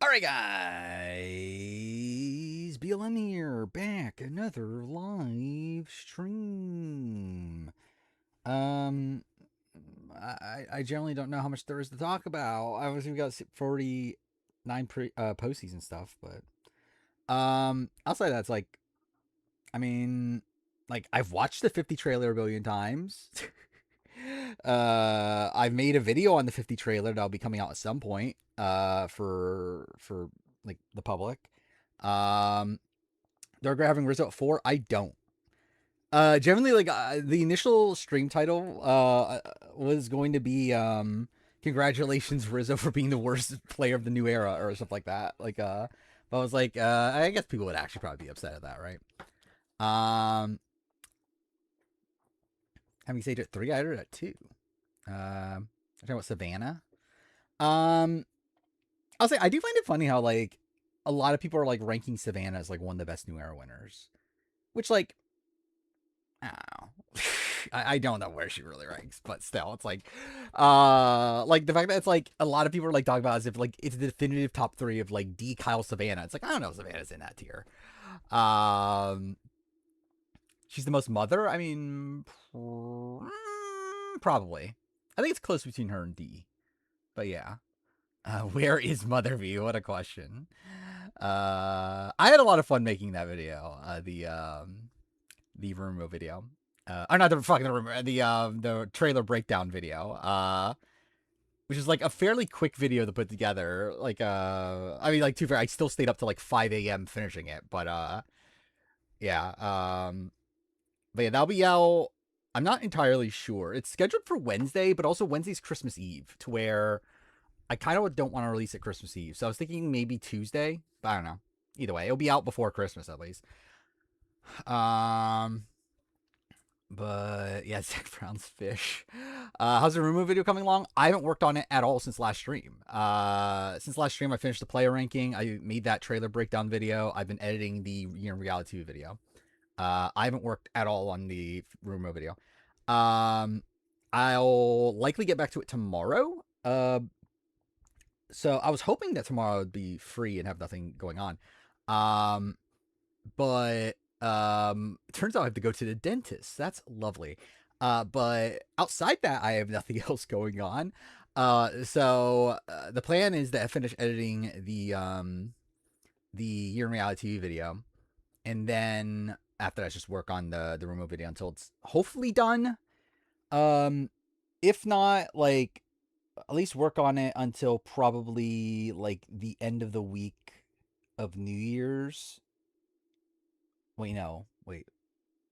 Alright, guys. BLM here, back. Another live stream. Um, I generally don't know how much there is to talk about. Obviously, we got 49 postseason stuff, but I'll say that's like, I mean, like I've watched the 50 trailer a billion times. I've made a video on the 50 trailer that'll be coming out at some point. For like the public. Um, they're having Rizzo at 4. I don't. Generally, like the initial stream title was going to be congratulations Rizzo for being the worst player of the new era or stuff like that. But I was like, I guess people would actually probably be upset at that, right? Having Sage at 3, I had it at 2. I'm talking about Savannah. I'll say I do find it funny how like a lot of people are like ranking Savannah as like one of the best new era winners, which like I don't know. I don't know where she really ranks, but still, it's like the fact that it's like a lot of people are like talking about as if like it's the definitive top 3 of like D Kyle Savannah. It's like I don't know if Savannah's in that tier. Um, she's the most mother. I mean, probably. I think it's close between her and D, but yeah. Where is Motherview? What a question. I had a lot of fun making that video. The Rumo video. Or not the fucking Rumo, the trailer breakdown video. Which is like a fairly quick video to put together. Like I mean like too fair, I still stayed up till like 5 a.m. finishing it, but yeah. But yeah, that'll be out. I'm not entirely sure. It's scheduled for Wednesday, but also Wednesday's Christmas Eve, to where I kind of don't want to release it Christmas Eve. So I was thinking maybe Tuesday, but I don't know. Either way, it'll be out before Christmas at least. But yeah, Zach Brown's fish. How's the Rumo video coming along? I haven't worked on it at all since last stream. Since last stream, I finished the player ranking. I made that trailer breakdown video. I've been editing the Year in Reality video. I haven't worked at all on the Rumo video. I'll likely get back to it tomorrow. So I was hoping that tomorrow would be free and have nothing going on. But it turns out I have to go to the dentist. That's lovely. But outside that, I have nothing else going on. So the plan is that I finish editing the Year in Reality video, and then after that, just work on the Rumo video until it's hopefully done. If not, like at least work on it until probably like the end of the week of New Year's. Wait, no, wait.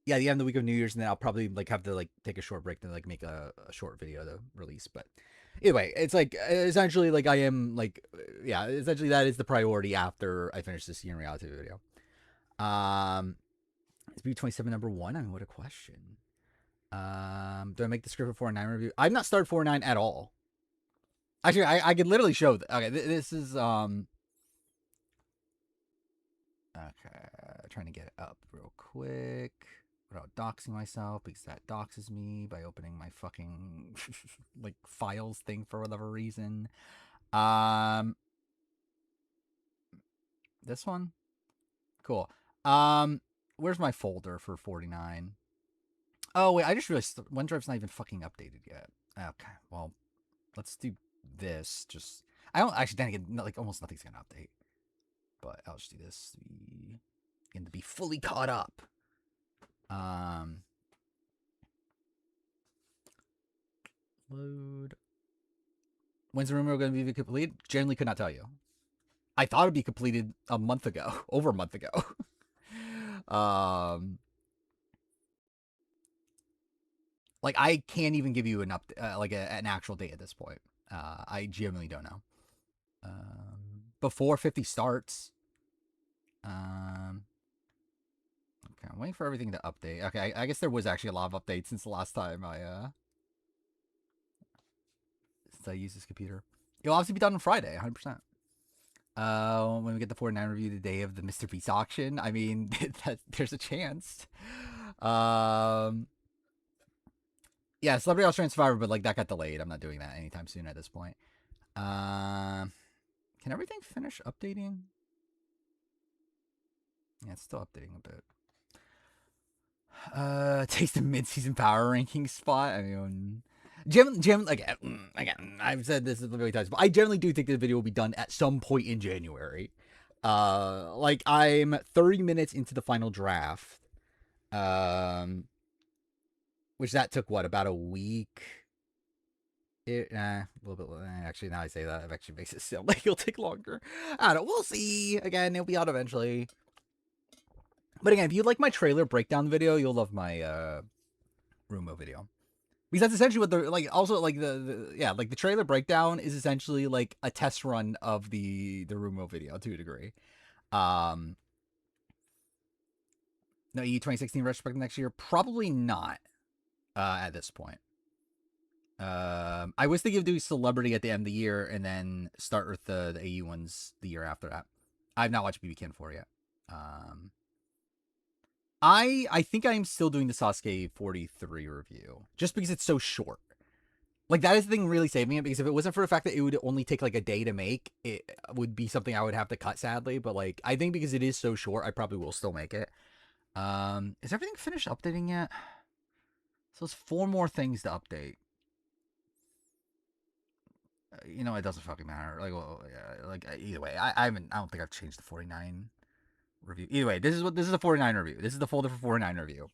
Yeah, the end of the week of New Year's, and then I'll probably like have to like take a short break and like make a short video to release. But either way, it's like essentially like I am like yeah, essentially that is the priority after I finish this Year in Reality video. Is B27 number 1? I mean, what a question. Do I make the script for 4-9 review? I've not started 4-9 at all. Actually, I could literally show. Okay, this is okay. Trying to get it up real quick without doxing myself, because that doxes me by opening my fucking like files thing for whatever reason. This one, cool. Where's my folder for 49? Oh wait, I just realized OneDrive's not even fucking updated yet. Okay, well, let's do this. Just I don't actually then again like almost nothing's gonna update, but I'll just do this to be fully caught up. Load. When's the Rumo going to be completed? Generally, could not tell you. I thought it'd be completed a month ago, over a month ago. Like I can't even give you an an actual date at this point. I genuinely don't know. Before 50 starts. Okay, I'm waiting for everything to update. Okay, I guess there was actually a lot of updates since the last time since I used this computer. It'll obviously be done on Friday, 100%. When we get the 49 review the day of the Mr. Beast auction, I mean, there's a chance. Yeah, Celebrity Australian Survivor, but like that got delayed. I'm not doing that anytime soon at this point. Can Can everything finish updating? Yeah, it's still updating a bit. Takes the mid-season power ranking spot. I mean, again, I've said this a million times, but I generally do think the video will be done at some point in January. Like I'm 30 minutes into the final draft. Which that took what, about a week? A little bit. Actually, now I say that, it actually makes it sound like it'll take longer. I don't know. We'll see. Again, it'll be out eventually. But again, if you like my trailer breakdown video, you'll love my Rumo video. Because that's essentially what the like. Also, like like the trailer breakdown is essentially like a test run of the Rumo video to a degree. No, E 2016 retrospective next year, probably not. At this point. I was thinking of doing Celebrity at the end of the year and then start with the AU ones the year after that. I've not watched BB Kin 4 yet. I think I'm still doing the Sasuke 43 review just because it's so short. Like, that is the thing really saving it, because if it wasn't for the fact that it would only take like a day to make, it would be something I would have to cut, sadly. But like, I think because it is so short, I probably will still make it. Is everything finished updating yet? So there's 4 more things to update. You know, it doesn't fucking matter. Like, well, yeah, like either way, I don't think I've changed the 49 review. Either way, this is the 49 review. This is the folder for 49 review.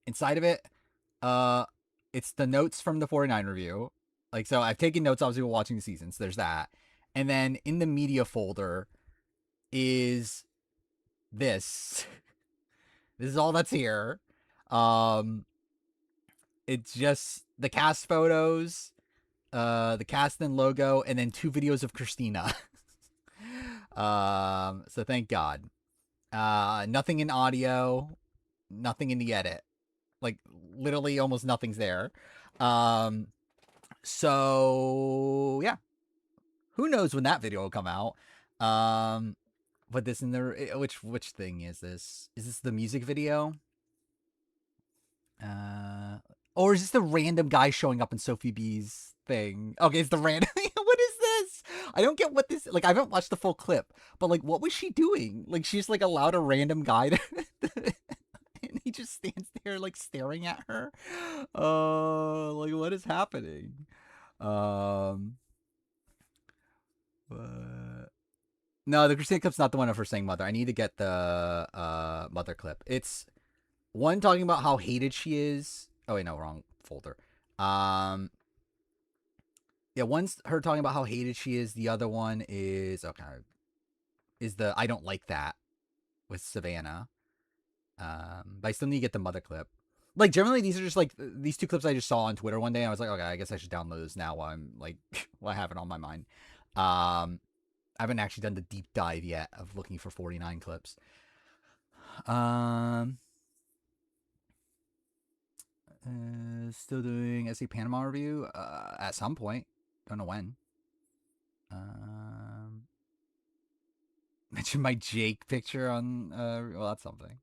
Inside of it, it's the notes from the 49 review. Like, so I've taken notes obviously while watching the season, so there's that. And then in the media folder is this. This is all that's here. It's just the cast photos, the cast and logo, and then 2 videos of Christina. So thank God. Nothing in audio, nothing in the edit. Like, literally almost nothing's there. So yeah. Who knows when that video will come out? But this in the which thing is this? Is this the music video? Or is this the random guy showing up in Sophie B's thing? Okay, it's the random. What is this? I don't get what this. Like, I haven't watched the full clip, but like, what was she doing? Like, she just like allowed a random guy to, and he just stands there like staring at her. Like, what is happening? No, the Christina clip's not the one of her saying mother. I need to get the mother clip. It's one talking about how hated she is. Oh wait, no, wrong folder. Yeah, one's her talking about how hated she is. The other one is is the I don't like that with Savannah. But I still need to get the mother clip. Like, generally, these are just like these 2 clips I just saw on Twitter one day. I was like, okay, I guess I should download this now while I'm like while I have it on my mind. I haven't actually done the deep dive yet of looking for 49 clips. Still doing SC Panama review at some point. Don't know when. Mention my Jake picture on well, that's something.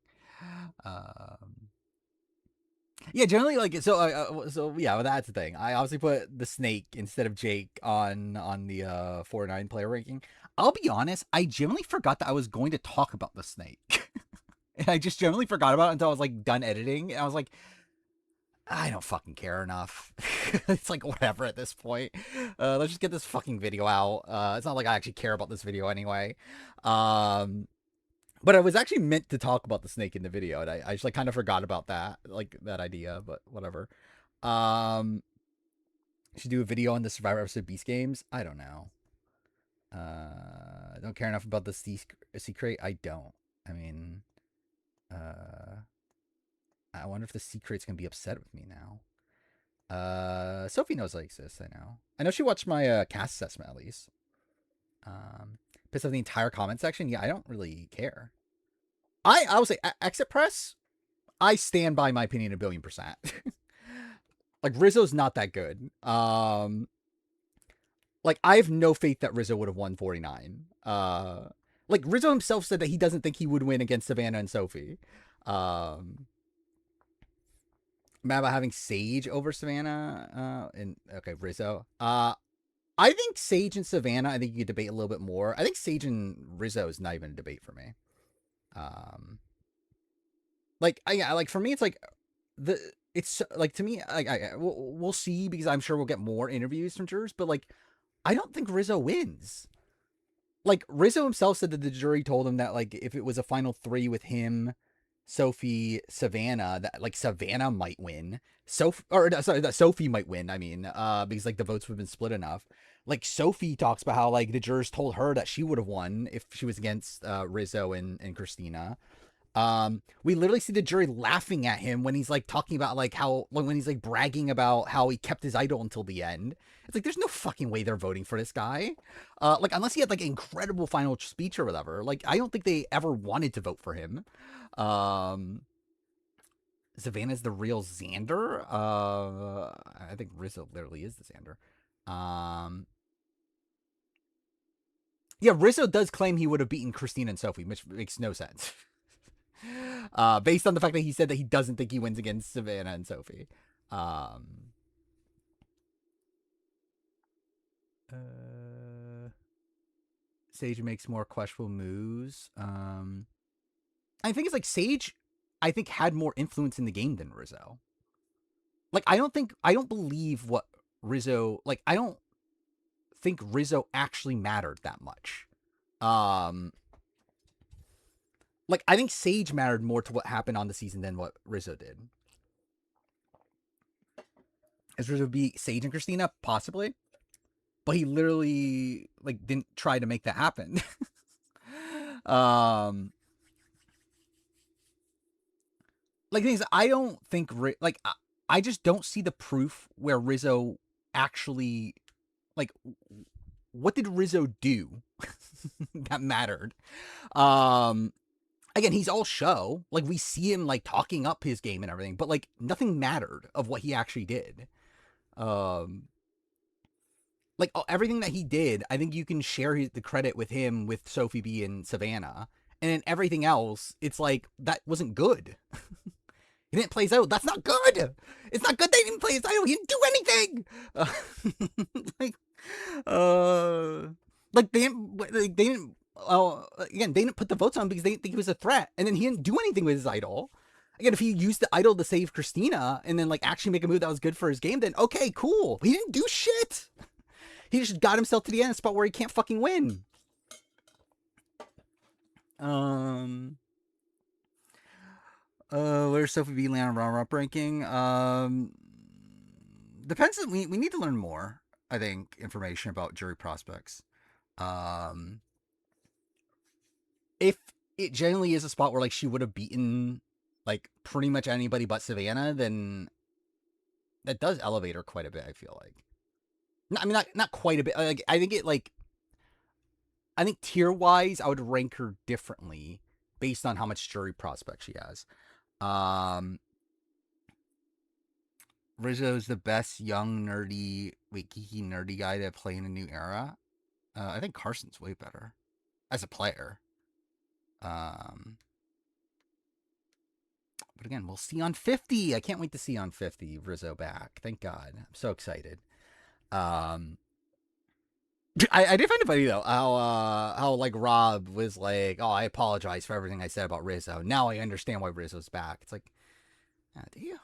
Yeah, generally, like, so yeah, well, that's the thing. I obviously put the snake instead of Jake on the 4-9 player ranking. I'll be honest, I generally forgot that I was going to talk about the snake. And I just generally forgot about it until I was like done editing, and I was like, I don't fucking care enough. It's like, whatever at this point. Let's just get this fucking video out. It's not like I actually care about this video anyway. But I was actually meant to talk about the snake in the video, and I just like kind of forgot about that, like that idea, but whatever. Should do a video on the Survivor episode Beast Games. I don't know. Don't care enough about the secret. I don't. I mean, I wonder if the secret's gonna be upset with me now. Sophie knows I exist. I know she watched my cast assessment at least. Pissed off the entire comment section. Yeah, I don't really care. I will say Exit Press. I stand by my opinion 1,000,000,000%. Like, Rizzo's not that good. Like, I have no faith that Rizzo would have won 49. Like, Rizzo himself said that he doesn't think he would win against Savannah and Sophie. Mad about having Sage over Savannah. And okay, Rizzo. I think Sage and Savannah, I think you could debate a little bit more. I think Sage and Rizzo is not even a debate for me. Like for me, it's like the it's like to me, like we'll see because I'm sure we'll get more interviews from jurors, but like I don't think Rizzo wins. Like Rizzo himself said that the jury told him that like if it was a final three with him, Sophie, Savannah, that like Savannah might win. Sorry, that Sophie might win. I mean, because like the votes would have been split enough. Like Sophie talks about how like the jurors told her that she would have won if she was against Rizzo and Christina. We literally see the jury laughing at him when he's like talking about like how when he's like bragging about how he kept his idol until the end. It's like there's no fucking way they're voting for this guy. Like unless he had like an incredible final speech or whatever. Like I don't think they ever wanted to vote for him. Um Savannah's the real Xander. I think Rizzo literally is the Xander. Yeah, Rizzo does claim he would have beaten Christina and Sophie, which makes no sense. Based on the fact that he said that he doesn't think he wins against Savannah and Sophie. Sage makes more questionable moves. I think it's like Sage, I think, had more influence in the game than Rizzo. Like, I don't believe what Rizzo, like, I don't think Rizzo actually mattered that much. Like, I think Sage mattered more to what happened on the season than what Rizzo did. Is Rizzo beat Sage and Christina? Possibly. But he literally, like, didn't try to make that happen. Like, the thing is, I don't think, like, I just don't see the proof where Rizzo actually, like, what did Rizzo do that mattered? Again, he's all show. Like, we see him, like, talking up his game and everything, but, like, nothing mattered of what he actually did. Like, everything that he did, I think you can share the credit with him, with Sophie B and Savannah. And then everything else, it's like, that wasn't good. He didn't play his idol. That's not good. It's not good that he didn't play his idol. He didn't do anything. Like, like they didn't. Again, they didn't put the votes on because they didn't think he was a threat, and then he didn't do anything with his idol. Again, if he used the idol to save Christina and then like actually make a move that was good for his game, then okay, cool. He didn't do shit. He just got himself to the end spot where he can't fucking win. Where's Sophie B land on runner-up ranking? Depends. We need to learn more. I think information about jury prospects. If it generally is a spot where like she would have beaten like pretty much anybody but Savannah, then that does elevate her quite a bit. I feel like. I mean, not quite a bit. Like I think it like. I think tier wise, I would rank her differently based on how much jury prospect she has. Rizzo's the best young nerdy, geeky nerdy guy to play in a new era. I think Carson's way better as a player. But again, we'll see on 50. I can't wait to see on 50 Rizzo back. Thank God. I'm so excited. I did find it funny though how like Rob was like, oh, I apologize for everything I said about Rizzo. Now I understand why Rizzo's back. It's like, do you?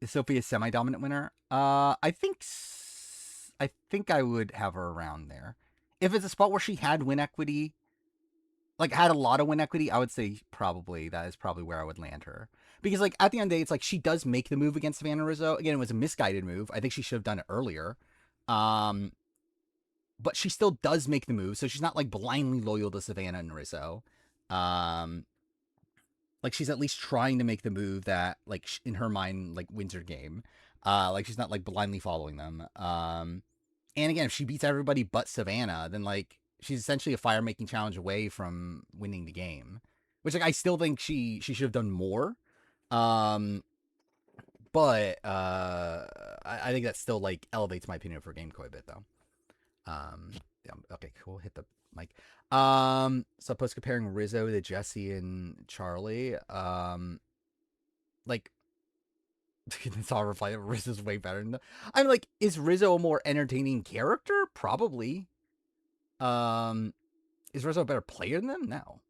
Is Sophie a semi-dominant winner? I think I would have her around there. If it's a spot where she had win equity, like had a lot of win equity, I would say probably that is probably where I would land her. Because like at the end of the day, it's like she does make the move against Savannah Rizzo. Again, it was a misguided move. I think she should have done it earlier. But she still does make the move, so she's not like blindly loyal to Savannah and Rizzo. Like she's at least trying to make the move that like in her mind like wins her game. Like she's not like blindly following them. And again, if she beats everybody but Savannah, then like she's essentially a fire making challenge away from winning the game. Which like I still think she should have done more. But I think that still like elevates my opinion of her game quite a bit though. Yeah, okay, cool. Hit the mic. So post comparing Rizzo to Jesse and Charlie. Like That's all reply. Rizzo's way better than. I'm like, is Rizzo a more entertaining character? Probably. Is Rizzo a better player than them? No.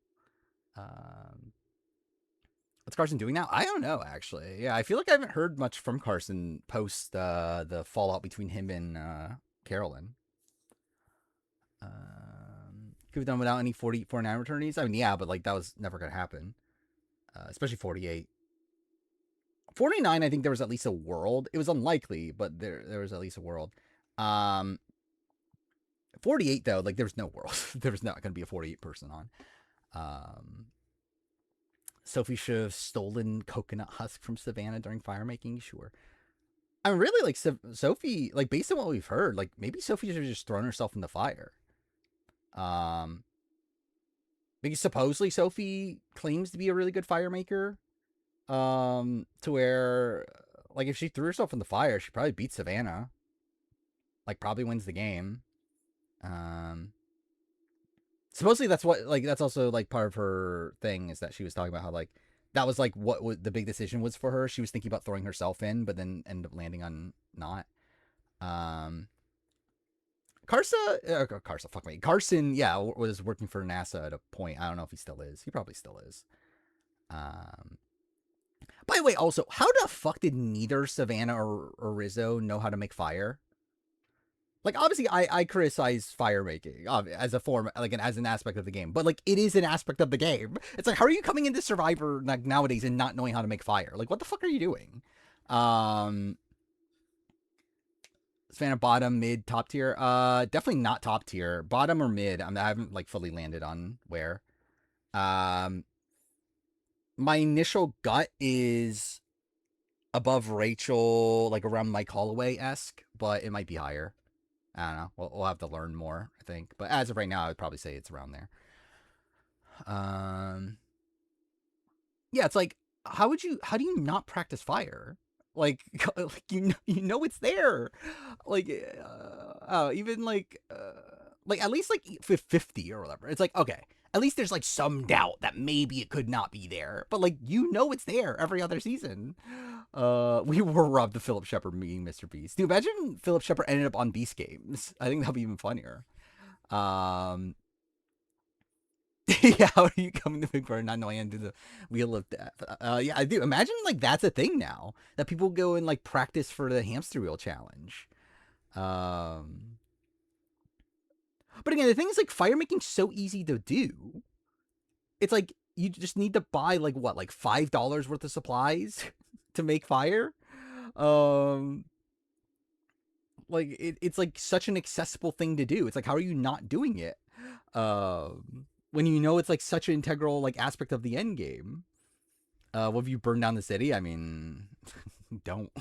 What's Carson doing now? I don't know, actually. Yeah, I feel like I haven't heard much from Carson post the fallout between him and Carolyn. Could have done without any 49 returnees. I mean, yeah, but like that was never gonna happen. Especially 48. 49, I think there was at least a world. It was unlikely, but there was at least a world. 48 though, like there was no world. There was not gonna be a 48 person on. Sophie should have stolen coconut husk from Savannah during fire making. Sure. I mean, really, like Sophie, like based on what we've heard, like maybe Sophie should have just thrown herself in the fire. Because supposedly Sophie claims to be a really good fire maker. To where, like, if she threw herself in the fire, she probably beats Savannah. Like, probably wins the game. Supposedly that's what, like, that's also like part of her thing is that she was talking about how like that was like what the big decision was for her. She was thinking about throwing herself in, but then ended up landing on not. Carson, yeah, was working for NASA at a point. I don't know if he still is. He probably still is. By the way, also, how the fuck did neither Savannah or Rizzo know how to make fire? Like, obviously, I criticize fire making as a form, like, as an aspect of the game, but like, it is an aspect of the game. It's like, how are you coming into Survivor like nowadays and not knowing how to make fire? Like, what the fuck are you doing? Savannah bottom, mid, top tier. Definitely not top tier. Bottom or mid. I haven't like fully landed on where. My initial gut is above Rachel, like around Mike Holloway-esque, but it might be higher. I don't know. We'll have to learn more, I think. But as of right now, I would probably say it's around there. Yeah, it's like, how do you not practice fire? Like you know it's there. Like, even like at least like 50 or whatever. It's like, okay, at least there's like some doubt that maybe it could not be there, but like it's there every other season. We were robbed of Philip Shepard meeting Mr. Beast. Dude, imagine Philip Shepard ended up on Beast Games. I think that'd be even funnier. Yeah, how are you coming to Big Brother not knowing how to do the wheel of death? Yeah, I do. Imagine like that's a thing now that people go and like practice for the hamster wheel challenge. But again, the thing is like fire making's so easy to do. It's like you just need to buy like what, like $5 worth of supplies to make fire. Like it's like such an accessible thing to do. It's like, how are you not doing it? When you know it's like such an integral like aspect of the end game. What have you burned down the city? I mean, don't.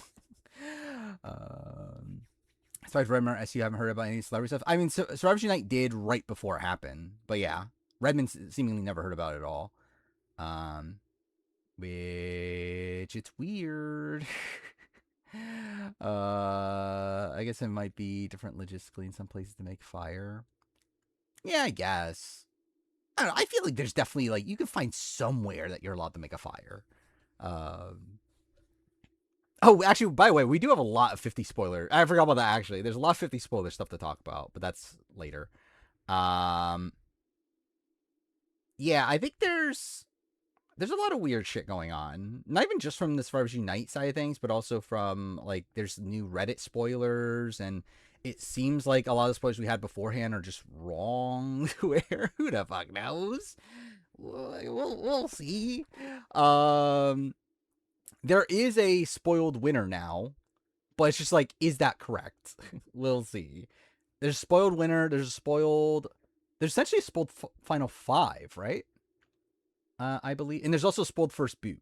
As far as Redmond SU, haven't heard about any celebrity stuff. I mean, Survivor Unite did right before it happened, but yeah, Redmond seemingly never heard about it at all. Which it's weird. I guess it might be different logistically in some places to make fire. Yeah, I guess. I don't know. I feel like there's definitely like you can find somewhere that you're allowed to make a fire. Oh, actually, by the way, we do have a lot of 50 spoiler. I forgot about that. Actually, there's a lot of 50 spoiler stuff to talk about, but that's later. Yeah, I think there's a lot of weird shit going on. Not even just from the Survivor Unite side of things, but also from like there's new Reddit spoilers, and it seems like a lot of the spoilers we had beforehand are just wrong. Where who the fuck knows? We'll see. There is a spoiled winner now, but it's just like, is that correct? We'll see. There's a spoiled winner. There's essentially a spoiled final 5, right? I believe, and there's also a spoiled first boot.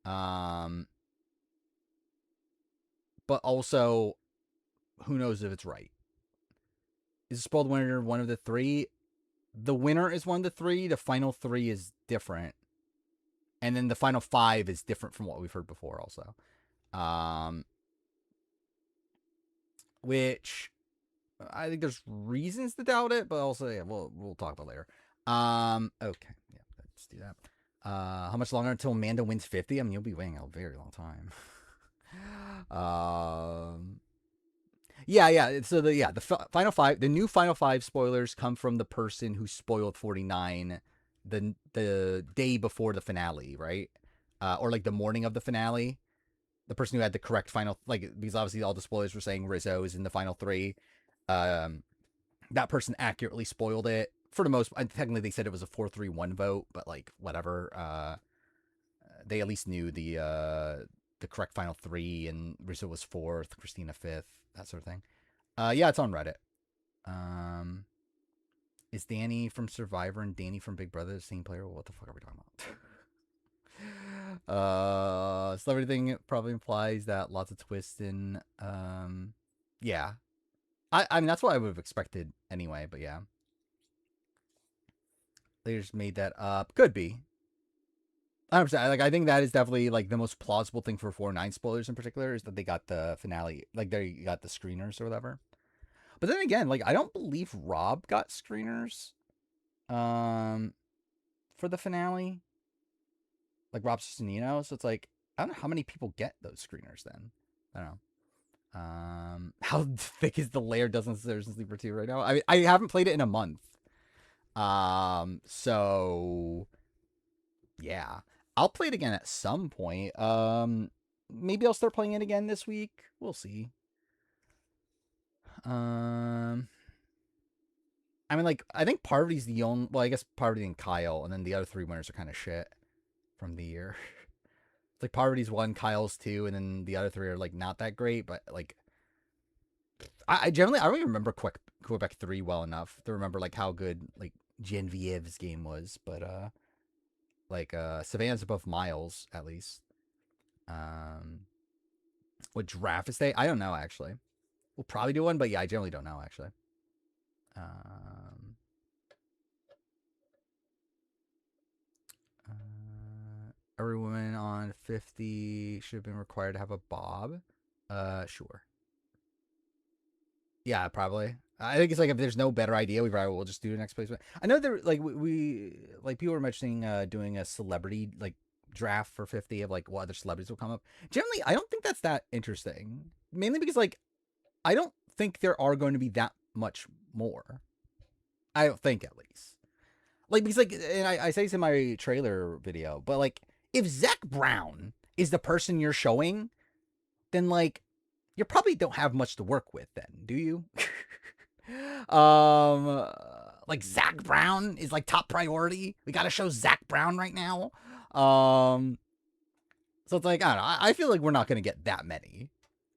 But also, who knows if it's right? Is a spoiled winner one of the 3? The winner is one of the 3. The final 3 is different, and then the final 5 is different from what we've heard before. Also, which I think there's reasons to doubt it, but also yeah, we'll talk about later. Okay, yeah, let's do that. How much longer until Amanda wins 50? I mean, you'll be waiting a very long time. Um, yeah. So final five, the new final five spoilers come from the person who spoiled 49 the day before the finale, right? Or like the morning of the finale. The person who had the correct final, like, because obviously all the spoilers were saying Rizzo is in the final three. Um, that person accurately spoiled it for the most. Technically, they said it was a 4-3-1 vote, but like whatever. They at least knew the correct final three, and Rizzo was fourth, Christina fifth, that sort of thing. Yeah, it's on Reddit. Um, is Danny from Survivor and Danny from Big Brother the same player? What the fuck are we talking about? Celebrity thing probably implies that lots of twists in. Yeah. I mean that's what I would have expected anyway, but yeah. They just made that up. Could be. 100%. Like I think that is definitely like the most plausible thing for 4-9 spoilers in particular is that they got the finale, like they got the screeners or whatever. But then again, like I don't believe Rob got screeners, um, for the finale. Like Rob Cesternino, so it's like I don't know how many people get those screeners. Then I don't know. How thick is the layer Dozen Stairs in Sleeper 2 right now? I mean, I haven't played it in a month. So yeah, I'll play it again at some point. Maybe I'll start playing it again this week. We'll see. I mean, like, I think Parvati's the only. Well, I guess Parvati and Kyle, and then the other three winners are kind of shit from the year. It's like Parvati's one, Kyle's two, and then the other three are like not that great. But like, I generally I don't even remember Quebec 3 well enough to remember like how good like Genevieve's game was. But like Savannah's above Miles at least. What draft is they? I don't know actually. We'll probably do one, but yeah, I generally don't know actually. Every woman on 50 should have been required to have a bob. Sure. Yeah, probably. I think it's like if there's no better idea, we probably will just do the next placement. I know there like we like people were mentioning doing a celebrity like draft for 50 of like what other celebrities will come up. Generally, I don't think that's that interesting. Mainly because like I don't think there are going to be that much more. I don't think at least. Like because like and I say this in my trailer video, but like if Zach Brown is the person you're showing, then like you probably don't have much to work with then, do you? Like Zach Brown is like top priority. We got to show Zach Brown right now. So it's like I don't know. I feel like we're not gonna get that many.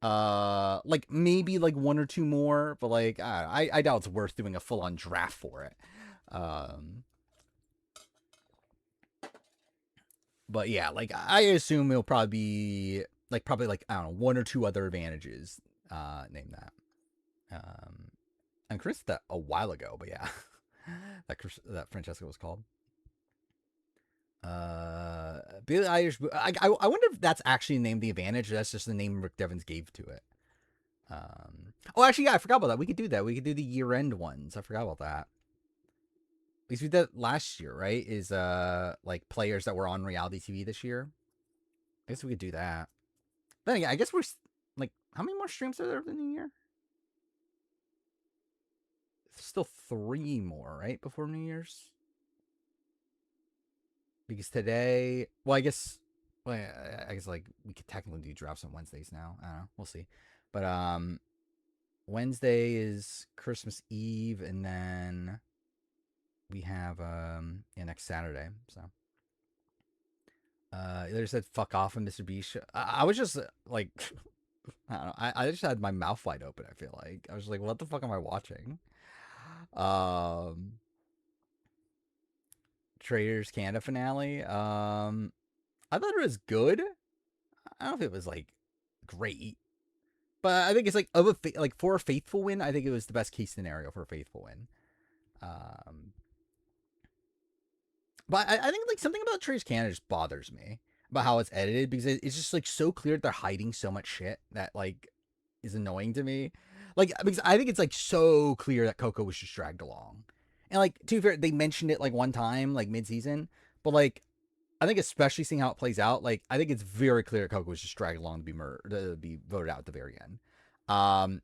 Like maybe like one or two more, but like I doubt it's worth doing a full on draft for it. But yeah, like I assume it'll probably be probably like I don't know one or two other advantages. Name that. And Chris that a while ago, but yeah, that Francesca was called. Billie Eilish. I wonder if that's actually named the advantage. Or that's just the name Rick Devens gave to it. Oh, actually, yeah, I forgot about that. We could do that. We could do the year-end ones. I forgot about that. Because we did that last year, right? Is like players that were on reality TV this year. I guess we could do that. Then again, I guess we're like, how many more streams are there in the new year? Still 3 more, right? Before New Year's? Because today, well, I guess like we could technically do drops on Wednesdays now. I don't know. We'll see. But Wednesday is Christmas Eve, and then we have next Saturday. So they said fuck off on Mr. Beast. I was just like I don't know. I just had my mouth wide open, I feel like. I was like, what the fuck am I watching? Traders Canada finale. I thought it was good. I don't know if it was like great, but I think it's like like for a faithful win. I think it was the best case scenario for a faithful win. But I think like something about Traders Canada just bothers me about how it's edited because it's just like so clear that they're hiding so much shit that like is annoying to me. Like because I think it's like so clear that Coco was just dragged along, and like to be fair, they mentioned it like one time like mid season, but like I think especially seeing how it plays out, like I think it's very clear that Coco was just dragged along to be voted out at the very end. Um,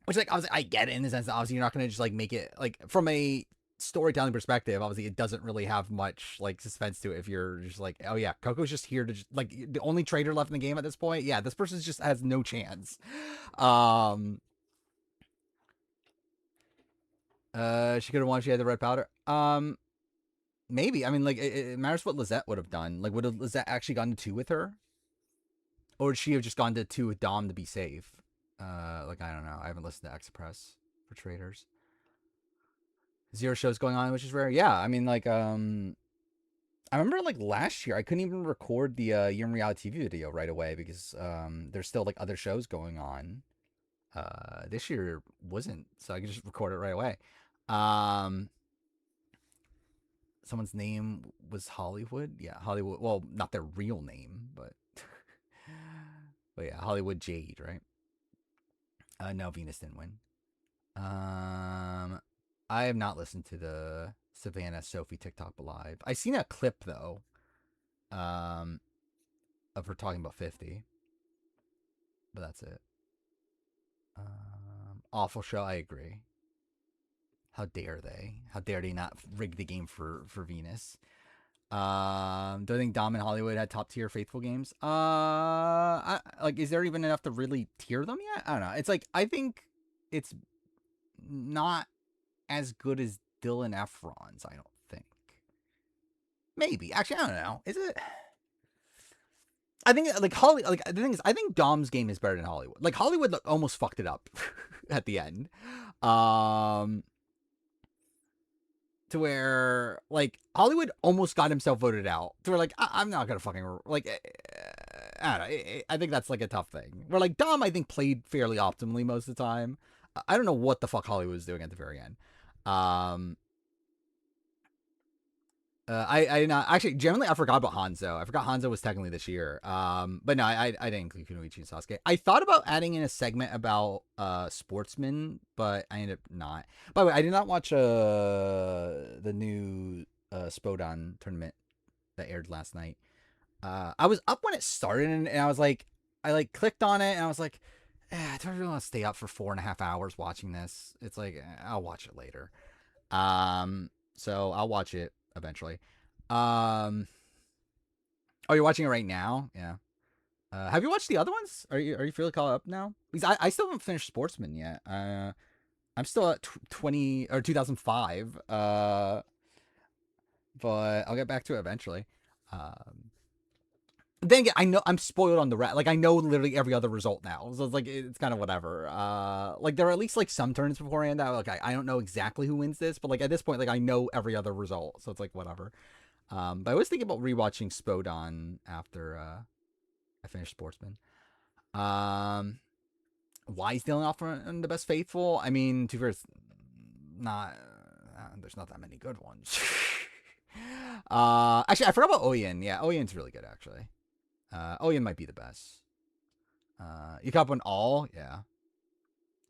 which like obviously I get it in the sense that obviously you're not going to just like make it like from a storytelling perspective. Obviously, it doesn't really have much like suspense to it if you're just like, oh yeah, Coco's just here to just like the only traitor left in the game at this point. Yeah, this person just has no chance. Um, she could have won if she had the red powder. Maybe. I mean, like, it matters what Lizette would have done. Like, would have Lizette actually gone to 2 with her? Or would she have just gone to 2 with Dom to be safe? Like, I don't know. I haven't listened to Express for traders. 0 shows going on, which is rare. Yeah, I mean, like, I remember, like, last year, I couldn't even record the Year in Reality TV video right away because there's still, like, other shows going on. This year wasn't, so I could just record it right away. Someone's name was Hollywood. Yeah, Hollywood. Well, not their real name, but yeah, Hollywood Jade, right? No, Venus didn't win. I have not listened to the Savannah Sophie TikTok live. I seen a clip though, um, of her talking about 50, but that's it. Awful show. I agree. How dare they? How dare they not rig the game for Venus? Do I think Dom and Hollywood had top tier faithful games? Like, is there even enough to really tier them yet? I don't know. It's like I think it's not as good as Dylan Efron's. I don't think. Maybe actually, I don't know. Is it? I think like the thing is, I think Dom's game is better than Hollywood. Like Hollywood almost fucked it up at the end. To where like Hollywood almost got himself voted out. To where like I'm not gonna fucking like I don't know. I think that's like a tough thing. Where like Dom I think played fairly optimally most of the time. I don't know what the fuck Hollywood was doing at the very end. I not actually generally I forgot about Hanzo. I forgot Hanzo was technically this year. But no, I didn't include Kunoichi and Sasuke. I thought about adding in a segment about sportsmen, but I ended up not. By the way, I did not watch the new Spodon tournament that aired last night. I was up when it started and I was like I like clicked on it and I was like, I don't really want to stay up for 4.5 hours watching this. It's like I'll watch it later. So I'll watch it eventually. Oh, you're watching it right now? Yeah. Have you watched the other ones? Are you fairly caught up now? Because I still haven't finished Sportsman yet. I'm still at 20 or 2005. But I'll get back to it eventually. Then again, I know I'm spoiled on the rest. Like I know literally every other result now, so it's like it's kind of whatever. Like there are at least like some turns beforehand that like I don't know exactly who wins this, but like at this point, like I know every other result, so it's like whatever. But I was thinking about rewatching Spodon after I finished Sportsman. Why is Dylan off on the best faithful? I mean, to be fair, not there's not that many good ones. Actually, I forgot about Oyen. Yeah, Oyen's really good actually. Oyen might be the best. You caught up on all? Yeah.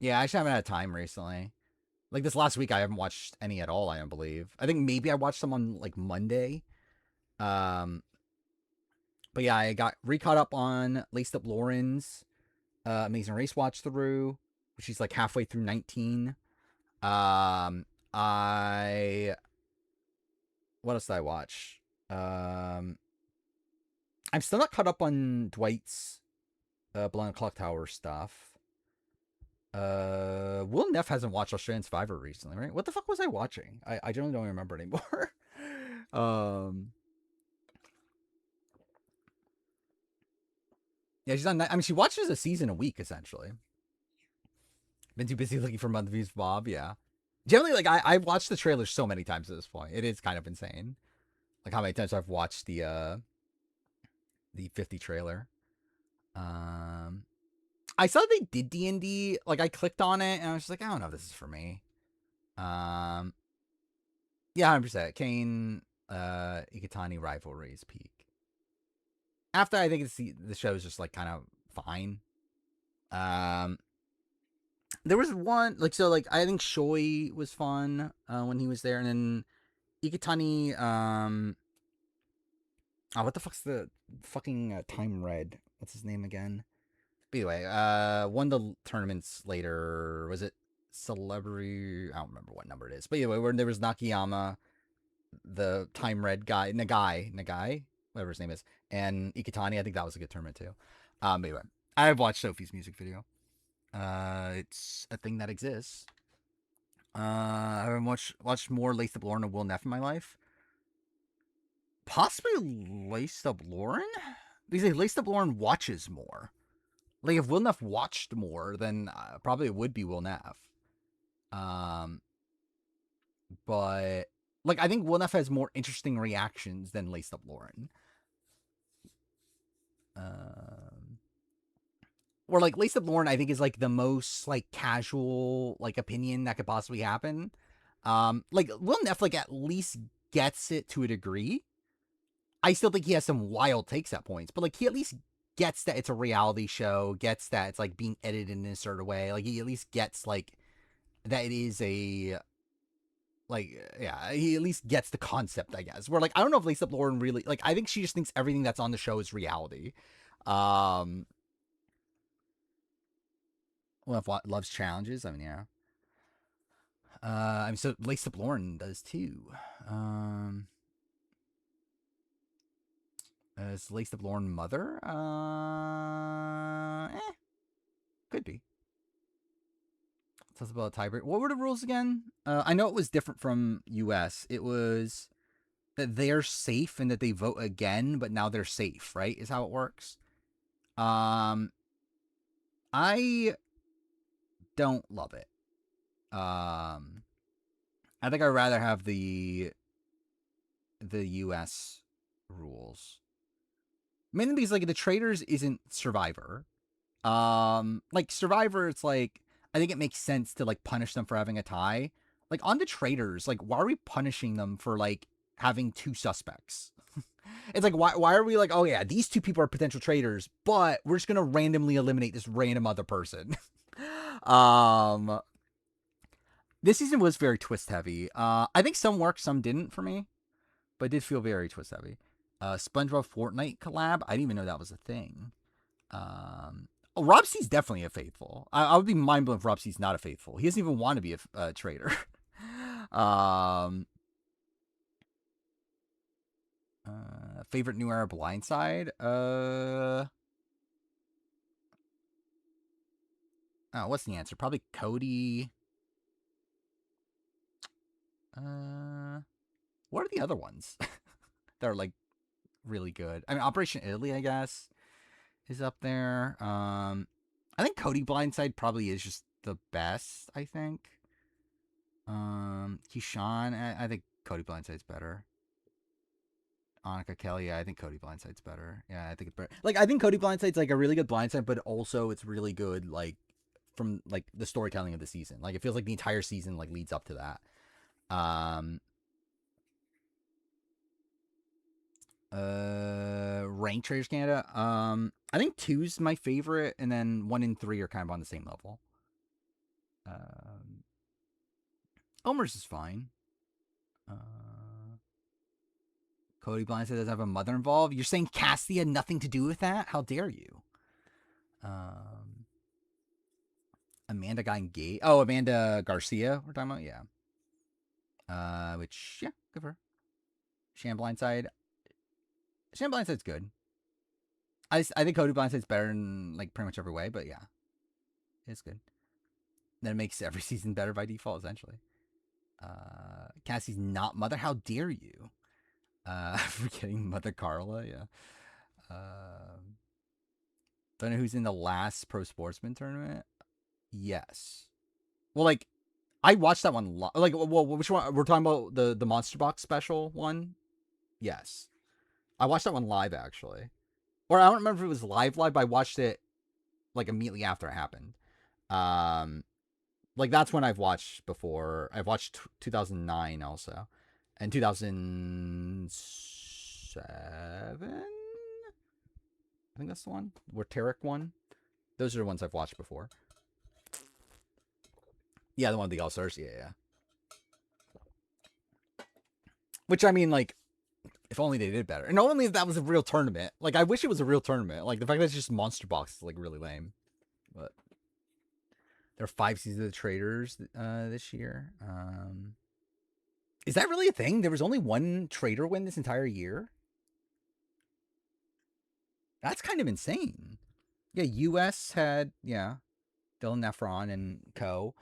Yeah, I actually haven't had time recently. Like this last week, I haven't watched any at all. I don't believe. I think maybe I watched some on like Monday. But yeah, I got re-caught up on Laced Up Lauren's Amazing Race watch through, which is like halfway through 19. I what else did I watch? I'm still not caught up on Dwight's Beyond Clock Tower stuff. Will Neff hasn't watched Australian Survivor recently, right? What the fuck was I watching? I generally don't remember anymore. Yeah, she's on. I mean, she watches a season a week essentially. Been too busy looking for Month Views Bob. Yeah, generally, like I've watched the trailer so many times at this point. It is kind of insane, like how many times I've watched the 50 trailer. I saw they did D&D. Like I clicked on it and I was just like, I don't know if this is for me. Yeah, 100%. Kane, Ikitani rivalries peak. After I think the show is just like kind of fine. There was one like so like I think Shoei was fun when he was there, and then Ikitani Oh, what the fuck's the fucking Time Red? What's his name again? But anyway, won the tournaments later. Was it Celebrity? I don't remember what number it is. But anyway, where there was Nakayama, the Time Red guy, Nagai, whatever his name is, and Ikitani. I think that was a good tournament too. But anyway, I've watched Sophie's music video. It's a thing that exists. I haven't watched more Laced Up Lauren and Will Neff in my life. Possibly Laced Up Lauren? Because Laced Up Lauren watches more. Like, if Will Neff watched more, then probably it would be Will Neff. But, like, I think Will Neff has more interesting reactions than Laced Up Lauren. Or, like, Laced Up Lauren, I think, is, like, the most, like, casual, like, opinion that could possibly happen. Like, Will Neff, like, at least gets it to a degree. I still think he has some wild takes at points, but, like, he at least gets that it's a reality show, gets that it's, like, being edited in a certain way. Like, he at least gets, like, that it is a, like, yeah, he at least gets the concept, I guess. Where, like, I don't know if Laced Up Lauren really, like, I think she just thinks everything that's on the show is reality. Well, if loves challenges, I mean, yeah. I mean, so Laced Up Lauren does too. Is Laced Up Lauren mother? Could be. Tell us about a tiebreak. What were the rules again? I know it was different from US. It was that they're safe and that they vote again, but now they're safe, right? Is how it works. I don't love it. I think I'd rather have the US rules. Mainly because, like, the Traitors isn't Survivor. Like, Survivor, it's like, I think it makes sense to, like, punish them for having a tie. Like, on the Traitors, like, why are we punishing them for, like, having two suspects? It's like, why are we like, oh yeah, these two people are potential traitors, but we're just gonna randomly eliminate this random other person. This season was very twist heavy. I think some worked, some didn't for me, but it did feel very twist heavy. SpongeBob Fortnite collab. I didn't even know that was a thing. Rob C's definitely a faithful. I would be mind blown if Rob C's not a faithful. He doesn't even want to be a traitor. Favorite New Era Blindside? What's the answer? Probably Cody. What are the other ones that are, like, really good? I mean, Operation Italy, I guess, is up there. I think Cody Blindside probably is just the best, I think. Keyshawn, I think Cody Blindside's better. Annika Kelly, yeah, I think Cody Blindside's better. Yeah, I think it's better. Like, I think Cody Blindside's, like, a really good blindside, but also it's really good, like, from, like, the storytelling of the season. Like, it feels like the entire season, like, leads up to that. Ranked Traitors Canada. I think 2's my favorite, and then 1 and 3 are kind of on the same level. Omer's is fine. Cody Blindside doesn't have a mother involved. You're saying Cassidy had nothing to do with that? How dare you? Amanda got engaged. Oh, Amanda Garcia, we're talking about? Yeah. Which, yeah, good for her. Sham Blindside. Sham Blindside's good. I think Cody Blindside's better in, like, pretty much every way, but yeah. It's good. Then it makes every season better by default, essentially. Cassie's not Mother. How dare you? Forgetting Mother Carla, yeah. Don't know who's in the last Pro Sportsman tournament? Yes. Well, like, I watched that one. Like, well, which one? We're talking about the Monster Box special one? Yes. I watched that one live, actually. Or I don't remember if it was live, but I watched it, like, immediately after it happened. Like, that's when I've watched before. I've watched 2009 also. And 2007? I think that's the one. Where Tarek won. Those are the ones I've watched before. Yeah, the one with the All-Stars. Yeah. Which, I mean, like, If only they did better. And only if that was a real tournament. Like, I wish it was a real tournament. Like, the fact that it's just Monster Box is, like, really lame. But there are 5 seasons of the Traders this year. Is that really a thing? There was only one Trader win this entire year? That's kind of insane. Yeah, U.S. had, yeah, Dylan Nephron and co.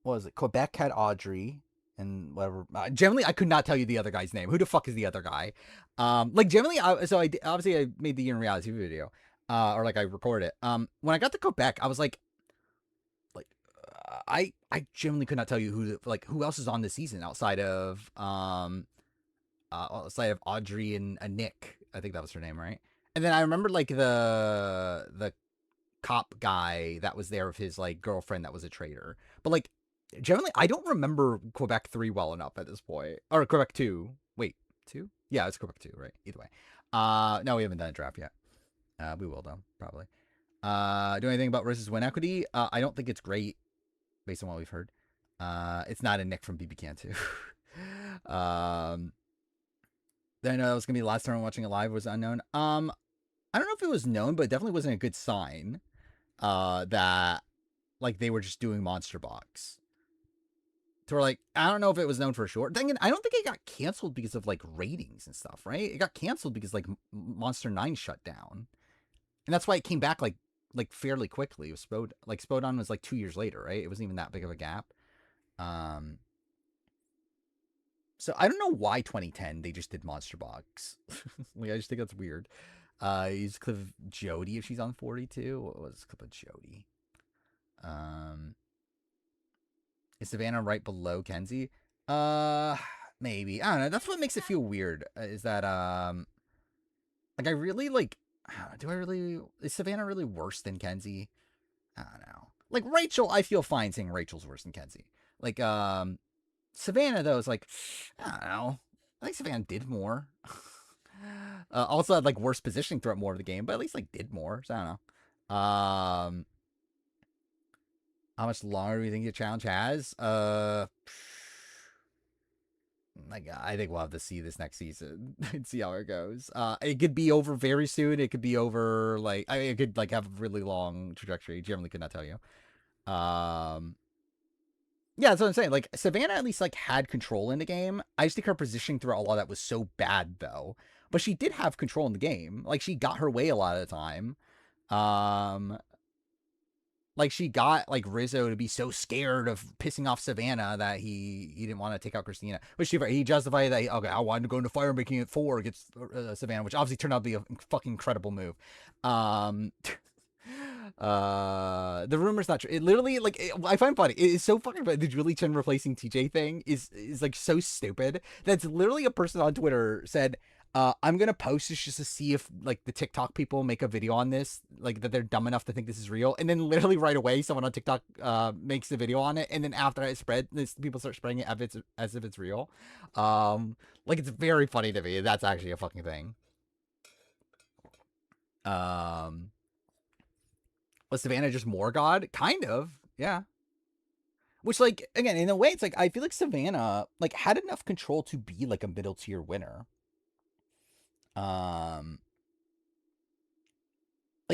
What was it? Quebec had Audrey and whatever. Generally, I could not tell you the other guy's name. Who the fuck is the other guy? Like generally, obviously I made the year in reality video, or like I recorded it. When I got to Quebec, I was like, I generally could not tell you who else is on this season outside of Audrey and Nick. I think that was her name, right? And then I remember like the cop guy that was there with his like girlfriend that was a traitor. But like generally, I don't remember Quebec 3 well enough at this point. Or Quebec 2. Wait, 2? Yeah, it's Quebec 2, right? Either way. No, we haven't done a draft yet. We will though, probably. Do anything about versus win equity? I don't think it's great based on what we've heard. It's not a Nick from BB Can 2. Then I know that was gonna be the last time I'm watching it live was unknown. I don't know if it was known, but it definitely wasn't a good sign. That like they were just doing Monster Box. So we're like, I don't know if it was known for sure. Then again, I don't think it got canceled because of like ratings and stuff, right? It got canceled because like Monster 9 shut down, and that's why it came back like fairly quickly. It was Spodon was like 2 years later, right? It wasn't even that big of a gap. So I don't know why 2010 they just did Monster Box. Like I just think that's weird. Use a clip of Jody if she's on 42. What was a clip of Jody? Is Savannah right below Kenzie? Maybe. I don't know. That's what makes it feel weird. Is that like I really like. Is Savannah really worse than Kenzie? I don't know. Like Rachel, I feel fine saying Rachel's worse than Kenzie. Like Savannah though is like, I don't know. I think Savannah did more. Also had like worse positioning throughout more of the game, but at least like did more. So I don't know. How much longer do you think the challenge has? Like I think we'll have to see this next season and see how it goes. It could be over very soon. It could be over like it could like have a really long trajectory. Generally, could not tell you. Yeah, that's what I'm saying. Like Savannah at least like had control in the game. I just think her positioning throughout a lot of that was so bad though. But she did have control in the game. Like she got her way a lot of the time. Like she got like Rizzo to be so scared of pissing off Savannah that he didn't want to take out Christina. Which he justified that I wanted to go into fire making it 4 against Savannah, which obviously turned out to be a fucking incredible move. The rumor's not true. It literally I find funny. It is so fucking funny. The Julie Chen replacing TJ thing is like so stupid. That's literally a person on Twitter said, I'm gonna post this just to see if like the TikTok people make a video on this, like that they're dumb enough to think this is real. And then literally right away, someone on TikTok makes a video on it, and then after it spread, people start spreading it as if it's real. Like it's very funny to me. That's actually a fucking thing. Was Savannah just more God? Kind of, yeah. Which, like, again, in a way, it's like I feel like Savannah like had enough control to be like a middle tier winner. Like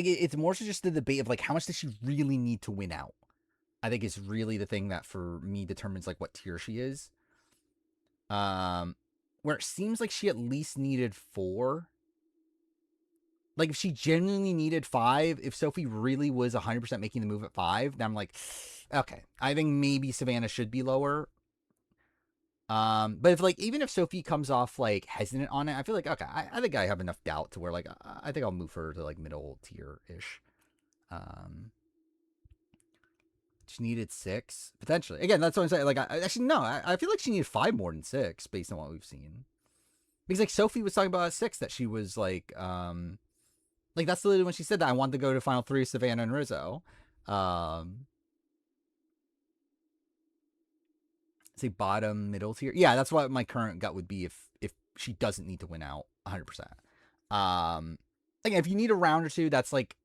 it's more so just the debate of like how much does she really need to win out. I think is really the thing that for me determines like what tier she is. Where it seems like she at least needed 4. Like if she genuinely needed 5, if Sophie really was 100% making the move at 5, then I'm like, okay, I think maybe Savannah should be lower. But if like even if Sophie comes off like hesitant on it, I feel like okay, I think I have enough doubt to where like I think I'll move her to like middle tier ish. She needed 6 potentially. Again, that's what I'm saying. Like actually no, I feel like she needed 5 more than 6 based on what we've seen. Because like Sophie was talking about at 6 that she was like that's literally when she said that I wanted to go to final 3 Savannah and Rizzo. Say bottom middle tier. Yeah, that's what my current gut would be if she doesn't need to win out 100%. Again, if you need a round or 2, that's like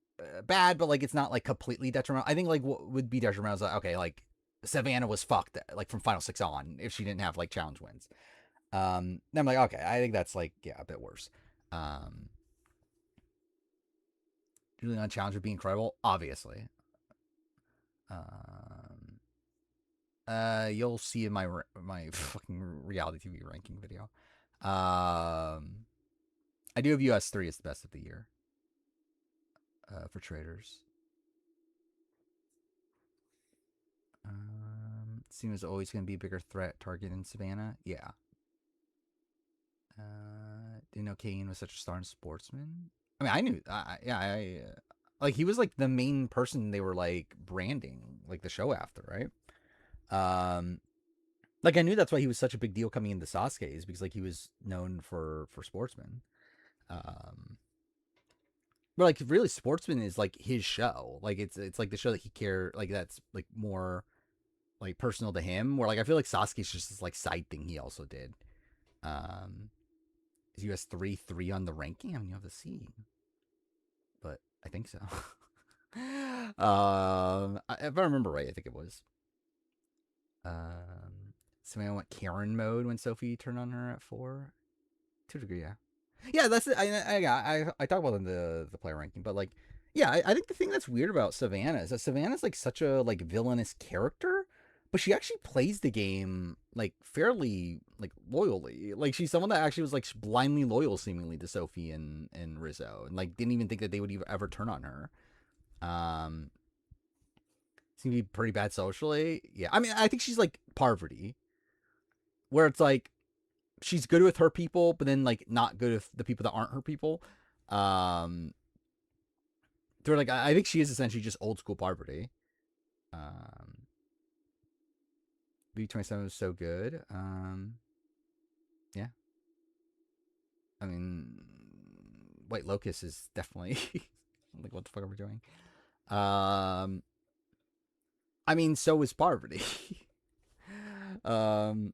bad, but like it's not like completely detrimental. I think like what would be detrimental is like okay, like Savannah was fucked like from final 6 on if she didn't have like challenge wins. Then I'm like, okay, I think that's like, yeah, a bit worse. Um, Julian Challenge would be incredible, obviously. Um, you'll see in my fucking reality TV ranking video. I do have US3 as the best of the year for traders. Seems always going to be a bigger threat target in Savannah. Yeah. Didn't know Kane was such a star in Sportsman. I mean, I knew. Like he was like the main person they were like branding like the show after, right? Um, like I knew that's why he was such a big deal coming into Sasuke's because like he was known for Sportsman. Um, but like really, Sportsman is like his show. Like it's like the show that he like that's like more like personal to him. Where like I feel like Sasuke's just this like side thing he also did. Um, is US 3 on the ranking? I mean, you have to see, but I think so. If I remember right, I think it was. Somebody went Karen mode when Sophie turned on her at 4. To a degree, yeah. Yeah, that's it. I talk about in the player ranking, but like, yeah, I think the thing that's weird about Savannah is that Savannah's like such a like villainous character, but she actually plays the game like fairly like loyally. Like she's someone that actually was like blindly loyal seemingly to Sophie and Rizzo, and like didn't even think that they would ever turn on her. Um, Seemed to be pretty bad socially. Yeah, I mean, I think she's like Parvati, where it's like she's good with her people, but then like not good with the people that aren't her people. Um, they're like I think she is essentially just old school Parvati. Um, B27 was so good. Yeah, I mean, White Locust is definitely like what the fuck are we doing? Um, I mean, so is Parvati. um,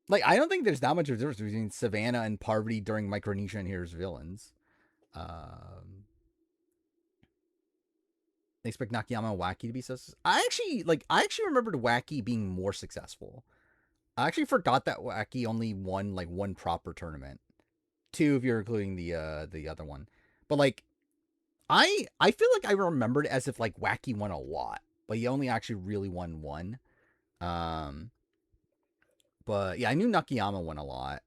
like I don't think there's that much of a difference between Savannah and Parvati during Micronesia and Here's Villains. Um, they expect Nakayama and Wacky to be so. I actually remembered Wacky being more successful. I actually forgot that Wacky only won like one proper tournament, two if you're including the other one. But like I feel like I remembered as if like Wacky won a lot, but he only actually really won one. Um, but yeah, I knew Nakayama won a lot.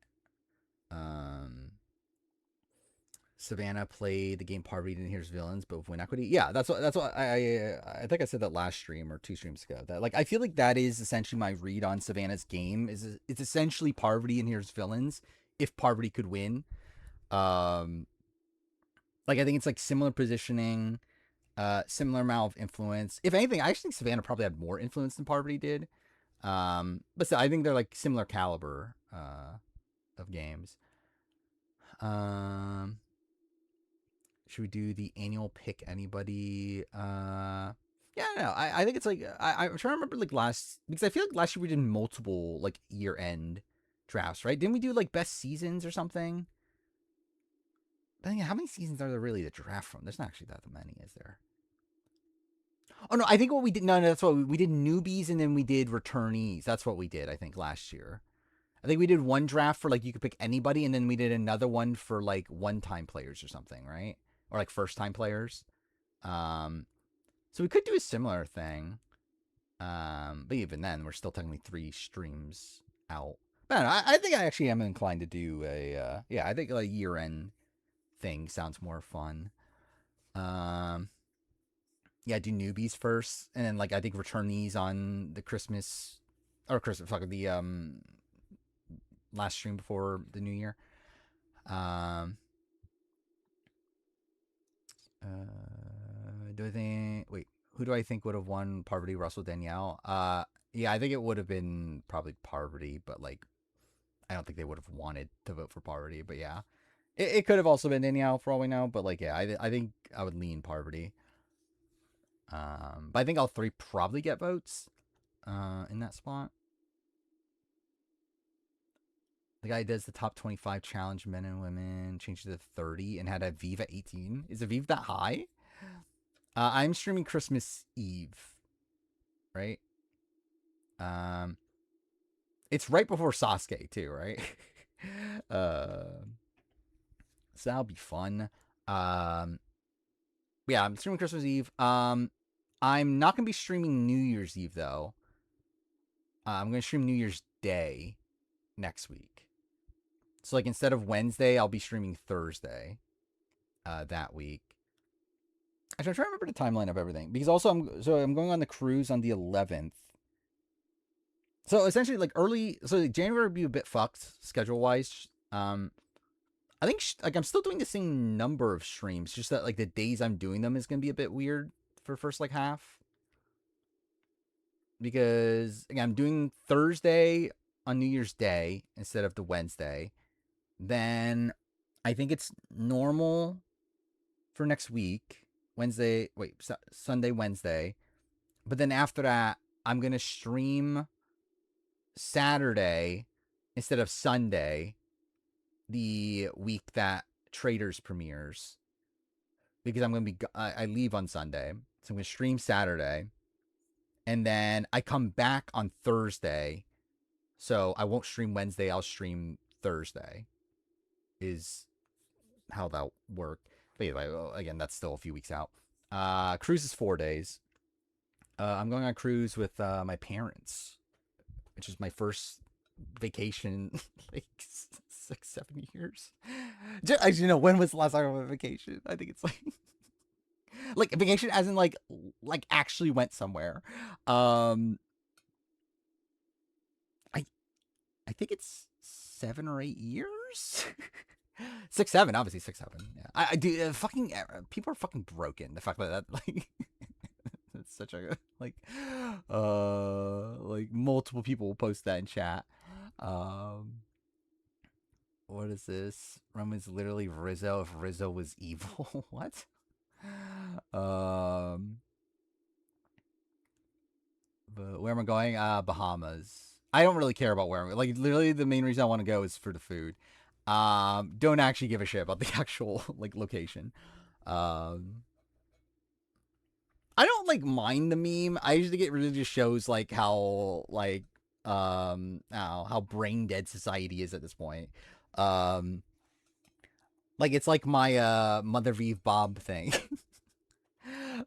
Um, Savannah played the game Parvati and Here's Villains, but with Win Equity. Yeah, that's what I think I said that last stream or two streams ago. That like I feel like that is essentially my read on Savannah's game. Is it's essentially Parvati and Here's Villains if Parvati could win. Um, like I think it's like similar positioning, similar amount of influence. If anything, I actually think Savannah probably had more influence than Parvati did. But still, I think they're like similar caliber of games. Um, should we do the annual pick anybody? Yeah, no, I think it's like I'm trying to remember like last because I feel like last year we did multiple like year end drafts, right? Didn't we do like best seasons or something? I think how many seasons are there really to draft from? There's not actually that many, is there? Oh no, I think what we did no, that's what we did newbies and then we did returnees. That's what we did, I think, last year. I think we did one draft for like you could pick anybody, and then we did another one for like one time players or something, right? Or like first time players. Um, so we could do a similar thing. But even then, we're still technically 3 streams out. But I think I actually am inclined to do a yeah. I think a year end thing sounds more fun. Um, yeah, do newbies first, and then like I think returnees on the Christmas or Christmas fuck the last stream before the new year. Um, do I think? Wait, who do I think would have won Parvati, Russell, Danielle? Yeah, I think it would have been probably Parvati, but like, I don't think they would have wanted to vote for Parvati. But yeah, it could have also been Danielle for all we know. But like, yeah, I think I would lean Parvati. But I think all 3 probably get votes. In that spot. The guy does the top 25 challenge men and women, changed to 30, and had a Vive at 18. Is a Vive that high? I'm streaming Christmas Eve, right? Um, It's right before Sasuke too, right? uh, so that'll be fun. Um, yeah, I'm streaming Christmas Eve. I'm not gonna be streaming New Year's Eve though. I'm gonna stream New Year's Day next week. So like instead of Wednesday, I'll be streaming Thursday. That week. Actually, I'm trying to remember the timeline of everything because also I'm going on the cruise on the 11th. So essentially, like early, so like January would be a bit fucked schedule wise. I think like I'm still doing the same number of streams, just that like the days I'm doing them is gonna be a bit weird for first like half because again I'm doing Thursday on New Year's Day instead of the Wednesday. Then I think it's normal for next week. Sunday, Wednesday. But then after that, I'm going to stream Saturday instead of Sunday, the week that Traders premieres. Because I'm going to be, I leave on Sunday. So I'm going to stream Saturday. And then I come back on Thursday. So I won't stream Wednesday, I'll stream Thursday, is how that worked. But anyway, again, that's still a few weeks out. Cruise is 4 days. I'm going on a cruise with my parents, which is my first vacation in like 6, 7 years. As you know, when was the last time I went on vacation? I think it's like vacation as in like actually went somewhere. I think it's 7 or 8 years. 6, 7, obviously 6, 7. Yeah, I do. Fucking people are fucking broken. The fact that like it's such a like multiple people will post that in chat. Um, what is this? Roman's literally Rizzo if Rizzo was evil. What? Um, but where am I going? Bahamas. I don't really care about where I'm like. Literally, the main reason I want to go is for the food. Don't actually give a shit about the actual like location. Um, I don't like mind the meme. I usually get really just shows like how like how brain dead society is at this point. Um, like it's like my Mother Vive Bob thing.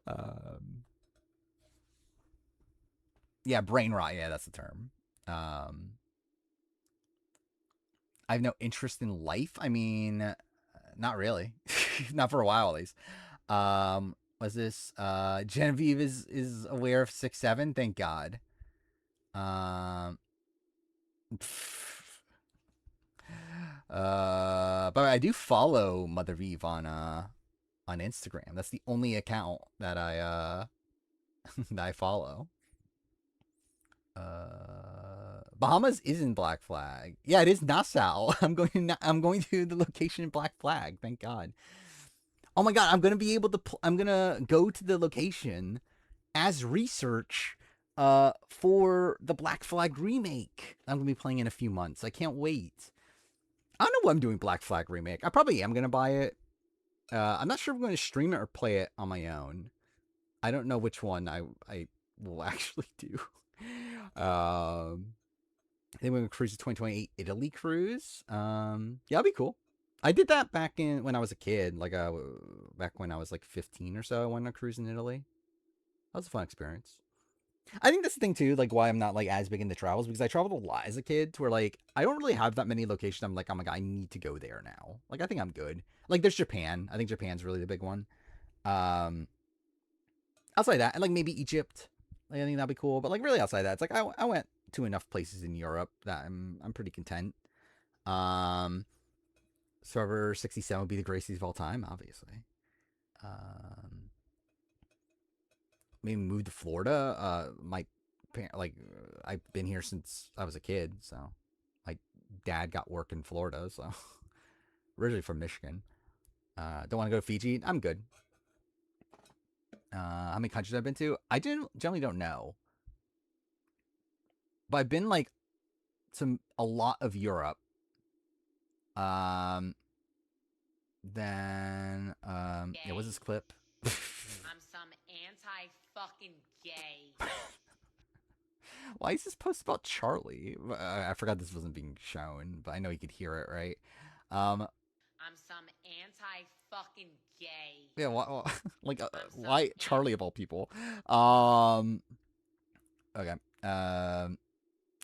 um, yeah, brain rot. Yeah, that's the term. Um, I have no interest in life. I mean, not really. Not for a while at least. Was this Genevieve is aware of 6, 7? Thank God. Um but I do follow Mother Vive on Instagram. That's the only account that I that I follow. Bahamas isn't Black Flag. Yeah, it is Nassau. I'm going to the location in Black Flag. Thank God. Oh my God, I'm gonna be able to. I'm gonna go to the location as research for the Black Flag remake. I'm gonna be playing in a few months. I can't wait. I don't know what I'm doing Black Flag remake. I probably am gonna buy it. I'm not sure if I'm gonna stream it or play it on my own. I don't know which one I will actually do. I think we're gonna cruise the 2028 Italy cruise. Yeah, that'll be cool. I did that back in when I was a kid, like back when I was like 15 or so. I went on a cruise in Italy. That was a fun experience. I think that's the thing too, like why I'm not like as big into travels because I traveled a lot as a kid to where like I don't really have that many locations. I'm like, oh my God, I need to go there now. Like I think I'm good. Like there's Japan. I think Japan's really the big one. Um, outside that, and like maybe Egypt. Like I think that'd be cool. But like really outside that, it's like I went to enough places in Europe that I'm pretty content. Um, Server 67 would be the greatest of all time, obviously. Um, maybe move to Florida. My like I've been here since I was a kid, so my dad got work in Florida, so originally from Michigan. Don't want to go to Fiji. I'm good. How many countries I've been to? I generally don't know, but I've been like to a lot of Europe. Um, then yeah, what's this clip? I'm some anti fucking gay. Why is this post about Charlie? I forgot this wasn't being shown, but I know you could hear it, right? I'm some anti fucking gay. Yeah, like I'm some why Charlie of all people? Um, okay. I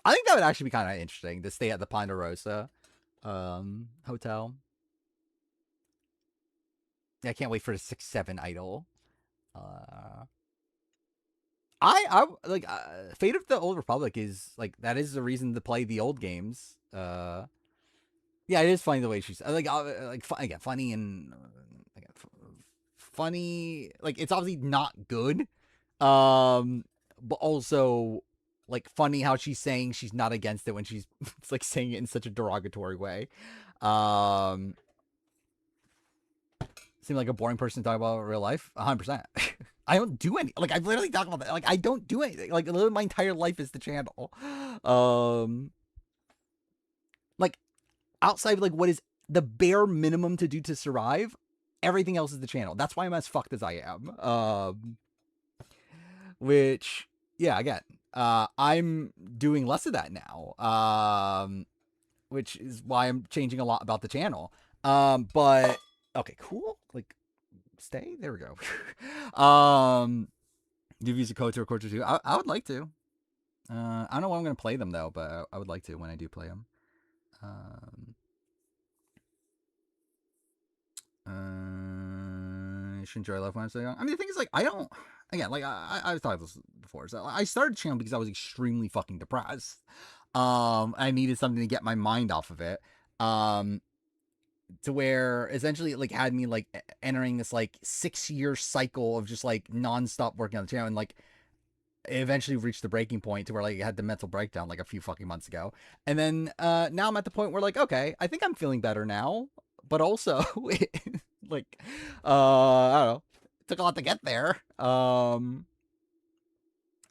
think that would actually be kind of interesting to stay at the Ponderosa hotel. Yeah, I can't wait for the 6-7 idol. Uh, I like Fate of the Old Republic is like that is the reason to play the old games. Yeah, it is funny the way she's like again funny and again, funny. Like it's obviously not good, but also like funny how she's saying she's not against it when she's it's like saying it in such a derogatory way. Um, Seem like a boring person to talk about real life. 100%. I don't do any. Like I've literally talked about that. Like I don't do anything. Like literally my entire life is the channel. Um, like outside of like what is the bare minimum to do to survive, everything else is the channel. That's why I'm as fucked as I am. Which yeah, again, I'm doing less of that now. Which is why I'm changing a lot about the channel. But okay, cool. Like stay. There we go. Do you use a code to record two? I would like to. I don't know when I'm gonna play them though, but I would like to when I do play them. You should enjoy life when I'm so young. I mean, the thing is, like, I don't. Again, like I've talked this before. So I started the channel because I was extremely fucking depressed. I needed something to get my mind off of it. To where essentially it like had me like entering this like 6-year cycle of just like nonstop working on the channel and like eventually reached the breaking point to where like I had the mental breakdown like a few fucking months ago. And then now I'm at the point where like, okay, I think I'm feeling better now. But also like I don't know. It took a lot to get there. What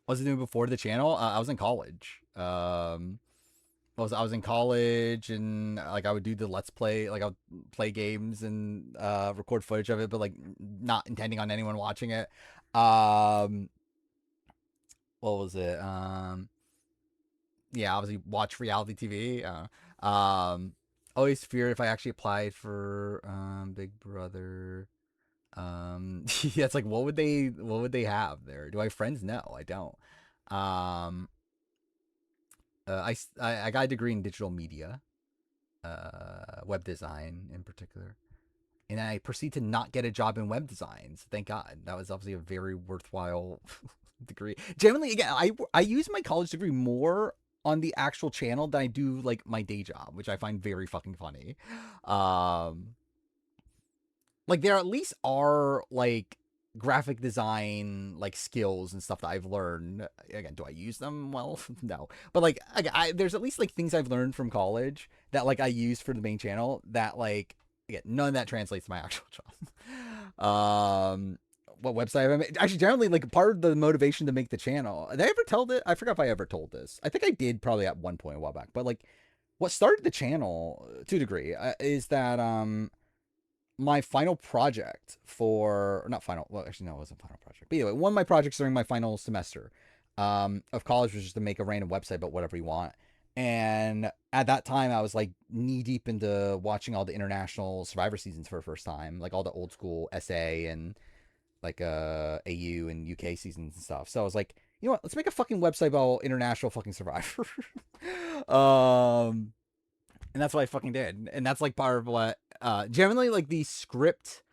was I doing before the channel? I was in college. I was in college and like I would do the let's play, like I would play games and record footage of it, but like not intending on anyone watching it. What was it? Yeah, obviously watch reality TV. Always feared if I actually applied for Big Brother. Yeah, it's like what would they have there? Do I have friends? No, I don't. Um, I got a degree in digital media, web design in particular, and I proceed to not get a job in web design. So thank God, that was obviously a very worthwhile degree. Generally, again, I use my college degree more on the actual channel than I do like my day job, which I find very fucking funny. Um, like there at least are like graphic design like skills and stuff that I've learned. Again, do I use them? Well, no. But like there's at least like things I've learned from college that like I use for the main channel that like again, none of that translates to my actual job. What website have I made? Actually, generally, like part of the motivation to make the channel. Did I ever tell this? I forgot if I ever told this. I think I did probably at one point a while back. But like, what started the channel to a degree is that my final project for or not final well actually no it wasn't a final project but anyway one of my projects during my final semester of college was just to make a random website about whatever you want, and at that time I was like knee deep into watching all the international Survivor seasons for the first time, like all the old school SA and like AU and UK seasons and stuff. So I was like, you know what, let's make a fucking website about international fucking Survivor. um and that's what I fucking did. And that's like part of what generally like the script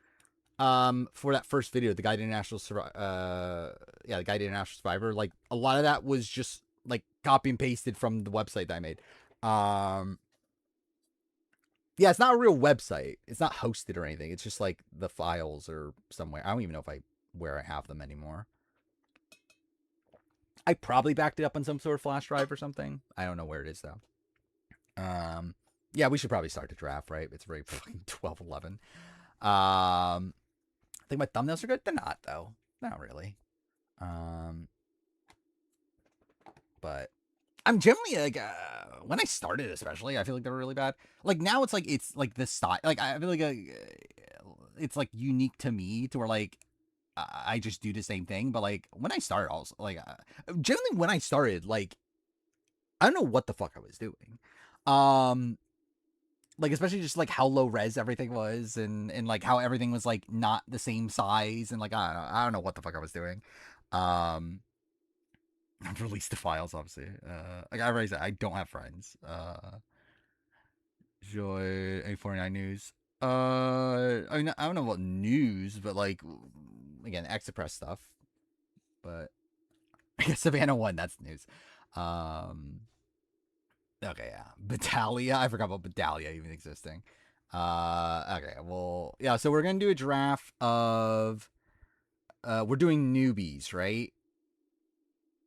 for that first video, the Guide to International the Guide to International Survivor, like a lot of that was just like copy and pasted from the website that I made. Yeah, it's not a real website. It's not hosted or anything. It's just like the files are somewhere. I don't even know if I where I have them anymore. I probably backed it up on some sort of flash drive or something. I don't know where it is though. Yeah, we should probably start the draft, right? It's very fucking 12:11. I think my thumbnails are good. They're not though. Not really. But I'm generally like when I started, especially, I feel like they were really bad. Like now, it's like the style. Like I feel like it's like unique to me to where like I just do the same thing. But like when I started, also like generally when I started, like I don't know what the fuck I was doing. Like, especially just like how low res everything was, and like how everything was like not the same size, and like I don't know what the fuck I was doing. I've released the files, obviously. Like I already said, I don't have friends. Joy A49 News. I mean, I don't know about news, but like, again, Express stuff. But I guess Savannah 1, that's news. Okay, yeah. Battaglia. I forgot about Battaglia even existing. Okay, well, yeah, so we're gonna do a draft of we're doing newbies, right?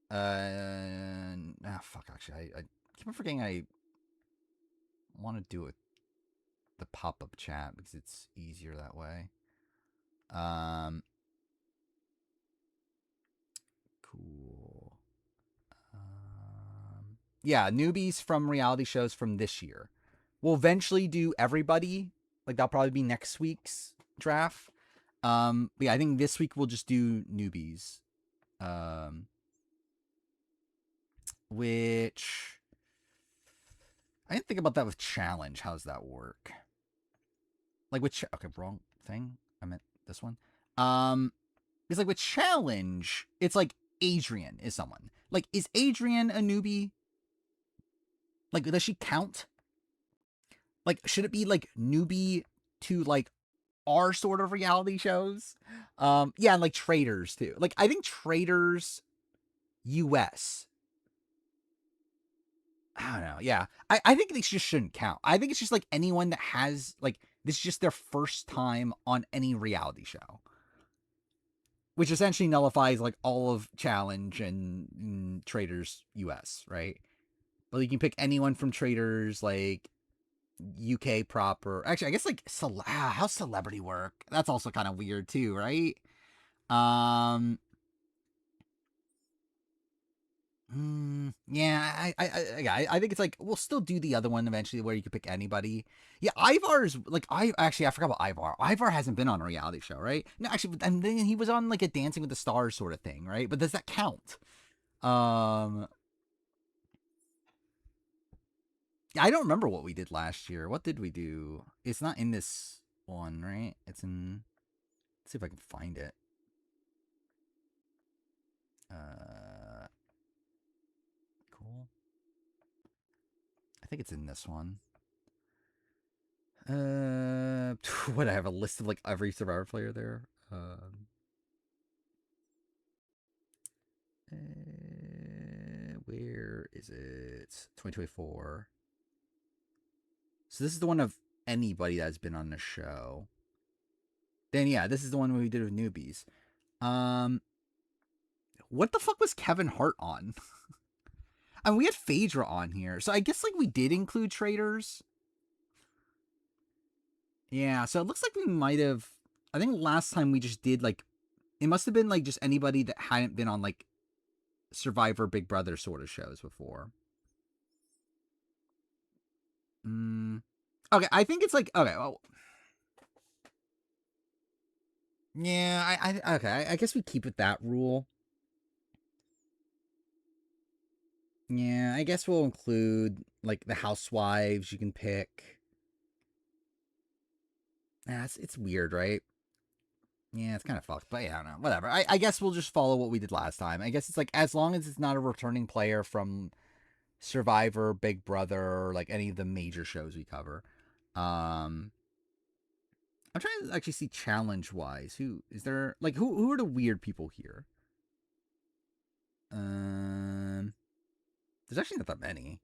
Fuck, actually, I keep on forgetting I want to do it the pop-up chat because it's easier that way. Cool. Yeah, newbies from reality shows from this year. We'll eventually do everybody. Like that'll probably be next week's draft. But yeah, I think this week we'll just do newbies. Which I didn't think about that with challenge. How does that work? Like with okay, wrong thing. I meant this one. It's like with challenge, it's like Adrian is someone. Like, is Adrian a newbie? Like, does she count? Like, should it be like newbie to like our sort of reality shows? Yeah, and like Traders too. Like, I think Traders US. I don't know. Yeah. I think these just shouldn't count. I think it's just like anyone that has like this is just their first time on any reality show. Which essentially nullifies like all of Challenge and Traders US, right? But you can pick anyone from Traders, like UK proper. Actually, I guess like how's celebrity work? That's also kind of weird too, right? Yeah, I think it's like we'll still do the other one eventually where you can pick anybody. Yeah, Ivar's like I forgot about Ivar. Ivar hasn't been on a reality show, right? No, actually, and then he was on like a Dancing with the Stars sort of thing, right? But does that count? I don't remember what we did last year. What did we do? It's not in this one, right? It's in. Let's see if I can find it. Cool. I think it's in this one. What I have a list of like every Survivor player there. Where is it? 2024. So this is the one of anybody that's been on the show. Then yeah, this is the one we did with newbies. What the fuck was Kevin Hart on? And we had Phaedra on here, so I guess like we did include Traders. Yeah, so it looks like we might have. I think last time we just did like, it must have been like just anybody that hadn't been on like Survivor, Big Brother sort of shows before. Okay, I think it's like okay. Well, yeah, okay. I guess we keep it that rule. Yeah, I guess we'll include like the housewives you can pick. Yeah, it's weird, right? Yeah, it's kind of fucked, but yeah, I don't know. Whatever. I guess we'll just follow what we did last time. I guess it's like as long as it's not a returning player from Survivor, Big Brother, like any of the major shows we cover. I'm trying to actually see challenge wise. Who is there? Like who are the weird people here? There's actually not that many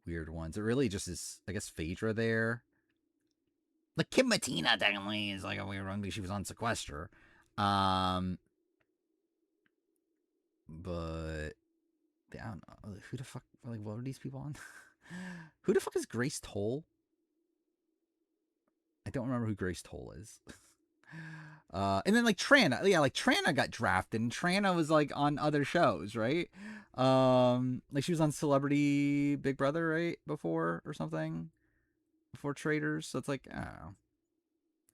weird ones. It really just is. I guess Phaedra there. Like Kim Matina technically is like a weird one because she was on sequester. But I don't know who the fuck. Like, what are these people on? Who the fuck is Grace Toll? I don't remember who Grace Toll is. And then like Trana, yeah, like Trana got drafted, and Trana was like on other shows, right? Like she was on Celebrity Big Brother, right, before or something, before Traders. So it's like, I don't know,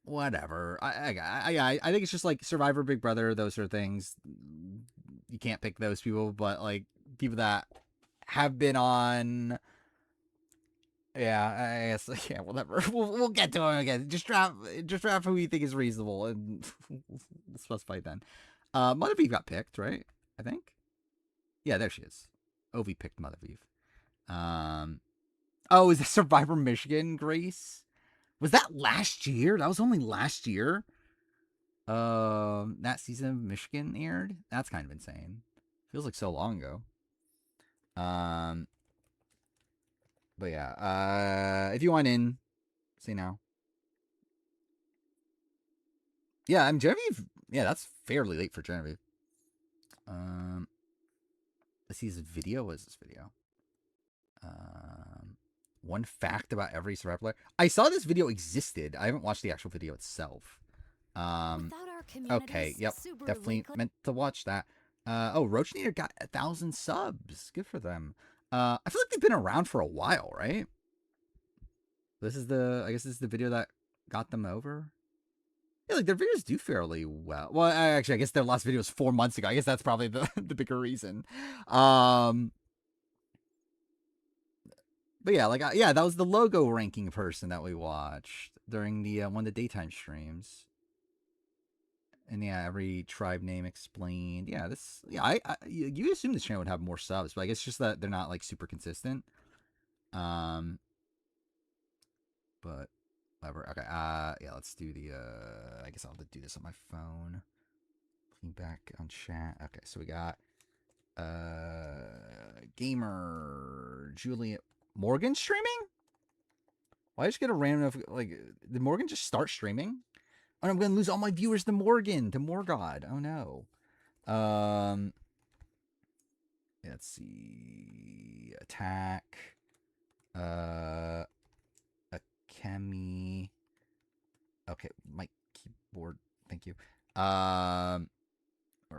whatever. I think it's just like Survivor, Big Brother, those sort of things. You can't pick those people, but like people that have been on. Yeah, I guess. Yeah, whatever. We'll get to him again. Just draft who you think is reasonable, and we'll specify then. Mother Beef got picked, right? I think. Yeah, there she is. Ovi picked Mother Beef. Oh, is the Survivor Michigan, Grace? Was that last year? That was only last year. That season of Michigan aired. That's kind of insane. Feels like so long ago. But yeah. If you want in, say now. Yeah, I'm Genevieve. Yeah, that's fairly late for Genevieve. Let's see his video. What is this video? One fact about every Survivor player. I saw this video existed. I haven't watched the actual video itself. Okay, yep, definitely meant to watch that. Oh, Roach Nader got 1,000 subs. Good for them. I feel like they've been around for a while, right? I guess this is the video that got them over. Yeah, like their videos do fairly well. Well, actually, I guess their last video was 4 months ago. I guess that's probably the bigger reason. But yeah, like that was the logo ranking person that we watched during the one of the daytime streams. And yeah, every tribe name explained. Yeah, you assume this channel would have more subs, but I guess it's just that they're not like super consistent. But whatever. Okay. Yeah, let's do the. I guess I'll have to do this on my phone. Looking back on chat. Okay, so we got gamer Juliet Morgan streaming. Why just get a random like? Did Morgan just start streaming? Oh, I'm gonna lose all my viewers to Morgan, to Morgod. Oh no. Let's see. Attack. Akemi. Okay, my keyboard. Thank you. Where are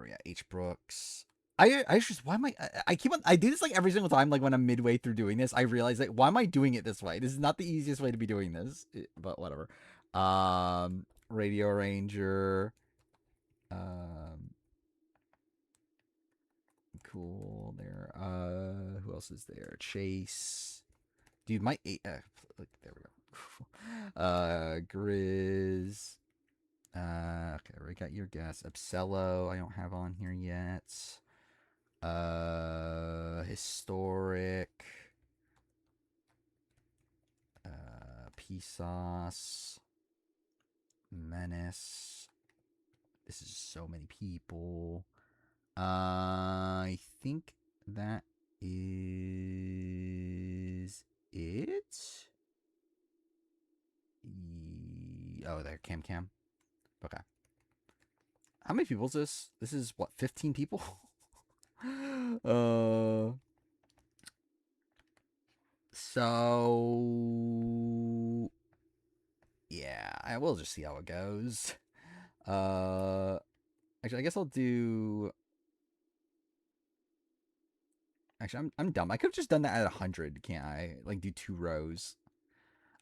we at? H Brooks. I just why am I keep on I do this like every single time, like when I'm midway through doing this, I realize like why am I doing it this way? This is not the easiest way to be doing this. But whatever. Radio Ranger. Cool there. Who else is there? Chase. Dude, my there we go. Grizz. Okay, we got your guess. Upsello, I don't have on here yet. Historic. Pesos. Menace. This is so many people. I think that is it. Oh, there, Cam. Okay. How many people is this? This is what, 15 people? So yeah, I will just see how it goes. Actually, I guess I'll do. Actually, I'm dumb. I could have just done that at 100, can't I? Like, do 2 rows.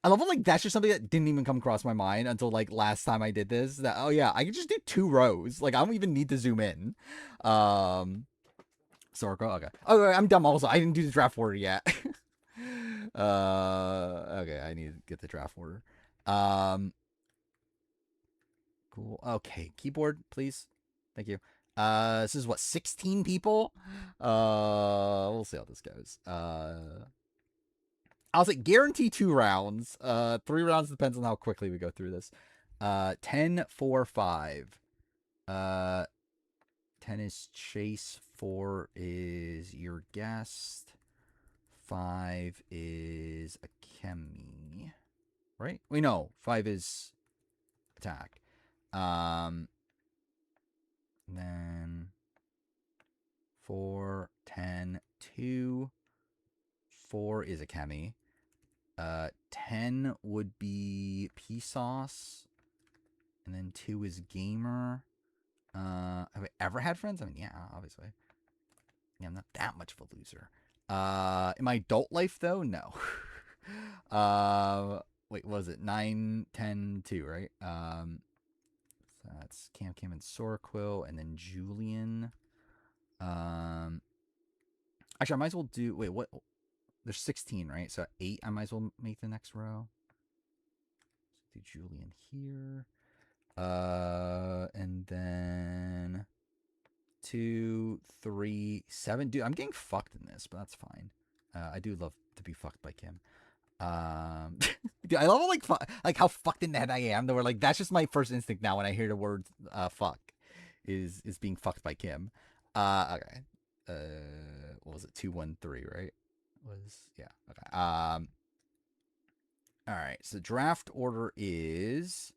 I love it, like, that's just something that didn't even come across my mind until, like, last time I did this. That, oh, yeah, I could just do 2 rows. Like, I don't even need to zoom in. Sorko, okay. Oh, I'm dumb also. I didn't do the draft order yet. Okay, I need to get the draft order. Cool. Okay, keyboard, please. Thank you. This is what, 16 people? We'll see how this goes. I'll say guarantee 2 rounds. 3 rounds depends on how quickly we go through this. 10, 4, 5. 10 is Chase. 4 is your guest. 5 is Akemi. Right? We know 5 is attack. Then 4, 10, 2. 4 is Akemi. 10 would be Pesos. And then 2 is Gamer. Have I ever had friends? I mean, yeah, obviously. Yeah, I'm not that much of a loser. In my adult life, though, no. Wait, what was it? 9, 10, 2, right? So that's Cam and Soraquill, and then Julian. Actually, I might as well do. Wait, what? There's 16, right? So 8. I might as well make the next row. Do Julian here. And then 2, 3, 7. Dude, I'm getting fucked in this, but that's fine. I do love to be fucked by Kim. Dude, I love how, like how fucked in the head I am. That we're like, that's just my first instinct now when I hear the word fuck, is being fucked by Kim. Okay. What was it? 2, 1, 3, right? Yeah. Okay. All right. So draft order is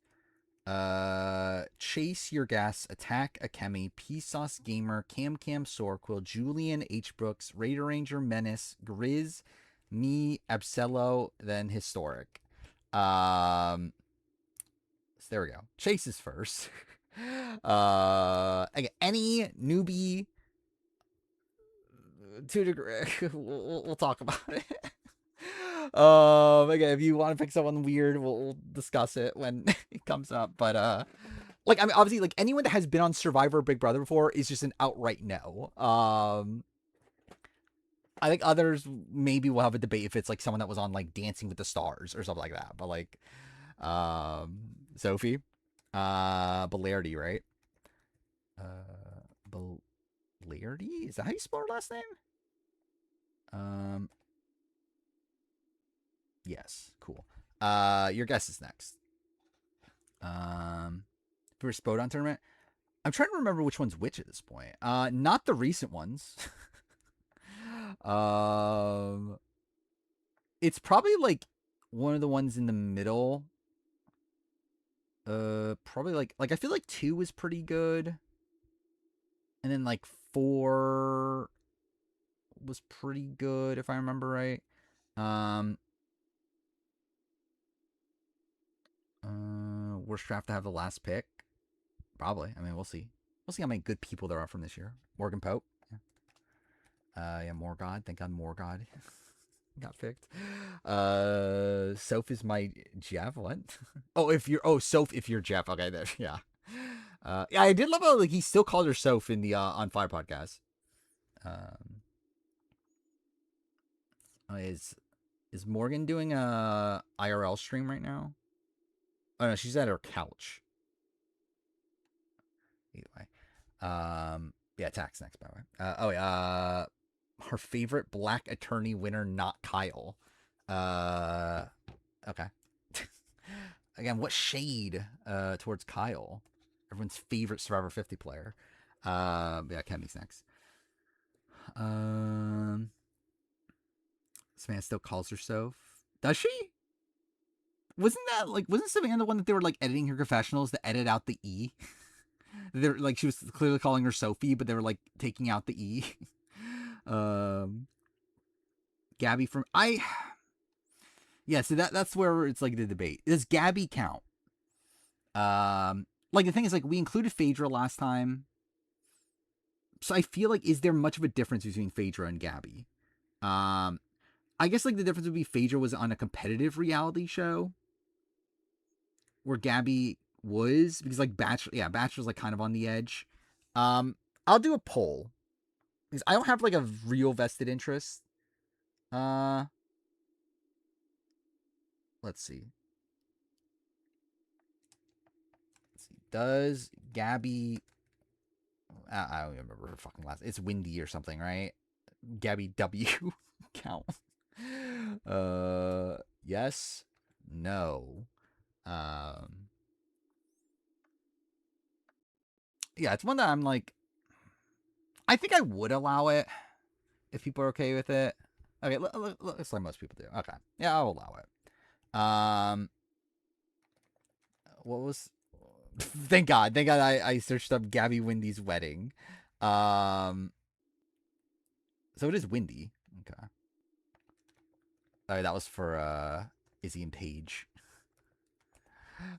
Chase Your Gas, Attack Akemi, Sauce Gamer, Cam Sorquill, Julian H Brooks, Raider Ranger Menace, Grizz, me, Absello, then Historic. So there we go. Chase is first. Again, any newbie to a degree, we'll talk about it. Again, if you want to pick someone weird, we'll discuss it when it comes up. But like, I mean, obviously, like anyone that has been on Survivor Big Brother before is just an outright no. I think others maybe will have a debate if it's like someone that was on like Dancing with the Stars or something like that. But like, Sophie, Belardi, right? Belardi? Is that how you spell her last name? Yes, cool. Your guess is next. For a Spodon tournament, I'm trying to remember which one's which at this point. Not the recent ones. It's probably like one of the ones in the middle. Probably like I feel like 2 was pretty good, and then like 4 was pretty good if I remember right. Worst draft to have the last pick. Probably. I mean, we'll see. We'll see how many good people there are from this year. Morgan Pope. Yeah, Morgod. Thank God Morgod got picked. Soph is my Jeff. What? Soph if you're Jeff. Okay, there. Yeah. Yeah, I did love how like he still called her Soph in the On Fire podcast. Is Morgan doing a IRL stream right now? Oh no, she's at her couch. Either way. Yeah, tax next, by the way. Her favorite black attorney winner, not Kyle. Okay. Again, what shade towards Kyle? Everyone's favorite Survivor 50 player. Yeah, Kemi's next. Samantha still calls her Soph. Does she? Wasn't Savannah the one that they were like editing her confessionals to edit out the E? They're like, she was clearly calling her Sophie, but they were like taking out the E. Gabby from yeah, so that's where it's like the debate. Does Gabby count? Like the thing is, like, we included Phaedra last time, so I feel like, is there much of a difference between Phaedra and Gabby? I guess like the difference would be Phaedra was on a competitive reality show, where Gabby was, because like Bachelor's like kind of on the edge. I'll do a poll because I don't have like a real vested interest. Let's see. Does Gabby? I don't remember her fucking last. It's Windy or something, right? Gabby W count. Yes. No. Yeah, it's one that I'm like, I think I would allow it if people are okay with it. Okay, let's let most people do. Okay, yeah, I'll allow it. What was? Thank God I searched up Gabby Windy's wedding. So it is Windy. Okay. Oh, that was for Izzy and Paige.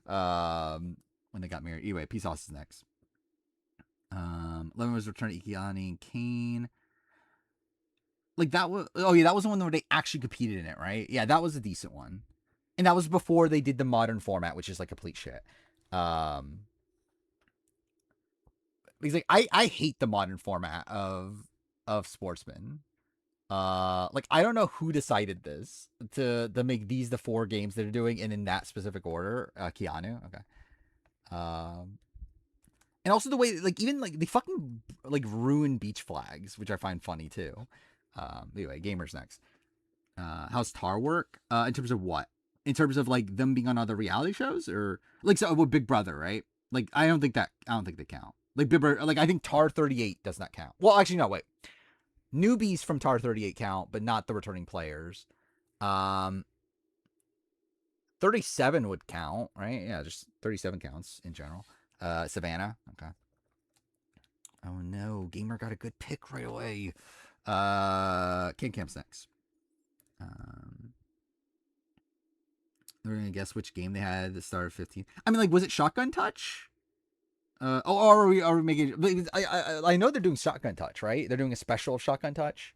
When they got married. Anyway, Peace Sauce is next. Lemon was returned to Ikiani and Kane. Like that was, oh yeah, that was the one where they actually competed in it, right? Yeah, that was a decent one. And that was before they did the modern format, which is like complete shit. Because like I hate the modern format of Sportsman. Like I don't know who decided this to make these the 4 games that are doing and in that specific order. Keanu, okay. And also the way like even like they fucking like ruin beach flags, which I find funny too. Anyway, gamers next. How's Tar work? In terms of what? In terms of like them being on other reality shows or like so with Big Brother, right? Like I don't think they count. Like Big Brother, like I think Tar 38 does not count. Well, actually no, wait. Newbies from Tar 38 count, but not the returning players. 37 would count, right? Yeah, just 37 counts in general. Savannah, okay. Oh no, Gamer got a good pick right away. King Camp's next. We're gonna guess which game they had at the start of 15. I mean, like, was it Shotgun Touch? Are we making? I know they're doing Shotgun Touch, right? They're doing a special Shotgun Touch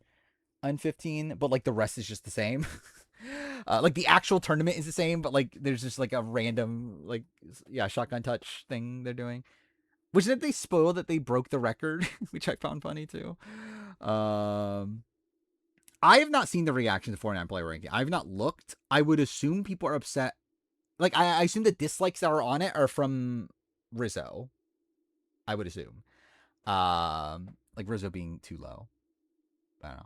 on 15, but like the rest is just the same. Like the actual tournament is the same, but like there's just like a random like Shotgun Touch thing they're doing. Which then they spoiled that they broke the record, which I found funny too. I have not seen the reaction to 49 player ranking. I've not looked. I would assume people are upset. Like I assume the dislikes that are on it are from Rizzo. I would assume. Like Rizzo being too low. I don't know.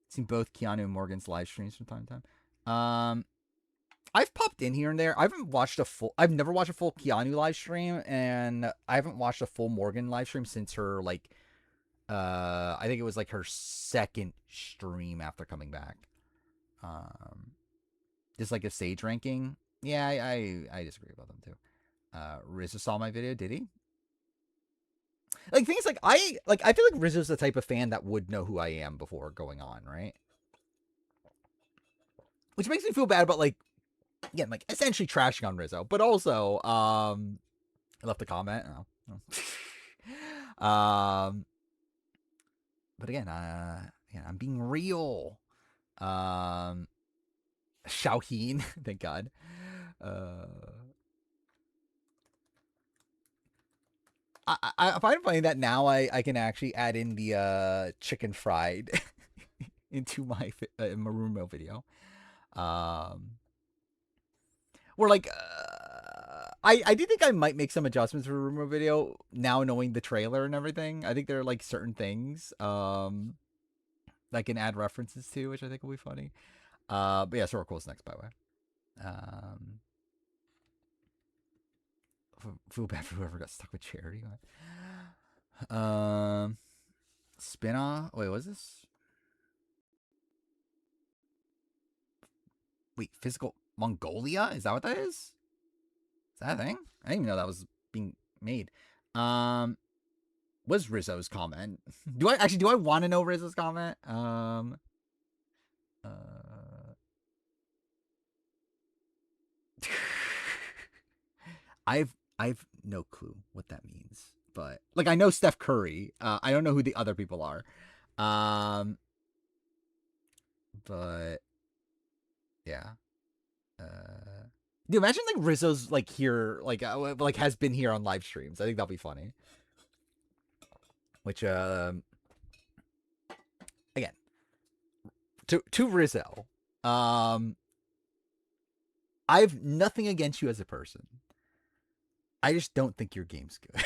Seen both Keanu and Morgan's live streams from time to time. I've popped in here and there. I've never watched a full Keanu live stream, and I haven't watched a full Morgan live stream since her like I think it was like her second stream after coming back. Just like a Sage ranking. Yeah, I disagree about them too. Rizzo saw my video, did he? Like things like I feel like Rizzo's the type of fan that would know who I am before going on, right? Which makes me feel bad about like again, like essentially trashing on Rizzo, but also I left a comment. But again, I'm being real. Xiaoheen, thank God. I find funny that now I can actually add in the chicken fried into my Marumo video. Where like I do think I might make some adjustments for Marumo video now knowing the trailer and everything. I think there are like certain things that I can add references to, which I think will be funny. But yeah, Sorokle's next, by the way. Feel bad for whoever got stuck with Charity. Spin-off. Wait, what's this? Wait, physical Mongolia? Is that what that is? Is that a thing? I didn't even know that was being made. What's Rizzo's comment? Do I want to know Rizzo's comment? I've no clue what that means. But like I know Steph Curry. I don't know who the other people are. But yeah. Dude, imagine like Rizzo's like here, like has been here on live streams. I think that'll be funny. Which again, to Rizzo, I have nothing against you as a person. I just don't think your game's good.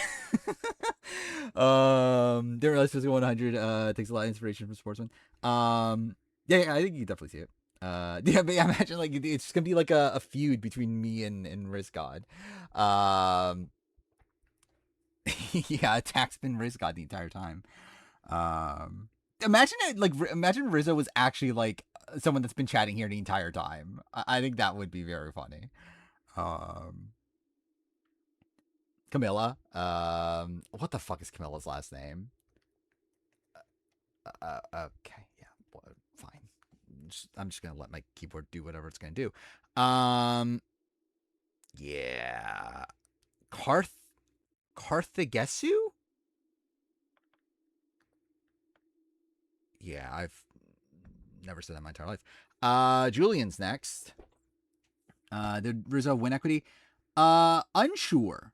Didn't realize Physical 100 takes a lot of inspiration from Sportsman. Yeah, I think you can definitely see it. Yeah, but imagine like it's just gonna be like a feud between me and Riz God. Yeah, attack's been Riz God the entire time. Imagine Rizzo was actually like someone that's been chatting here the entire time. I think that would be very funny. Camilla. What the fuck is Camilla's last name? Okay, yeah, well, fine. I'm just gonna let my keyboard do whatever it's gonna do. Yeah, Carthagesu. Yeah, I've never said that in my entire life. Julian's next. Did Rizzo win equity? Unsure.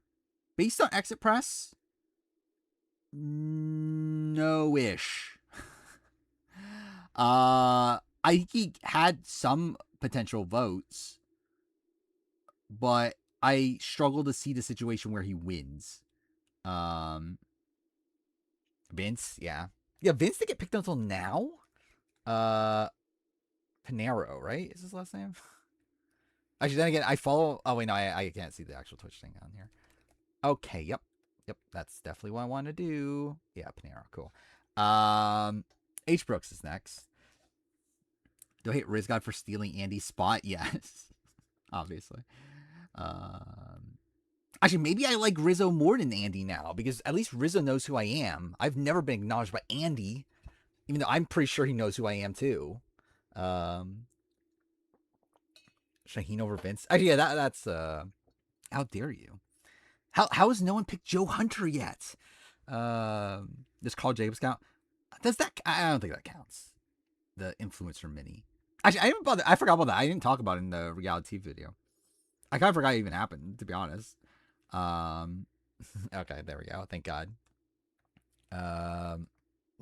Based on exit press, snowish. I think he had some potential votes, but I struggle to see the situation where he wins. Vince, yeah. Vince didn't get picked until now. Panero, right? Is his last name? Actually, then again, I follow. Oh wait, no, I can't see the actual Twitch thing on here. Okay, yep, that's definitely what I want to do. Yeah, Panero, cool. H Brooks is next. Do I hate Rizgod for stealing Andy's spot? Yes, obviously. Actually, maybe I like Rizzo more than Andy now because at least Rizzo knows who I am. I've never been acknowledged by Andy, even though I'm pretty sure he knows who I am too. Shaheen over Vince. Actually, yeah, that's how dare you? How has no one picked Joe Hunter yet? Does Carl Jacobs count? Does that? I don't think that counts. The influencer mini. Actually, I forgot about that. I didn't talk about it in the reality video. I kind of forgot it even happened, to be honest. Okay, there we go. Thank God.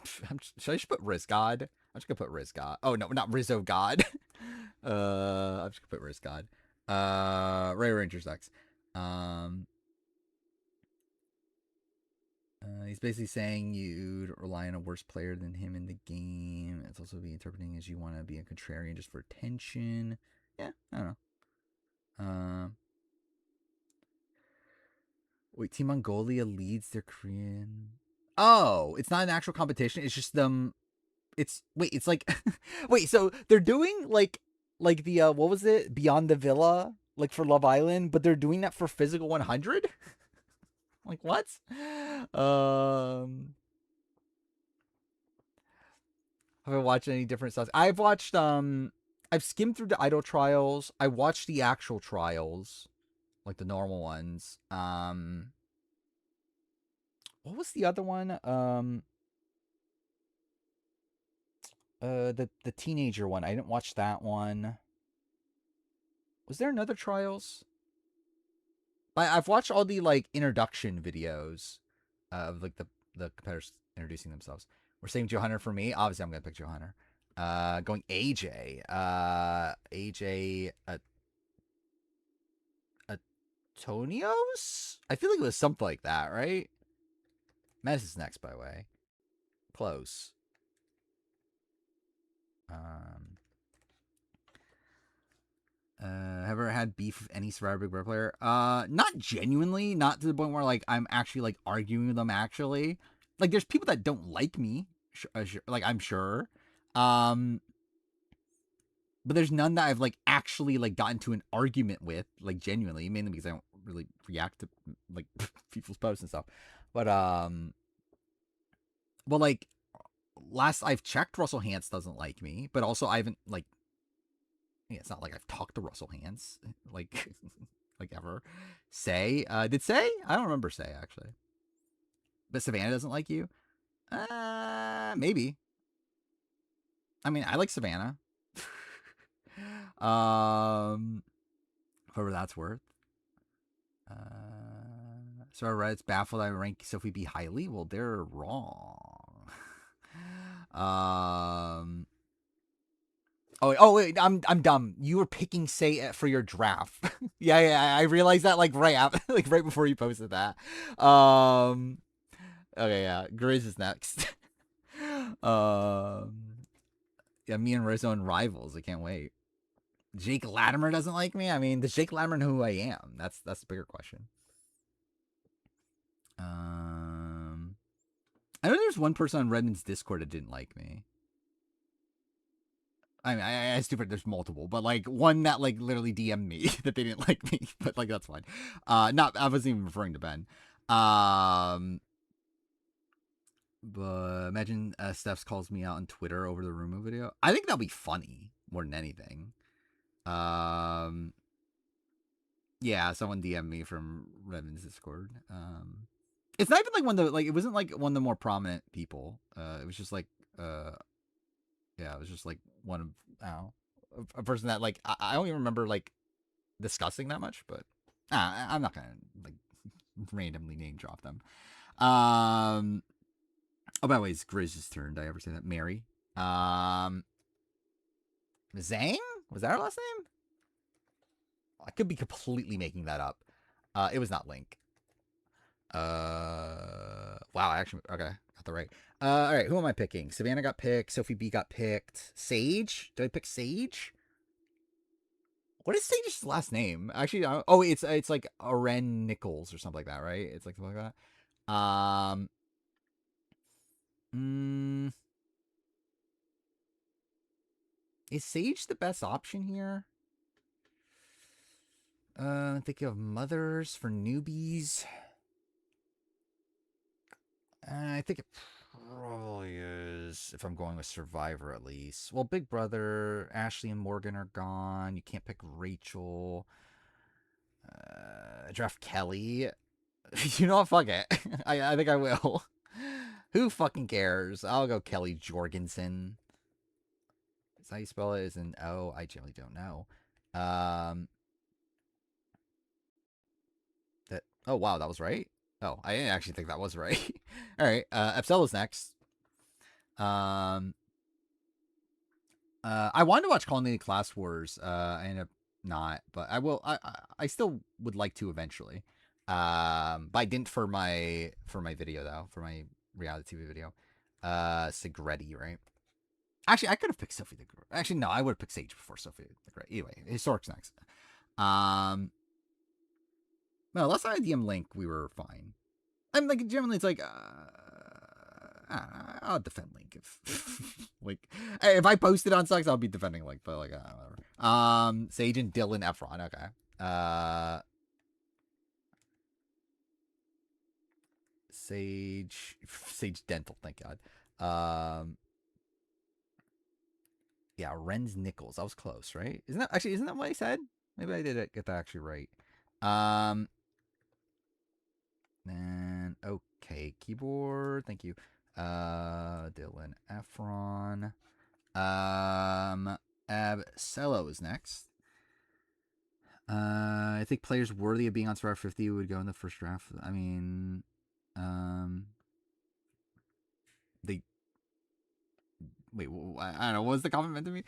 Should I just put Riz God? I'm just gonna put Riz God. Oh no, not Rizzo God. I'm just gonna put Riz God. Ray Ranger sucks. He's basically saying you'd rely on a worse player than him in the game. It's also be interpreting as you want to be a contrarian just for attention. Yeah, I don't know. Wait, Team Mongolia leads their Korean. Oh, it's not an actual competition. It's just them. It's like wait. So they're doing like the what was it? Beyond the Villa, like for Love Island, but they're doing that for Physical 100. Like what? Have I watched any different stuff? I've watched I've skimmed through the idol trials. I watched the actual trials, like the normal ones. What was the other one? The teenager one. I didn't watch that one. Was there another trials? I've watched all the like introduction videos of like the competitors introducing themselves. We're saying Joe Hunter for me. Obviously, I'm gonna pick Joe Hunter. Going AJ. AJ Atonios? I feel like it was something like that, right? Madison's next, by the way. Close. Have ever had beef with any Survivor Big Brother player? Not genuinely, not to the point where like I'm actually like arguing with them. Actually, like there's people that don't like me, like I'm sure, but there's none that I've like actually like gotten to an argument with, like genuinely, mainly because I don't really react to like people's posts and stuff. But like last I've checked, Russell Hantz doesn't like me, but also I haven't like. Yeah, it's not like I've talked to Russell Hantz like like ever. Say, did Say? I don't remember Say actually. But Savannah doesn't like you? Maybe. I mean, I like Savannah. Whoever that's worth. So Reddit's baffled I rank Sophie B highly. Well, they're wrong. Oh wait, I'm dumb. You were picking Say for your draft. yeah, I realized that like right before you posted that. Okay, yeah, Grizz is next. Yeah, me and Rizzo and rivals. I can't wait. Jake Latimer doesn't like me. I mean, does Jake Latimer know who I am? That's the bigger question. I know there's one person on Redmond's Discord that didn't like me. I mean, I stupid. There's multiple, but like one that like literally DM'd me that they didn't like me, but like that's fine. Not I wasn't even referring to Ben. But imagine Steph's calls me out on Twitter over the Rumo video. I think that'll be funny more than anything. Yeah, someone DM'd me from Redmond's Discord. It's not even like one of the like it wasn't like one of the more prominent people. It was just like yeah, it was just like one of I don't know, a person that like I don't even remember like discussing that much, but I'm not gonna like randomly name drop them. Oh, by the way, it's Grizz's turn. Did I ever say that? Mary. Zhang? Was that her last name? I could be completely making that up. It was not Link. Wow, actually, okay, got the right. All right, who am I picking? Savannah got picked. Sophie B got picked. Sage? Did I pick Sage? What is Sage's last name? Actually, oh, it's like Aren Nichols or something like that, right? It's like something like that. Is Sage the best option here? Think of mothers for newbies. I think it probably is, if I'm going with Survivor at least. Well, Big Brother, Ashley and Morgan are gone. You can't pick Rachel. Draft Kelly. You know what? Fuck it. I think I will. Who fucking cares? I'll go Kelly Jorgensen. Is that how you spell it? Is an O? I generally don't know. Oh, wow, that was right? Oh, I didn't actually think that was right. All right, Epsilla's next. I wanted to watch Call of Duty Class Wars. I ended up not, but I will. I still would like to eventually. But I didn't for my video though, for my reality TV video. Segretti, right? Actually, I could have picked Sophie the Great. Actually, no, I would have picked Sage before Sophie the Great. Anyway, Historic's next. No, last time I DM Link, we were fine. I'm like, generally, it's like, I'll defend Link if, like, if I posted on Sucks, I'll be defending Link, but like, whatever. Sage and Dylan Efron, okay. Sage Dental, thank God. Yeah, Renz Nichols, that was close, right? Isn't that what I said? Maybe I did get that actually right. And okay, keyboard, thank you. Dylan Efron. Absello is next. I think players worthy of being on Survivor 50 would go in the first draft. I mean, they wait. I don't know. What was the comment meant to me?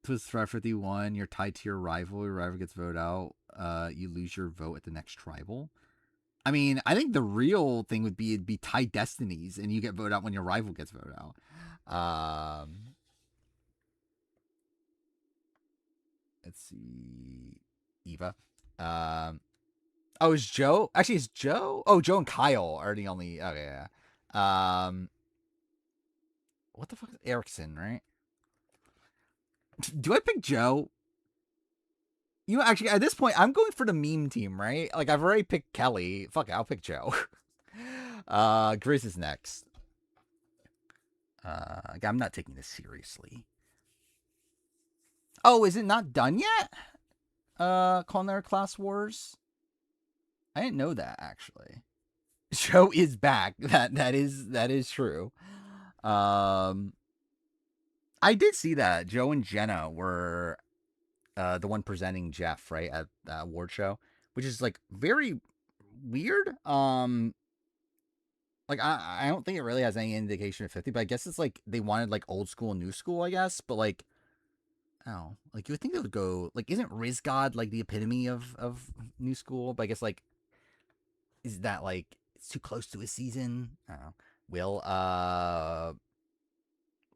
To Survivor 51, you're tied to your rival. Your rival gets voted out. You lose your vote at the next tribal. I mean, I think the real thing would be it'd be tie destinies, and you get voted out when your rival gets voted out. Let's see, Eva. Oh, is Joe? Actually, is Joe? Oh, Joe and Kyle are the only. Okay, yeah. What the fuck is Erickson, right? Do I pick Joe? You know, actually, at this point, I'm going for the meme team, right? Like, I've already picked Kelly. Fuck it, I'll pick Joe. Grizz is next. I'm not taking this seriously. Oh, is it not done yet? Culinary Class Wars? I didn't know that, actually. Joe is back. That is true. I did see that Joe and Jenna were the one presenting Jeff, right, at the award show, which is like very weird. Like I don't think it really has any indication of 50, but I guess it's like they wanted like old school, new school, I guess. But like, oh, like you would think they would go like, isn't Riz God like the epitome of new school? But I guess like, is that like it's too close to a season? I don't know. Will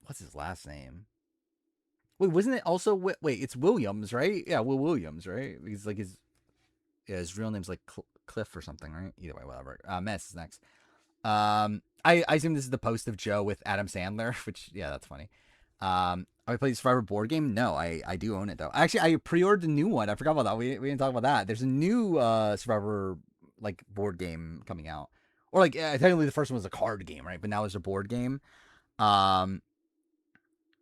what's his last name? Wait, wasn't it also wait? It's Williams, right? Yeah, Will Williams, right? Because like his real name's like Cliff or something, right? Either way, whatever. Mess is next. I assume this is the post of Joe with Adam Sandler, which yeah, that's funny. I played Survivor board game. No, I do own it though. Actually, I pre-ordered a new one. I forgot about that. We didn't talk about that. There's a new Survivor like board game coming out, or like technically the first one was a card game, right? But now there's a board game.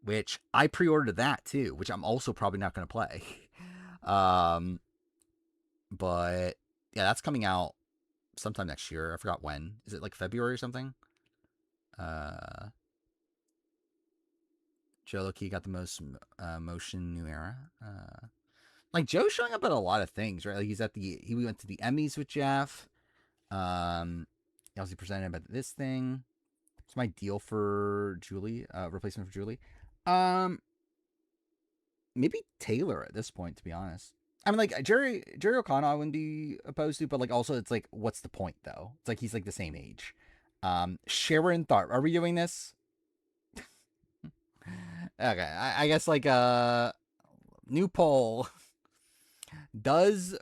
Which I pre-ordered that too, which I'm also probably not going to play. But yeah, that's coming out sometime next year. I forgot when. Is it like February or something? Joe Loki got the most motion new era. Like Joe's showing up at a lot of things, right? Like he went to the Emmys with Jeff. obviously presented about this thing. It's my deal for Julie, replacement for Julie. Maybe Taylor at this point, to be honest. I mean, like Jerry O'Connell, I wouldn't be opposed to, but like also, it's like, what's the point though? It's like he's like the same age. Sharon Tharp, are we doing this? Okay, I guess like new poll. Does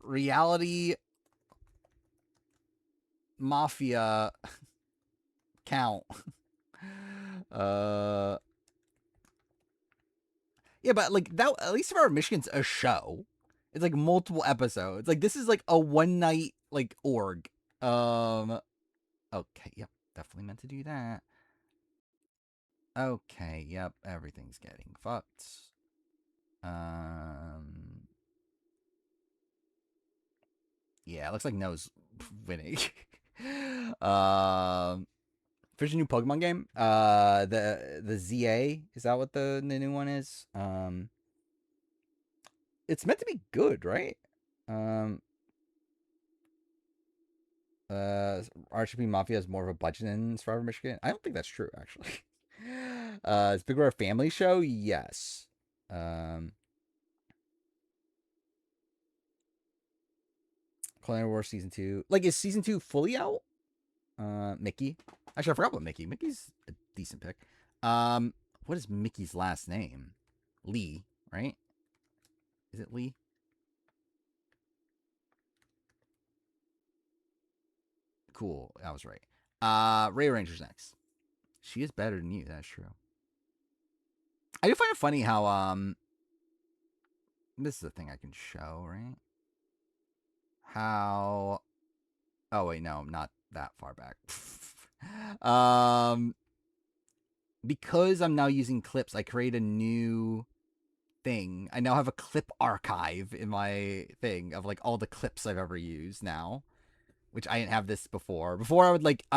reality mafia count? Yeah, but like that, at least for Michigan's a show. It's like multiple episodes. Like this is like a one night like org. Okay, yep, definitely meant to do that. Okay, yep, everything's getting fucked. Yeah, it looks like No's winning. There's a new Pokemon game. The ZA, is that what the new one is? It's meant to be good, right? RHP Mafia has more of a budget than Survivor Michigan. I don't think that's true, actually. It's Big Brother Family Show, yes. Culinary Wars Season 2. Like, is Season 2 fully out? Mickey. Actually, I forgot about Mickey. Mickey's a decent pick. What is Mickey's last name? Lee, right? Is it Lee? Cool. I was right. Ray Ranger's next. She is better than you. That's true. I do find it funny how this is a thing I can show, right? How oh wait, no, not that far back. Because I'm now using clips, I create a new thing. I now have a clip archive in my thing of like all the clips I've ever used now. Which I didn't have this before. Before I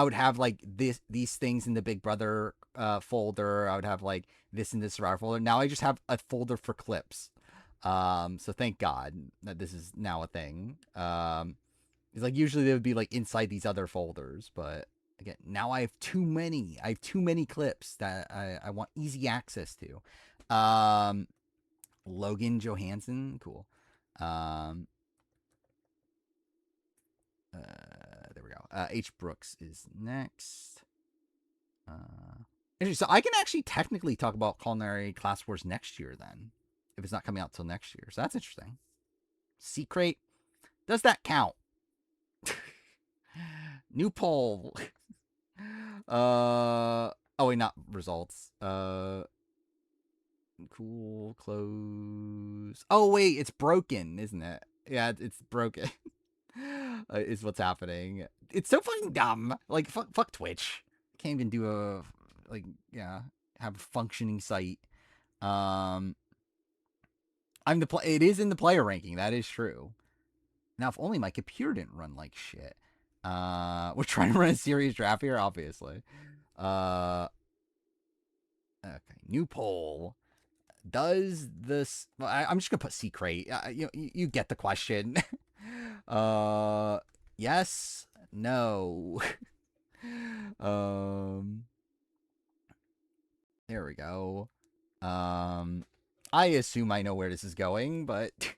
would have like these things in the Big Brother folder. I would have like this in the Survivor folder. Now I just have a folder for clips. So thank God that this is now a thing. It's like usually they would be like inside these other folders, but again, now I have too many. I have too many clips that I want easy access to. Logan Johansson, cool. There we go. H. Brooks is next. So I can actually technically talk about Culinary Class Wars next year then, if it's not coming out till next year. So that's interesting. Secret, does that count? New poll. Oh wait, not results. Cool, close. Oh wait, it's broken, isn't it? Yeah, it's broken. Is what's happening. It's so fucking dumb. Like fuck Twitch. Can't even do a like yeah have a functioning site. I'm the It is in the player ranking. That is true. Now, if only my computer didn't run like shit. We're trying to run a serious draft here, obviously. Okay, new poll. Does this? Well, I'm just gonna put secret. You get the question. Yes, no. There we go. I assume I know where this is going, but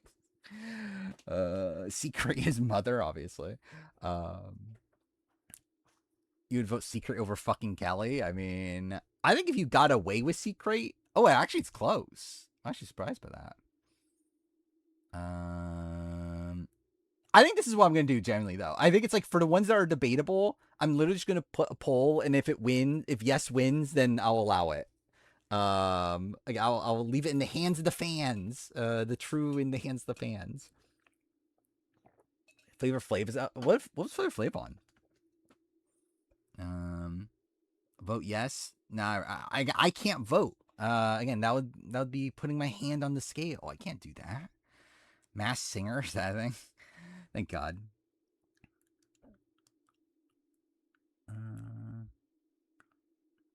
Secret is mother, obviously. You would vote Secret over fucking Kelly. I mean, I think if you got away with Secret, actually, it's close. I'm actually surprised by that. I think this is what I'm gonna do generally, though. I think it's like for the ones that are debatable, I'm literally just gonna put a poll, and if yes wins, then I'll allow it. Like I'll leave it in the hands of the fans. The true in the hands of the fans. Flavor Flav is out. What was Flavor Flav on? Vote yes. Nah, I can't vote. Again, that would be putting my hand on the scale. I can't do that. Mass Singer, is that a thing? Thank God.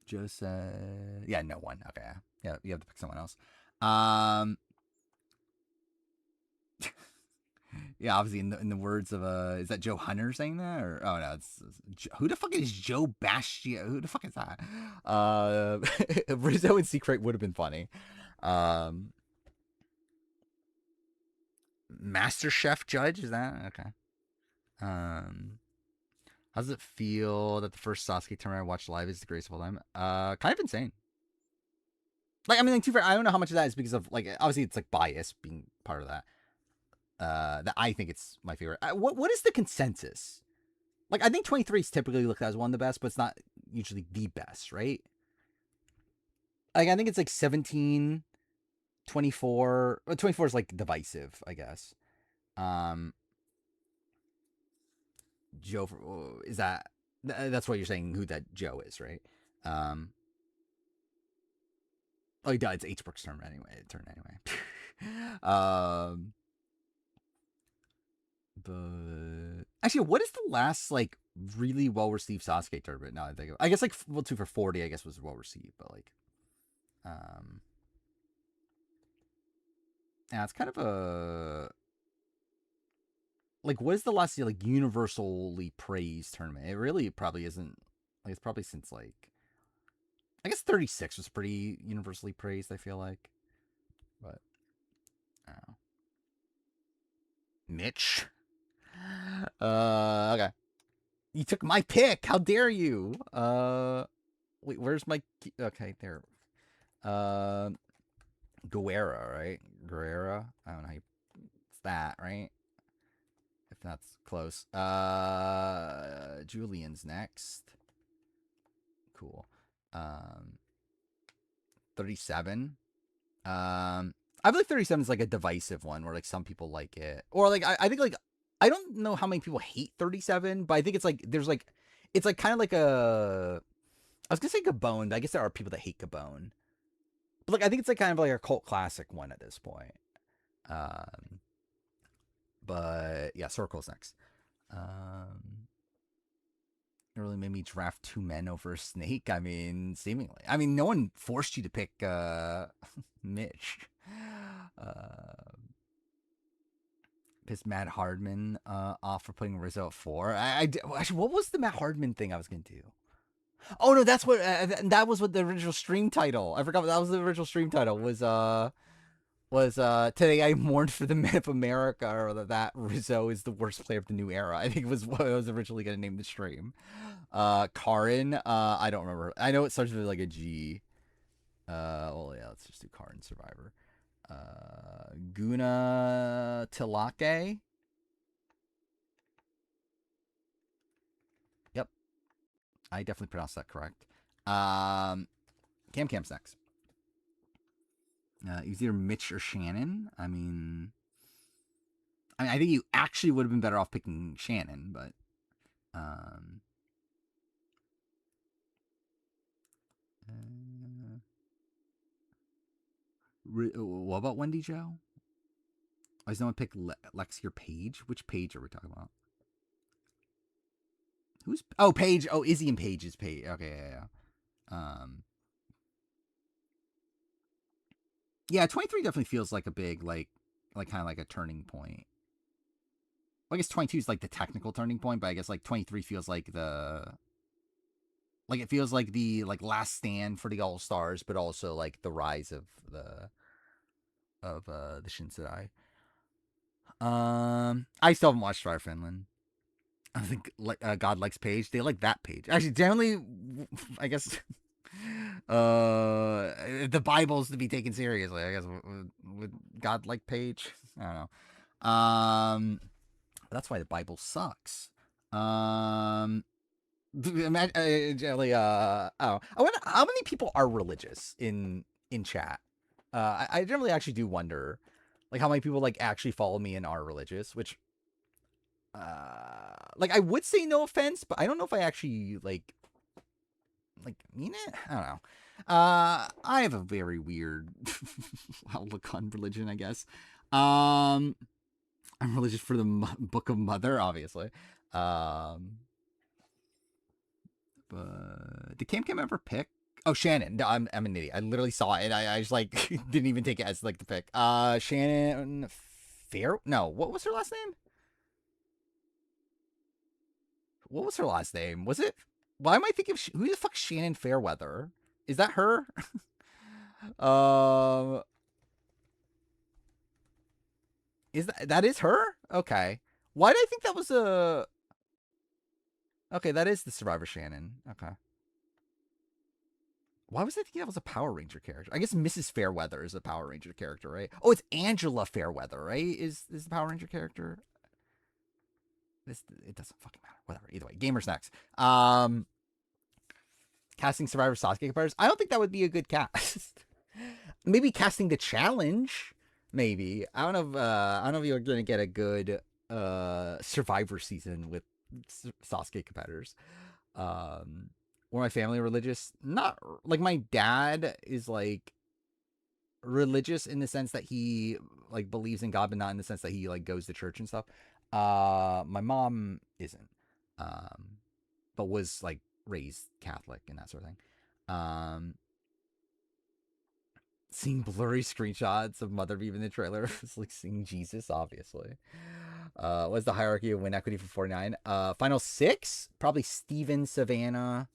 Joe said, yeah, no one. Okay, yeah, you have to pick someone else. Yeah, obviously in the words of is that Joe Hunter saying that, or oh no, it's who the fuck is Joe Bastia? Who the fuck is that? Rizzo and Secret would have been funny. Um, Master Chef Judge, is that okay? Um, how does it feel that the first Sasuke tournament I watched live is the greatest of all time? Kind of insane. Like, I mean, like, too fair, I don't know how much of that is because of, like, obviously it's like bias being part of that. That I think it's my favorite. What is the consensus? Like, I think 23 is typically looked at as one of the best, but it's not usually the best, right? Like, I think it's like 17, 24. Well, 24 is like divisive, I guess. Joe, is that's what you're saying, who that Joe is, right? Oh, he died. It's H. Brooks' turn anyway. But actually, what is the last like really well received Sasuke tournament? Now I think I guess like 2 for 40, I guess was well received, but like, yeah, it's kind of a like what is the last like universally praised tournament? It really probably isn't. Like it's probably since like I guess 36 was pretty universally praised. I feel like, but I don't know. Mitch. Okay. You took my pick. How dare you? Wait, where's my? Okay, there. Guerra, right? Guerra. I don't know how you. It's that, right? If that's close. Julian's next. Cool. 37. I feel like 37 is like a divisive one where like some people like it. Or like I think like I don't know how many people hate 37, but I think it's like there's like it's like kind of like a I was gonna say Gabon, but I guess there are people that hate Gabon. But like I think it's like kind of like a cult classic one at this point. But yeah, Circle's next. It really made me draft 2 men over a snake. I mean, seemingly. I mean, no one forced you to pick Mitch. Pissed Matt Hardman off for putting Rizzo at 4. Actually, what was the Matt Hardman thing I was gonna do? Oh no, that's what that was what the original stream title. I forgot that was the original stream title was today I mourned for the men of America, or that Rizzo is the worst player of the new era. I think it was what I was originally gonna name the stream. Karin, I don't remember. I know it starts with like a G. Well yeah, let's just do Karin Survivor. Guna Tilake. Yep. I definitely pronounced that correct. Cam's next. It was either Mitch or Shannon. I mean, I think you actually would have been better off picking Shannon, but what about Wendy Joe? I was going to pick Lexi or Paige. Which Paige are we talking about? Who's Paige? Oh, Izzy and Paige is Paige. Okay, yeah. Yeah, 23 definitely feels like a big like kind of like a turning point. Well, I guess 22 is like the technical turning point, but I guess like 23 feels like it feels like the like last stand for the All Stars, but also like the rise of the Shinsei. I still haven't watched Fire Finland. I think God likes Paige. They like that Paige. Actually, generally, I guess the Bible's to be taken seriously. I guess would God like Paige? I don't know. That's why the Bible sucks. Generally, I wonder how many people are religious in chat. I generally actually do wonder, like, how many people like actually follow me and are religious. Which, like, I would say no offense, but I don't know if I actually like mean it. I don't know. I have a very weird outlook on religion, I guess. I'm religious for the Book of Mother, obviously. But did Cam ever pick? Oh, Shannon. No, I'm an idiot. I literally saw it. I just like didn't even take it as like the pick. Shannon Fair. No, what was her last name? What was her last name? Was it? Why am I thinking of who the fuck Shannon Fairweather? Is that her? um, is that is her? Okay. Why did I think that was a? Okay, that is the Survivor Shannon. Okay. Why was I thinking that was a Power Ranger character? I guess Mrs. Fairweather is a Power Ranger character, right? Oh, it's Angela Fairweather, right? Is the Power Ranger character? This it doesn't fucking matter. Whatever. Either way, gamers next. Casting Survivor Sasuke competitors. I don't think that would be a good cast. Maybe casting the challenge. Maybe I don't know. I don't know if you're gonna get a good Survivor season with Sasuke competitors. Were my family religious? Not like my dad is like religious in the sense that he like believes in God, but not in the sense that he like goes to church and stuff. My mom isn't, but was like raised Catholic and that sort of thing. Seeing blurry screenshots of Mother Beef in the trailer was like seeing Jesus, obviously. What's the hierarchy of win equity for 49? Final 6? Probably Steven, Savannah,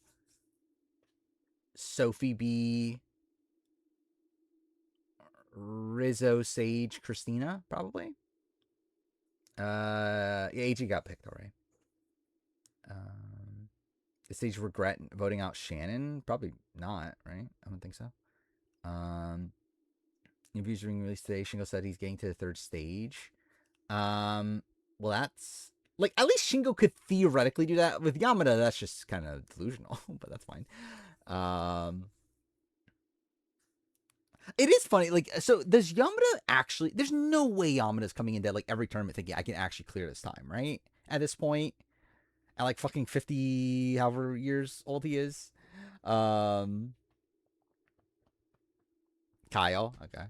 Sophie B, Rizzo, Sage, Christina, probably. Yeah, AG got picked already. Is Sage regret voting out Shannon? Probably not, right? I don't think so. Interviews being released today. Shingo said he's getting to the 3rd stage. Well, that's like at least Shingo could theoretically do that. With Yamada, that's just kind of delusional, but that's fine. It is funny, like, so does Yamada actually? There's no way Yamada's coming into like every tournament thinking I can actually clear this time, right? At this point, at like fucking 50, however years old he is. Kyle, okay.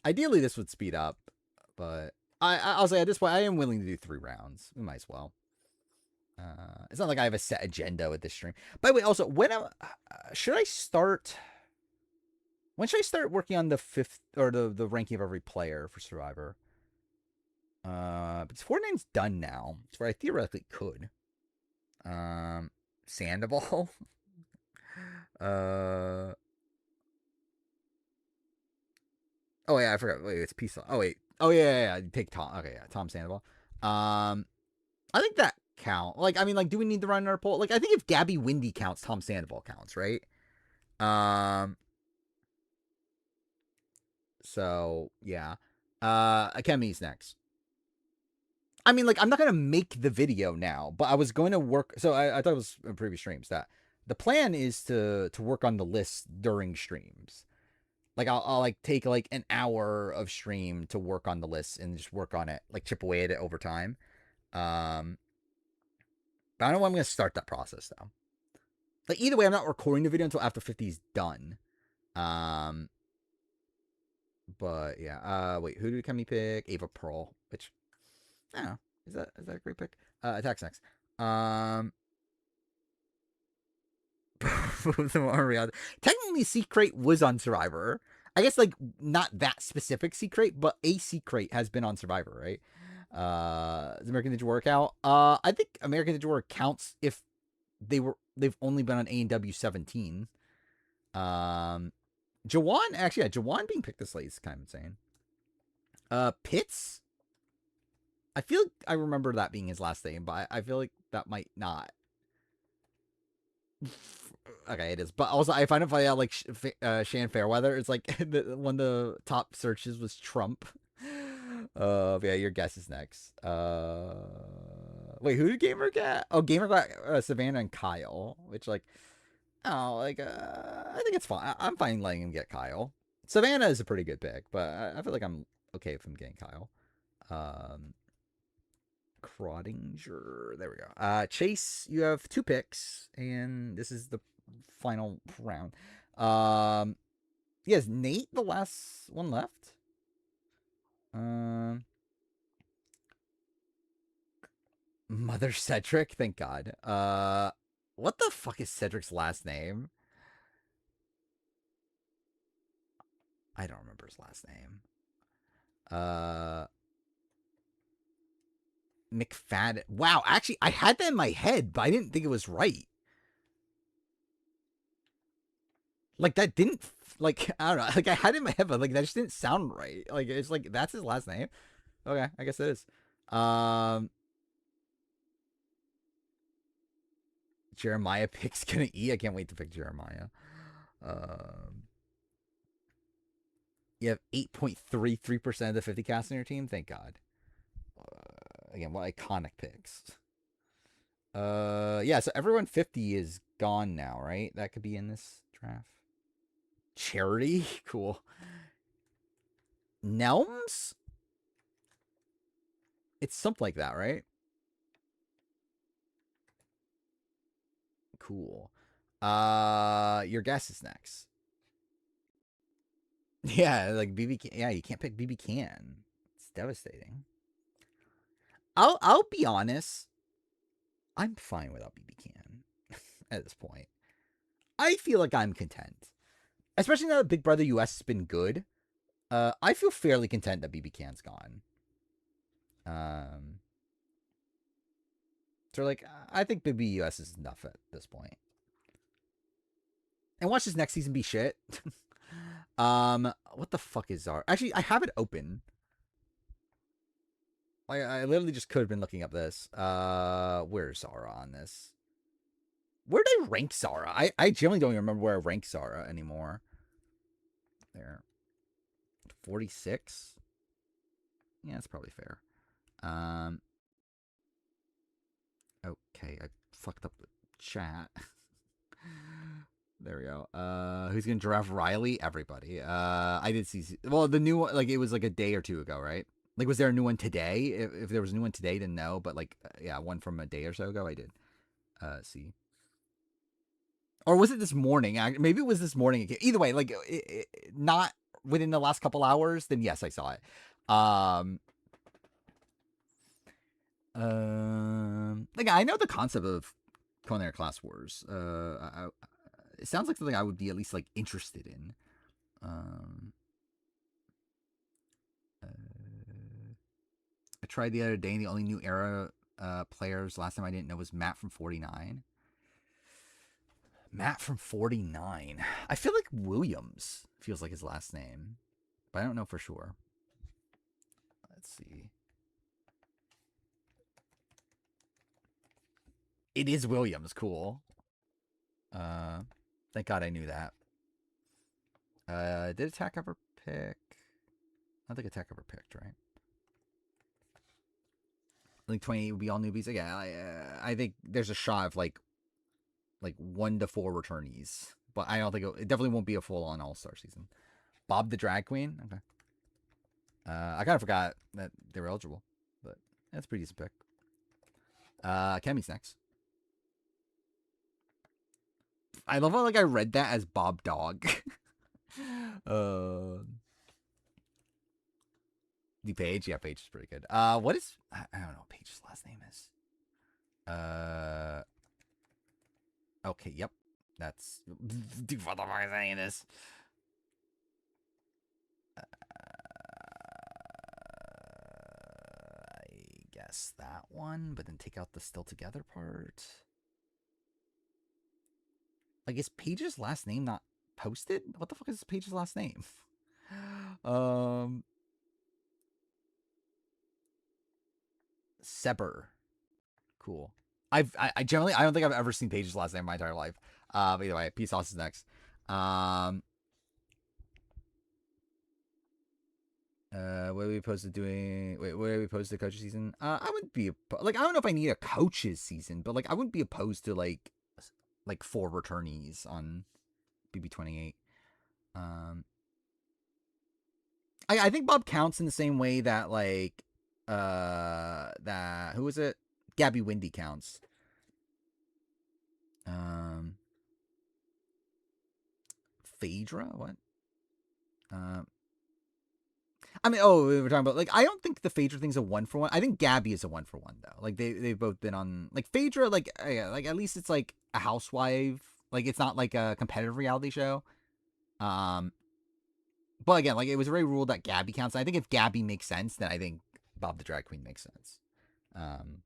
Ideally, this would speed up, but I'll say at this point, I am willing to do 3 rounds. We might as well. It's not like I have a set agenda with this stream. By the way, also, should I start? When should I start working on the 5th or the ranking of every player for Survivor? Because 49's done now, so I theoretically could. Sandoval. Oh yeah, I forgot. Wait, it's Peace. Oh wait. Oh yeah. Take Tom. Okay, yeah, Tom Sandoval. I think that count. Like, I mean, like, do we need to run our poll? Like, I think if Gabby Windy counts, Tom Sandoval counts, right? So yeah. Akemi's next. I mean, like, I'm not gonna make the video now, but I was going to work. So I thought it was in previous streams that the plan is to work on the list during streams. Like, I'll like take like an hour of stream to work on the list and just work on it, like chip away at it over time. But I don't know when I'm gonna start that process though. Like, either way, I'm not recording the video until after 50 is done. But yeah. Wait, who did Kemi pick? Ava Pearl, which I don't know. Is that a great pick? Attacks next. Technically, Secret was on Survivor. I guess like not that specific Secret, but a Secret has been on Survivor, right? Is American Ninja Warrior count? I think American Ninja Warrior counts if they've only been on AEW 17. Jawan, actually, yeah, Jawan being picked this late is kind of insane. Pitts, I feel like I remember that being his last name, but I feel like that might not. Okay, it is. But also, I find it funny how, like, Shan Fairweather, it's like one of the top searches was Trump. Yeah, your guess is next. Wait, who did Gamer get? Oh, Gamer got Savannah and Kyle, which, like, oh, like, I think it's fine. I'm fine letting him get Kyle. Savannah is a pretty good pick, but I feel like I'm okay with him getting Kyle. Crodinger. There we go. Chase, you have 2 picks, and this is the final round. Yes, Nate, the last one left. Mother Cedric, thank God. What the fuck is Cedric's last name? I don't remember his last name. McFadden. Wow, actually, I had that in my head, but I didn't think it was right. Like, that didn't, like, I don't know. Like, I had it in my head, but, like, that just didn't sound right. Like, it's like, that's his last name. Okay, I guess it is. Jeremiah picks gonna eat. I can't wait to pick Jeremiah. You have 8.33% of the 50 cast on your team. Thank God. Again, what iconic picks. Yeah, so everyone 50 is gone now, right? That could be in this draft. Charity? Cool. Nelms? It's something like that, right? Cool. Your guess is next. Yeah, like BB Can. Yeah, you can't pick BB Can. It's devastating. I'll be honest. I'm fine without BB Can at this point. I feel like I'm content. Especially now that Big Brother US has been good. I feel fairly content that BB Can's gone. So like I think Big B US is enough at this point. And watch this next season be shit. What the fuck is Zara? Actually, I have it open. I literally just could have been looking up this. Where's Zara on this? Where did I rank Zara? I generally don't even remember where I rank Zara anymore. There. 46? Yeah, that's probably fair. Okay, I fucked up the chat. There we go. Who's gonna draft Riley? Everybody. I did see. Well, the new one, like it was like a day or two ago, right? Like, was there a new one today? If there was a new one today, then no. But like, yeah, one from a day or so ago, I did. See. Or was it this morning? Maybe it was this morning. Either way, like, not within the last couple hours. Then yes, I saw it. Like I know the concept of Culinary Class Wars. It sounds like something I would be at least like interested in. I tried the other day, and the only new era players last time I didn't know was Matt from 49. Matt from 49. I feel like Williams feels like his last name, but I don't know for sure. Let's see. It is Williams. Cool. Thank God I knew that. Did Attack ever pick? I don't think Attack ever picked, right? Like 28 would be all newbies. Yeah, I think there's a shot of like 1 to 4 returnees, but I don't think it definitely won't be a full on All-Star season. Bob the Drag Queen. Okay. I kind of forgot that they were eligible, but that's a pretty decent pick. Kemi's next. I love how like I read that as Bob Dog. The Paige, yeah, Paige is pretty good. What is I don't know what Paige's last name is. Okay, yep. That's dude, what the fuck is saying this? I guess that one, but then take out the still together part. Like, is Paige's last name not posted? What the fuck is Paige's last name? Seber. Cool. I generally I don't think I've ever seen Paige's last name in my entire life. But either way, Peace Sauce is next. What are we opposed to doing? Wait, what are we opposed to coaches season? I wouldn't be like I don't know if I need a coaches season, but like I wouldn't be opposed to like 4 returnees on BB28. I think Bob counts in the same way that like that who was it? Gabby Windy counts. Phaedra? What? I mean, we were talking about like I don't think the Phaedra thing's a 1-for-1. I think Gabby is a 1-for-1 though. Like they've both been on like Phaedra. Like yeah, like at least it's like a housewife. Like it's not like a competitive reality show. But again, like it was very ruled that Gabby counts. I think if Gabby makes sense, then I think Bob the Drag Queen makes sense. Um,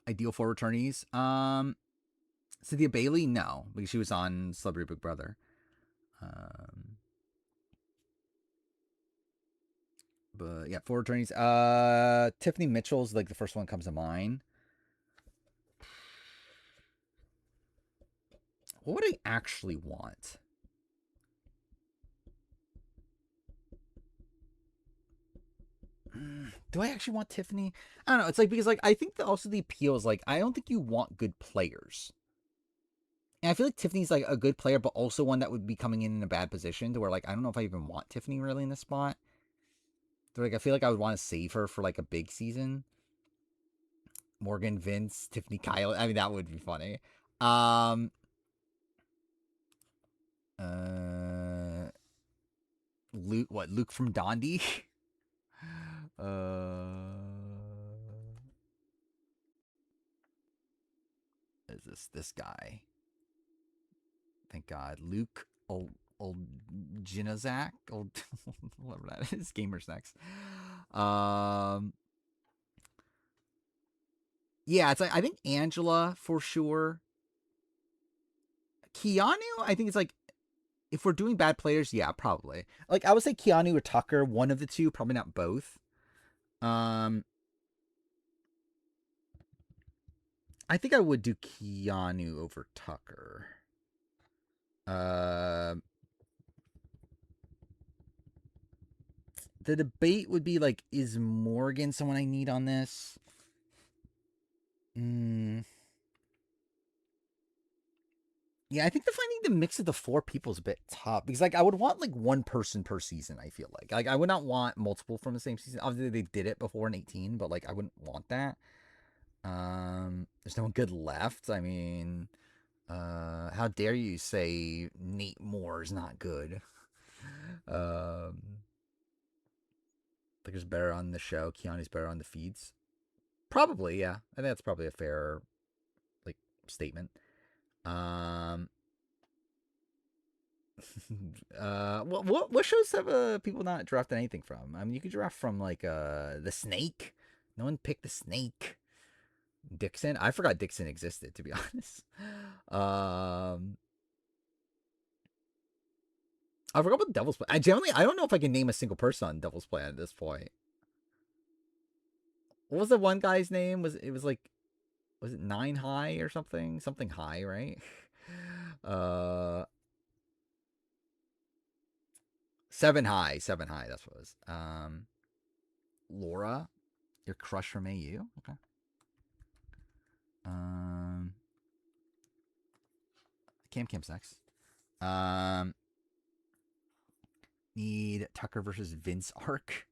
ideal for returnees. Cynthia Bailey, no, because she was on Celebrity Big Brother. But yeah, for returnees. Tiffany Mitchell's like the first one comes to mind. What would I actually want? Do I actually want Tiffany? I don't know. It's like, because like I think that also the appeal is like, I don't think you want good players. And I feel like Tiffany's like a good player, but also one that would be coming in a bad position to where like I don't know if I even want Tiffany really in this spot. So like I feel like I would want to save her for like a big season. Morgan, Vince, Tiffany, Kyle. I mean, that would be funny. Luke, what? Luke from Dondi? Is this guy? Thank God, Luke. Old Ginazak, old whatever that is. Gamers next. Yeah, it's like I think Angela for sure. Keanu, I think it's like if we're doing bad players, yeah, probably. Like I would say Keanu or Tucker, one of the two, probably not both. I think I would do Keanu over Tucker. The debate would be like, is Morgan someone I need on this? Yeah, I think finding the mix of the four people is a bit tough because like I would want like one person per season. I feel like I would not want multiple from the same season. Obviously they did it before in 18, but like I wouldn't want that. There's no one good left. I mean, how dare you say Nate Moore is not good? Tucker's better on the show. Keanu's better on the feeds. Probably, yeah. I think that's probably a fair like statement. What shows have people not drafted anything from? I mean, you could draft from like the Snake. No one picked the Snake. Dixon. I forgot Dixon existed, to be honest. I forgot about Devil's Play. I don't know if I can name a single person on Devil's Play at this point. What was the one guy's name? Was it Nine High or something? Something High, right? Seven High. That's what it was. Laura, your crush from AU. Okay. Cam's next. Need Tucker versus Vince arc.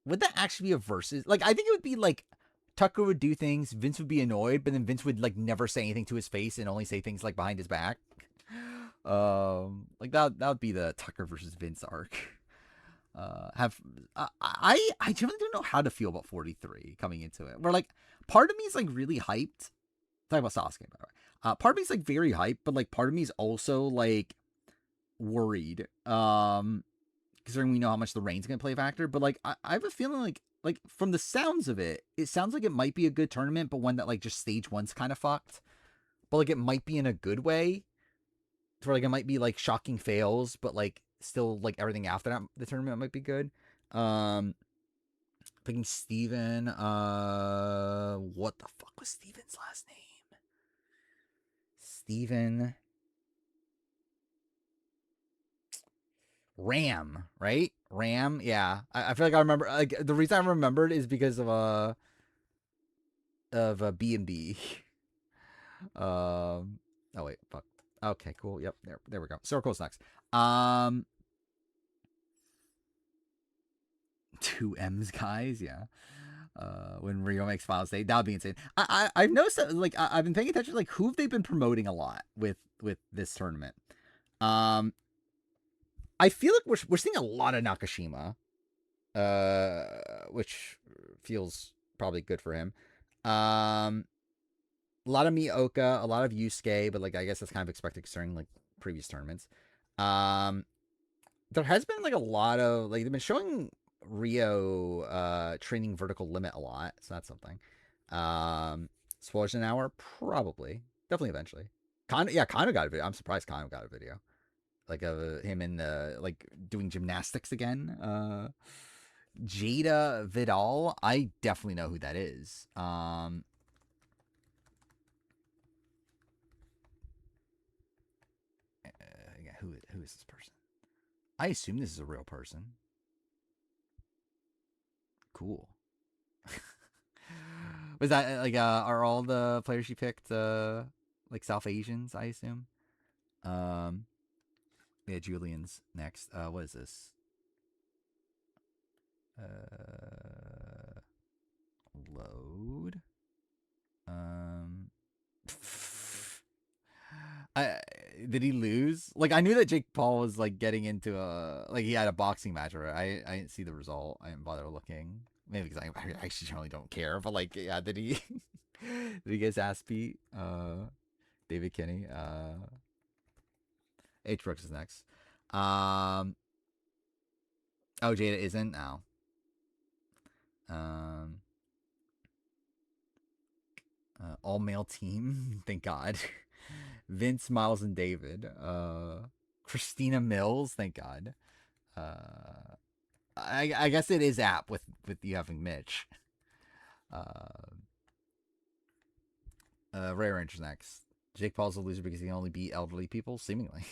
Would that actually be a versus? Like, I think it would be like Tucker would do things, Vince would be annoyed, but then Vince would like never say anything to his face and only say things like behind his back. Like that would be the Tucker versus Vince arc. I generally don't know how to feel about 43 coming into it. Where like part of me is like really hyped. Talking about Sasuke, by the way. Part of me is like very hyped, but like part of me is also like worried. Considering we know how much the rain's gonna play a factor, but like I have a feeling like from the sounds of it, it sounds like it might be a good tournament, but one that like just stage one's kind of fucked. But like it might be in a good way. Where like it might be like shocking fails, but like still like everything after that the tournament might be good. Picking Steven. What the fuck was Steven's last name? Steven Ram, right? Ram, yeah. I feel like I remember. Like the reason I remembered is because of B&B. Oh wait, fuck. Okay, cool. Yep, there we go. Circle's next. 2 M's, guys. Yeah. When Rio makes final state, that would be insane. I've noticed that like I've been paying attention like who have they been promoting a lot with this tournament. I feel like we're seeing a lot of Nakashima, which feels probably good for him. A lot of Miyoka, a lot of Yusuke, but like I guess that's kind of expected considering like previous tournaments. There has been like a lot of like they've been showing Rio training vertical limit a lot, so that's something. Explosion hour, probably, definitely eventually. Kano got a video. I'm surprised Kano got a video like of him in the like doing gymnastics again. Jada Vidal, I definitely know who that is. Yeah, who is this person? I assume this is a real person. Cool. Was that like are all the players you picked like South Asians, I assume? Yeah, Julian's next. What is this? Load. I did he lose? Like I knew that Jake Paul was like getting into a like he had a boxing match, right? I didn't see the result. I didn't bother looking. Maybe because I actually generally don't care. But like, yeah, did he did he get his ass beat? David Kinney. H Brooks is next. Oh, Jada isn't now. All male team. Thank God. Vince, Miles, and David. Christina Mills. Thank God. I guess it is app with you having Mitch. Ray Ranger's next. Jake Paul's a loser because he can only beat elderly people, seemingly.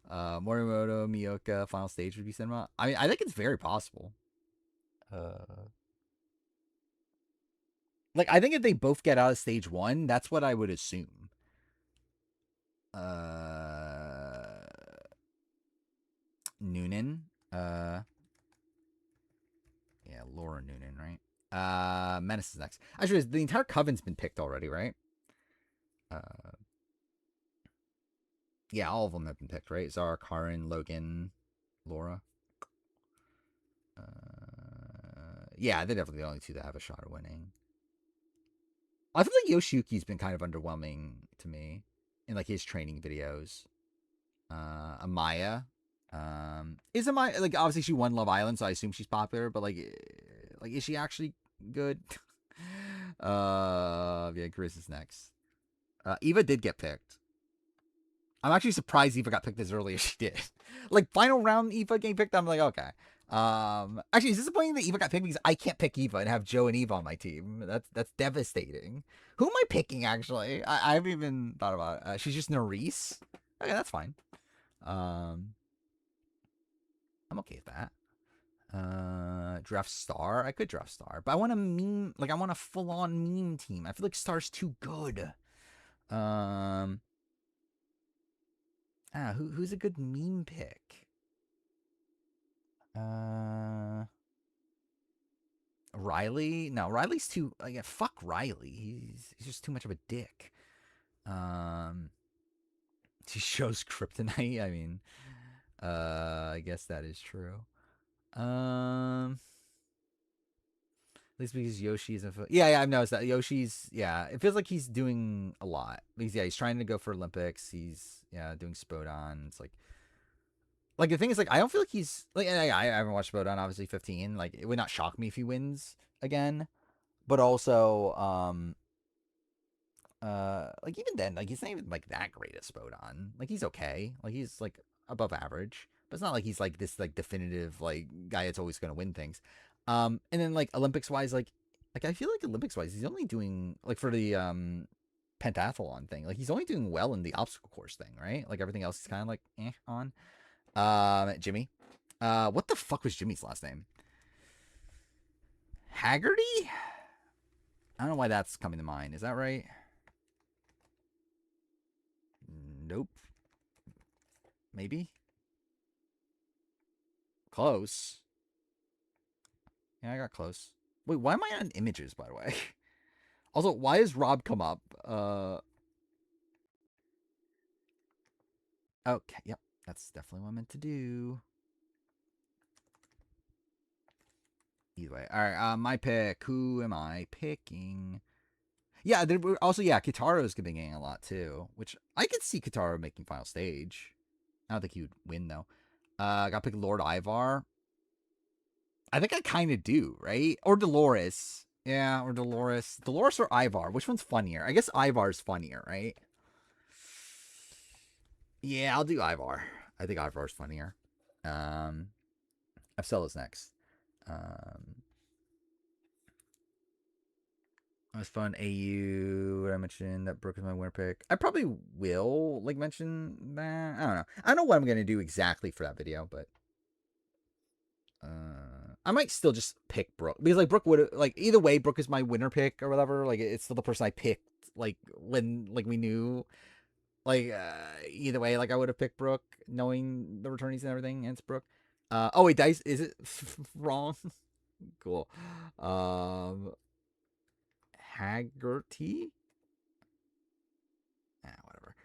Morimoto, Miyoka, final stage would be cinema. I mean, I think it's very possible. Like, I think if they both get out of stage 1, that's what I would assume. Noonan. Yeah, Laura Noonan, right? Menace is next. Actually, the entire Coven's been picked already, right? Yeah, all of them have been picked, right? Zara, Karin, Logan, Laura. Yeah, they're definitely the only two that have a shot at winning. I feel like Yoshiyuki's been kind of underwhelming to me in like his training videos. Amaya. Is Amaya like obviously she won Love Island, so I assume she's popular, but like is she actually good? Yeah, Chris is next. Eva did get picked. I'm actually surprised Eva got picked as early as she did. Like final round Eva getting picked, I'm like, okay. Actually, it's disappointing that Eva got picked because I can't pick Eva and have Joe and Eva on my team. That's devastating. Who am I picking actually? I haven't even thought about it. She's just Nerese. Okay, that's fine. I'm okay with that. Draft Star. I could draft Star, but I want a meme. Like I want a full on meme team. I feel like Star's too good. Who's a good meme pick? Riley? No, Riley's too. Yeah, fuck Riley. He's just too much of a dick. He shows kryptonite. I mean, I guess that is true. At least because Yoshi isn't. Yeah, I've noticed that Yoshi's. Yeah, it feels like he's doing a lot. He's trying to go for Olympics. He's doing Spodon. It's like the thing is like I don't feel like he's like I haven't watched Spodon obviously 15. Like it would not shock me if he wins again, but also like even then like he's not even like that great at Spodon. Like he's okay. Like he's like above average, but it's not like he's like this like definitive like guy that's always gonna win things. And then like Olympics wise like I feel like Olympics wise he's only doing like for the pentathlon thing like he's only doing well in the obstacle course thing, right? Like everything else is kind of like on. Jimmy. What the fuck was Jimmy's last name? Haggerty? I don't know why that's coming to mind. Is that right? Nope. Maybe? Close. Yeah, I got close. Wait, why am I on images, by the way? Also, why has Rob come up? Okay, yep. That's definitely what I meant to do. Either way. Alright, my pick. Who am I picking? Yeah, there were also, yeah, Kitaro's been getting a lot too, which I could see Kitaro making final stage. I don't think he would win though. I got to pick Lord Ivar. I think I kind of do, right? Or Dolores. Yeah, or Dolores. Dolores or Ivar. Which one's funnier? I guess Ivar's funnier, right? Yeah, I'll do Ivar. I think Ivar's funnier. Upsella's next. It was fun. AU. I mentioned that Brooke is my winner pick. I probably will like mention that. I don't know. I don't know what I'm gonna do exactly for that video, but I might still just pick Brooke because like Brooke would like either way. Brooke is my winner pick or whatever. Like it's still the person I picked. Like when like we knew like either way. Like I would have picked Brooke knowing the returnees and everything. And it's Brooke. Oh wait, dice is it wrong? Cool. Haggerty. Whatever.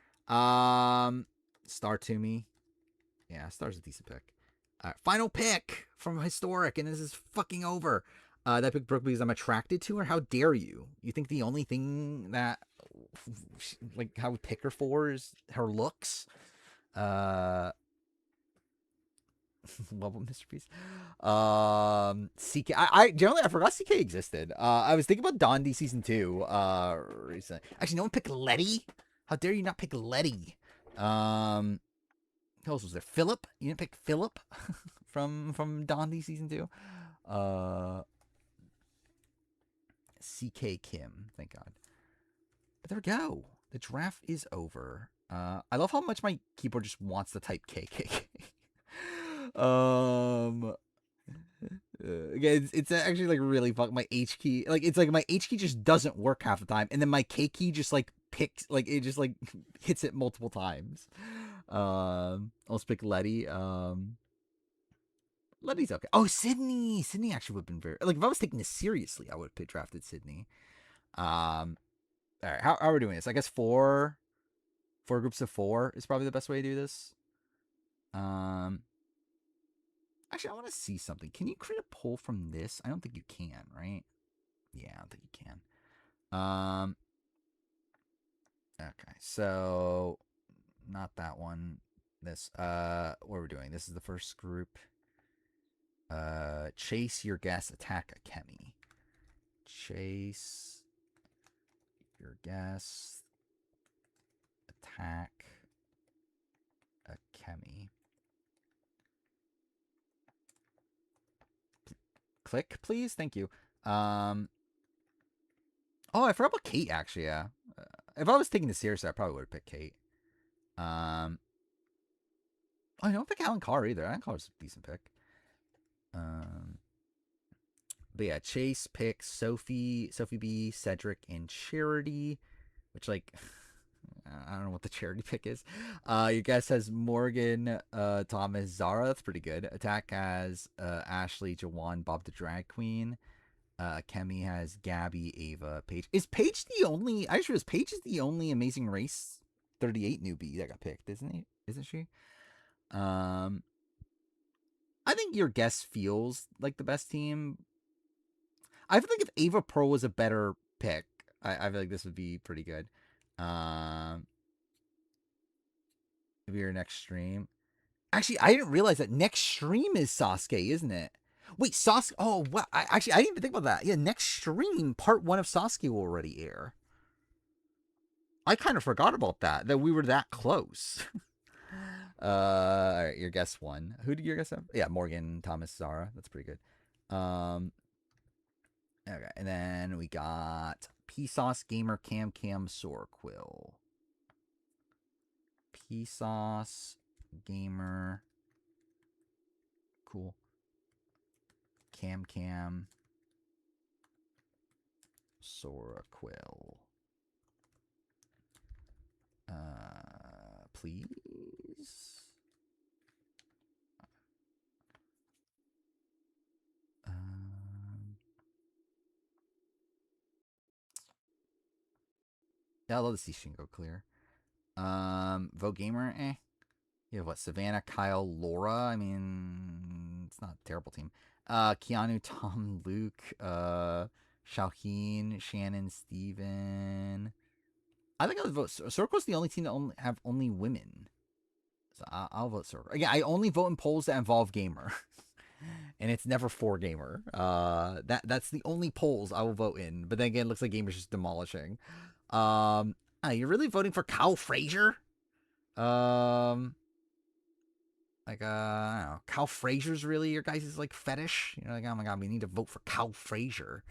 Star to me. Yeah, Star's a decent pick. Final pick from Historic, and this is fucking over. That pick Brooke because I'm attracted to her. How dare you? You think the only thing that, like, how we pick her for is her looks? Love of Mr. Beast. CK. I generally I forgot CK existed. I was thinking about Dondi season 2. Recently. Actually, no one picked Letty. How dare you not pick Letty? Who else was there? Philip. You didn't pick Philip from Dondi season 2. CK Kim. Thank God. But there we go. The draft is over. I love how much my keyboard just wants to type KKK. Again, it's actually like really fuck my H key. Like it's like my H key just doesn't work half the time, and then my K key just like picks like it just like hits it multiple times. Let's pick Letty. Letty's okay. Oh, Sydney. Sydney actually would have been very like if I was taking this seriously, I would have drafted Sydney. All right, how are we doing this? I guess four groups of 4 is probably the best way to do this. Actually, I want to see something. Can you create a poll from this? I don't think you can, right? Yeah, I don't think you can. Okay, so not that one. This. What are we doing? This is the first group. Chase your guess. Attack Akemi. Chase your guess. Attack Akemi. Click, please. Thank you. Oh, I forgot about Kate, actually, yeah. If I was taking this seriously, I probably would have picked Kate. I don't pick Alan Carr either. Alan Carr's a decent pick. But yeah, Chase picks Sophie B, Cedric, and Charity, which, like, I don't know what the Charity pick is. Your guess has Morgan, Thomas, Zara. That's pretty good. Attack has Ashley, Jawan, Bob the Drag Queen. Kemi has Gabby, Ava, Paige. Is Paige the only? I just realized Paige is the only Amazing Race 38 newbie that got picked, isn't she? I think your guess feels like the best team. I feel like if Ava Pearl was a better pick, I feel like this would be pretty good. Maybe your next stream. Actually, I didn't realize that next stream is Sasuke, isn't it? Wait, Sasuke. Oh, wow. I didn't even think about that. Yeah, next stream, part 1 of Sasuke will already air. I kind of forgot about that we were that close. All right, your guess one. Who did your guess have? Yeah, Morgan, Thomas, Zara. That's pretty good. Okay, and then we got P-Sauce, Gamer, Cam, Sorquill. P-Sauce, Gamer. Cool. Cam, Sorquill. Please. Yeah, I love to see Shingo clear. Vogue Gamer, eh. You have what? Savannah, Kyle, Laura. I mean, it's not a terrible team. Keanu, Tom, Luke, Shauheen, Shannon, Steven. I think I would vote Circle's the only team that have only women. So I'll vote Circle. Again, I only vote in polls that involve gamer. And it's never for gamer. That's the only polls I will vote in. But then again, it looks like gamer's just demolishing. You're really voting for Kyle Frazier? I don't know. Kyle Frazier's really your guys' like fetish? You're like, oh my god, we need to vote for Kyle Frazier.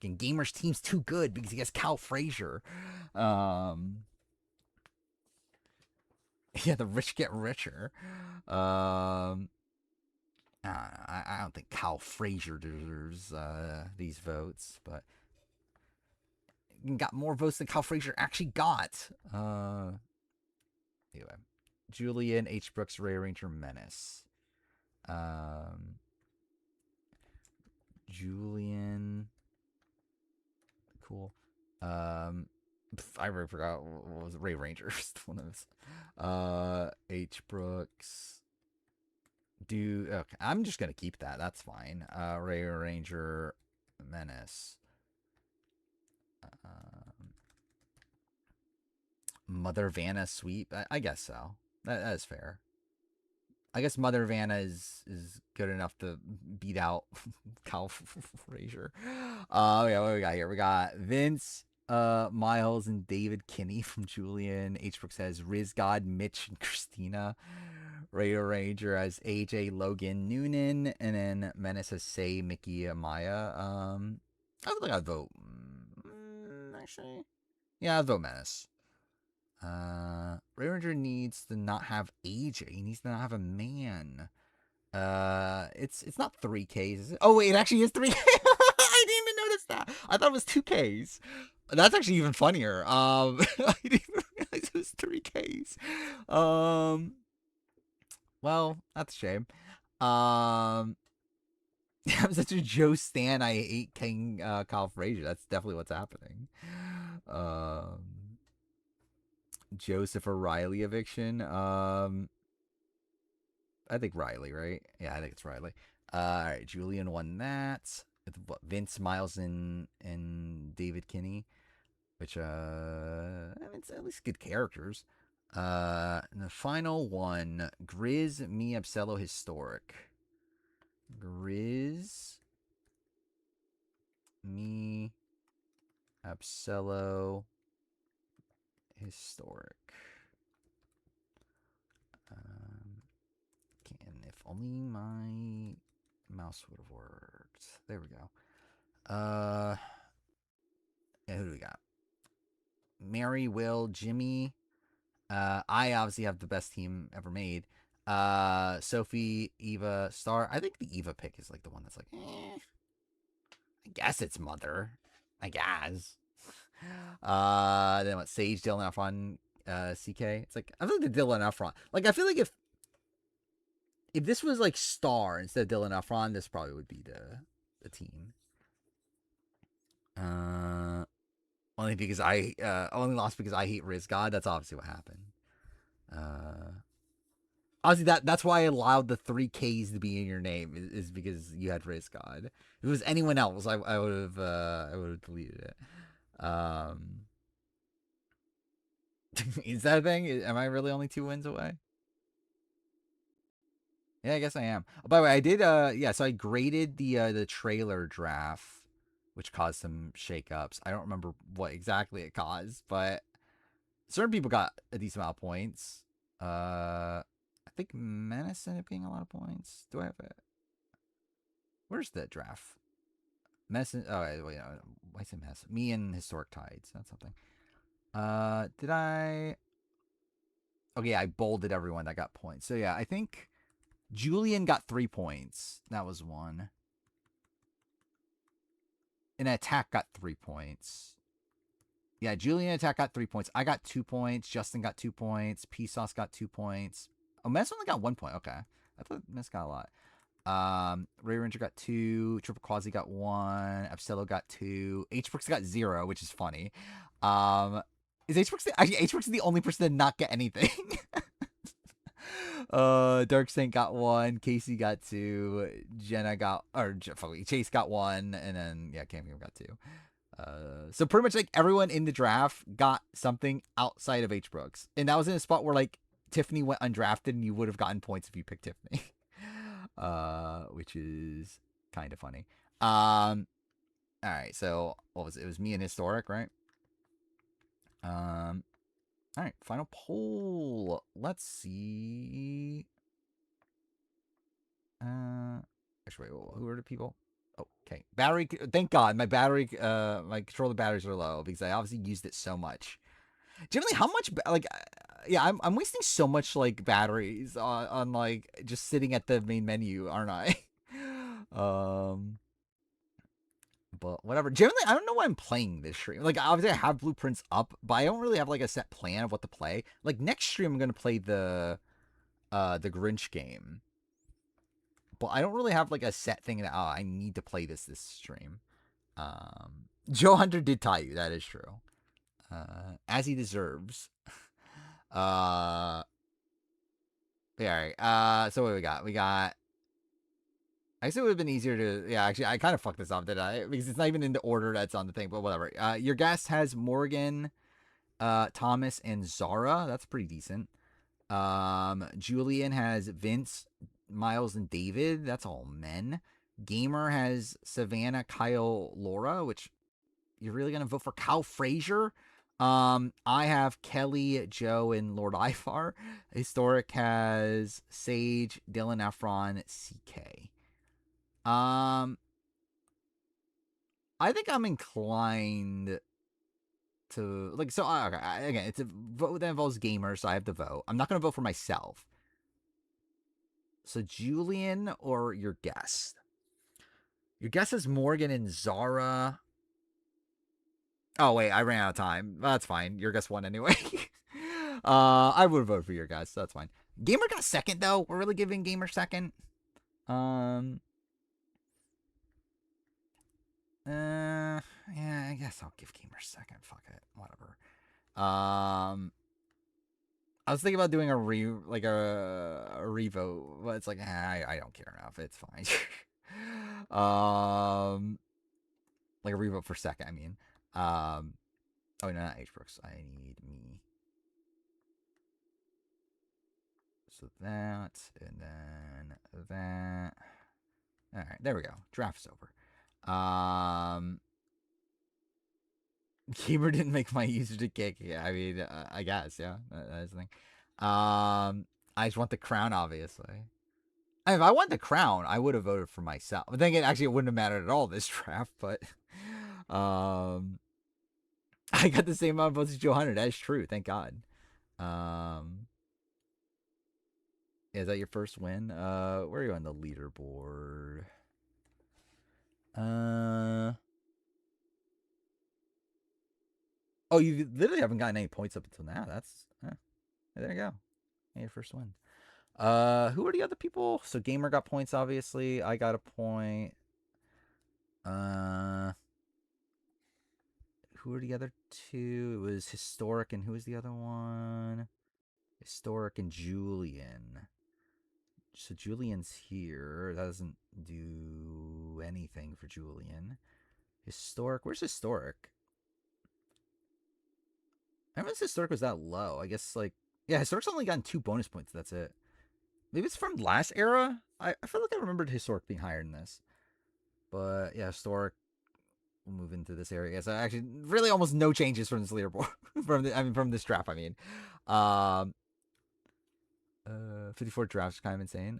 Again, gamer's team's too good because he has Kyle Frazier. Yeah, the rich get richer. I don't think Kyle Frazier deserves these votes, but got more votes than Kyle Frazier actually got. Anyway, Julian, H. Brooks, Ray Ranger, Menace. Julian. Cool. I already forgot what was it? Ray Rangers. One of those. H. Brooks. Okay, I'm just gonna keep that. That's fine. Ray Ranger, Menace. Mother Vanna sweep. I guess so. That is fair. I guess Mother Vanna is good enough to beat out Kyle Frazier. Yeah, what we got here? We got Vince, Miles, and David Kinney from Julian. H. Brooks has Riz God, Mitch, and Christina. Raider Ranger has AJ, Logan, Noonan, and then Menace has Say, Mickey, Amaya. I would think I'd vote. Actually, yeah, I'd vote Menace. Raider Ranger needs to not have AJ. He needs to not have a man. It's not 3Ks, is it? Oh wait, it actually is 3K. I didn't even notice that. I thought it was 2Ks. That's actually even funnier. I didn't even realize it was 3Ks. Well, that's a shame. I'm such a Joe Stan. I hate King Kyle Frazier. That's definitely what's happening. Joseph or Riley eviction. I think Riley, right? Yeah, I think it's Riley. All right, Julian won that. Vince, Miles, and David Kinney, which I mean, it's at least good characters. And the final one, Grizz, Me, Absello, Historic. Grizz, Me, Absello, Historic. And if only my mouse would have worked. There we go. Yeah, who do we got? Mary, Will, Jimmy. I obviously have the best team ever made. Sophie, Eva, Star. I think the Eva pick is like the one that's like, I guess it's Mother. I guess. Then what? Sage, Dylan, Efron, CK. It's like I feel like the Dylan Efron. Like I feel like if this was like Star instead of Dylan Efron, this probably would be the team. Only because I only lost because I hate Riz God. That's obviously what happened. Obviously that's why I allowed the 3Ks to be in your name is because you had Riz God. If it was anyone else, I would have deleted it. Is that a thing? Am I really only 2 wins away? Yeah, I guess I am. Oh, by the way, I did yeah, so I graded the trailer draft, which caused some shakeups. I don't remember what exactly it caused, but certain people got a decent amount of points. I think Menace ended up getting a lot of points. Do I have it? Where's the draft? Menace. Oh, wait, why say Menace? Me and Historic Tides. That's something. Did I? Okay, yeah, I bolded everyone that got points. So yeah, I think Julian got 3 points. That was one. And Attack got 3 points. Yeah, Julian Attack got 3 points. I got 2 points. Justin got 2 points. P-Sauce got 2 points. Oh, Mess only got 1 point. Okay. I thought Mess got a lot. Ray Ranger got 2. Triple Quasi got 1. Absello got 2. H Brooks got 0, which is funny. Is H Brooks actually H Brooks is the only person to not get anything? Dark Saint got 1, Casey got 2, Jenna got, or Chase got 1, and then yeah, Cameo got 2. So pretty much like everyone in the draft got something outside of H Brooks, and that was in a spot where like Tiffany went undrafted, and you would have gotten points if you picked Tiffany, which is kind of funny. All right, so what was it? It was me and Historic, right? All right, final poll. Let's see. Actually, wait, who are the people? Okay, battery. Thank God, my battery. My controller batteries are low because I obviously used it so much. Generally, how much? Like, yeah, I'm wasting so much like batteries on like just sitting at the main menu, aren't I? But whatever. Generally, I don't know why I'm playing this stream. Like, obviously, I have blueprints up, but I don't really have like a set plan of what to play. Like next stream, I'm gonna play the Grinch game, but I don't really have like a set thing that I need to play this stream. Joe Hunter did tie you. That is true. As he deserves. Yeah. All right. So what we got? We got. I guess it would have been easier to. Yeah, actually, I kind of fucked this up, did I? Because it's not even in the order that's on the thing, but whatever. Your guest has Morgan, Thomas, and Zara. That's pretty decent. Julian has Vince, Miles, and David. That's all men. Gamer has Savannah, Kyle, Laura, which you're really gonna vote for Kyle Frazier. I have Kelly, Joe, and Lord Ivar. Historic has Sage, Dylan Efron, CK. I think I'm inclined to like so. Okay, again, it's a vote that involves gamers, so I have to vote. I'm not gonna vote for myself. So Julian or your guest? Your guess is Morgan and Zara. Oh wait, I ran out of time. That's fine. Your guess won anyway. I would vote for your guess. So that's fine. Gamer got second though. We're really giving Gamer second. Yeah, I guess I'll give Gamer second. Fuck it, whatever. I was thinking about doing a revote, but it's like I don't care enough. It's fine. Like a revote for second. I mean, oh no, not H Brooks. I need me. So that and then that. All right, there we go. Draft's over. Gamer didn't make my user to kick. Yeah, I mean, I guess, yeah, that's the thing. I just want the crown, obviously. If I want the crown, I would have voted for myself. But then again, actually, it wouldn't have mattered at all this draft. But, I got the same amount of votes as Joe Hunter. That is true. Thank God. Is that your first win? Where are you on the leaderboard? Oh, you literally haven't gotten any points up until now. That's there you go. Your first win. Who are the other people? So Gamer got points, obviously. I got a point. Who are the other two? It was Historic, and who was the other one? Historic and Julian. So Julian's here. That doesn't do anything for Julian. Historic. Where's Historic? I remember Historic was that low. I guess, like, yeah, Historic's only gotten 2 bonus points. That's it. Maybe it's from last era? I feel like I remembered Historic being higher than this. But, yeah, Historic will move into this area. So, actually, really almost no changes from this leaderboard. from this draft, I mean. 54 drafts is kind of insane.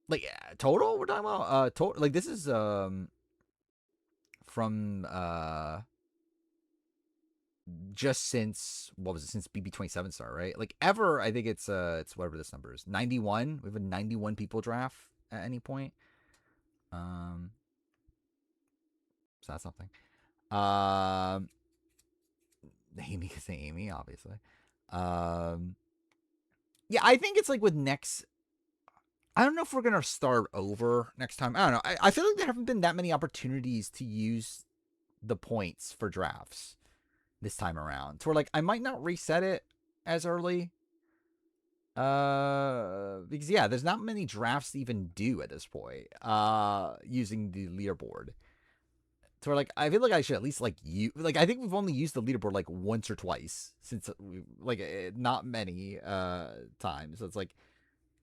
Like, yeah, total we're talking about? Total, like, this is, from, just since what was it, since BB27 star, right? Like ever, I think it's whatever this number is, 91. We have a 91 people draft at any point. So that's something. Amy can say Amy, obviously. Yeah, I think it's like with next. I don't know if we're gonna start over next time. I don't know. I feel like there haven't been that many opportunities to use the points for drafts this time around. So we're like, I might not reset it as early. Because yeah, there's not many drafts to even do at this point. Using the leaderboard. So we're like, I feel like I should at least like I think we've only used the leaderboard like once or twice since we not many times. So it's like,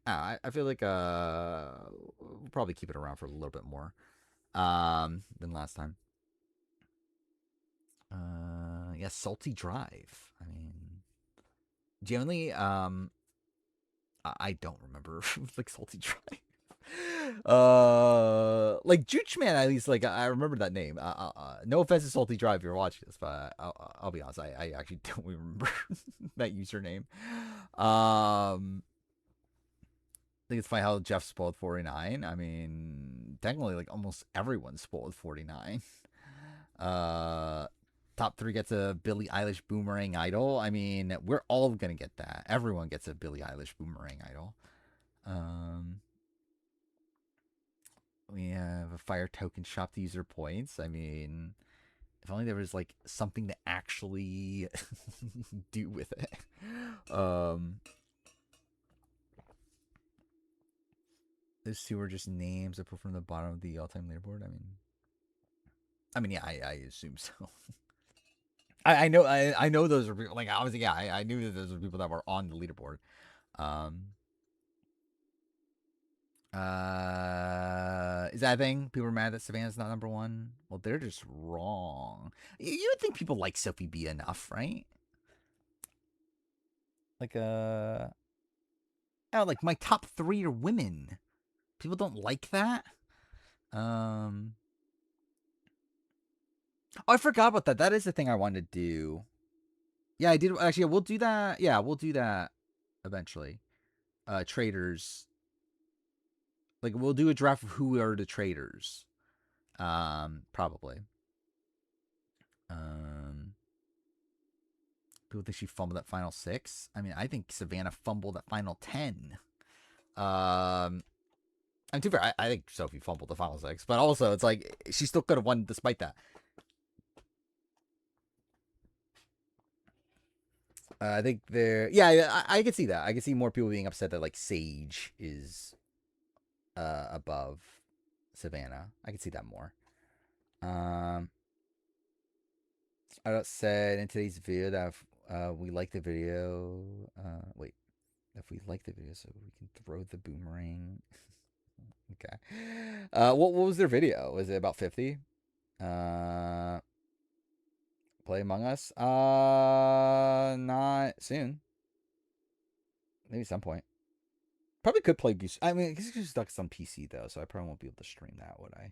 I feel like we'll probably keep it around for a little bit more than last time. Yeah, Salty Drive. I mean, generally, I don't remember like Salty Drive. Like Juch Man, at least like I remember that name. No offense to Salty Drive if you're watching this, but I'll be honest, I actually don't remember that username. I think it's funny how Jeff spoiled 49. I mean, technically, like almost everyone spoiled 49. Top 3 gets a Billie Eilish Boomerang Idol. I mean, we're all gonna get that. Everyone gets a Billie Eilish Boomerang Idol. We have a fire token shop to user points. I mean, if only there was like something to actually do with it. Those two are just names that put from the bottom of the all-time leaderboard. I mean, yeah, I assume so. I know those are people. Like obviously, yeah, I knew that those were people that were on the leaderboard. Is that a thing? People are mad that Savannah's not number 1. Well, they're just wrong. You would think people like Sophie B enough, right? Like oh, like my top 3 are women. People don't like that. Oh, I forgot about that. That is the thing I wanted to do. Yeah, I did. Actually, we'll do that. Yeah, we'll do that eventually. Traders. Like, we'll do a draft of who are the traders. Probably. People think she fumbled that final 6. I mean, I think Savannah fumbled that final 10. And to be fair, I think Sophie fumbled the final 6, but also it's like she still could have won despite that. I think I can see that. I can see more people being upset that like Sage is above Savannah. I can see that more. I said in today's video that if we like the video, wait, if we like the video, so we can throw the boomerang. Okay. What was their video? Was it about 50? Play Among Us? Not soon. Maybe some point. Probably could play Goose. I mean, Goose Duck's on PC though, so I probably won't be able to stream that, would I?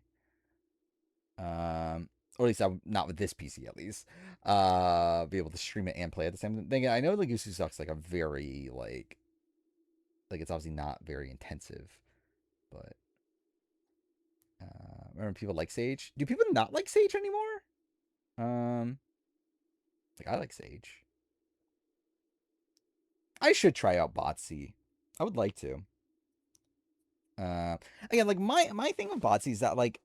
Or at least I'm not with this PC at least. Be able to stream it and play at the same thing. I know the Goose Duck's like a very like it's obviously not very intensive, but remember people like Sage? Do people not like Sage anymore? Like I like Sage. I should try out Botsy. I would like to. Again, like my thing with Botsy is that like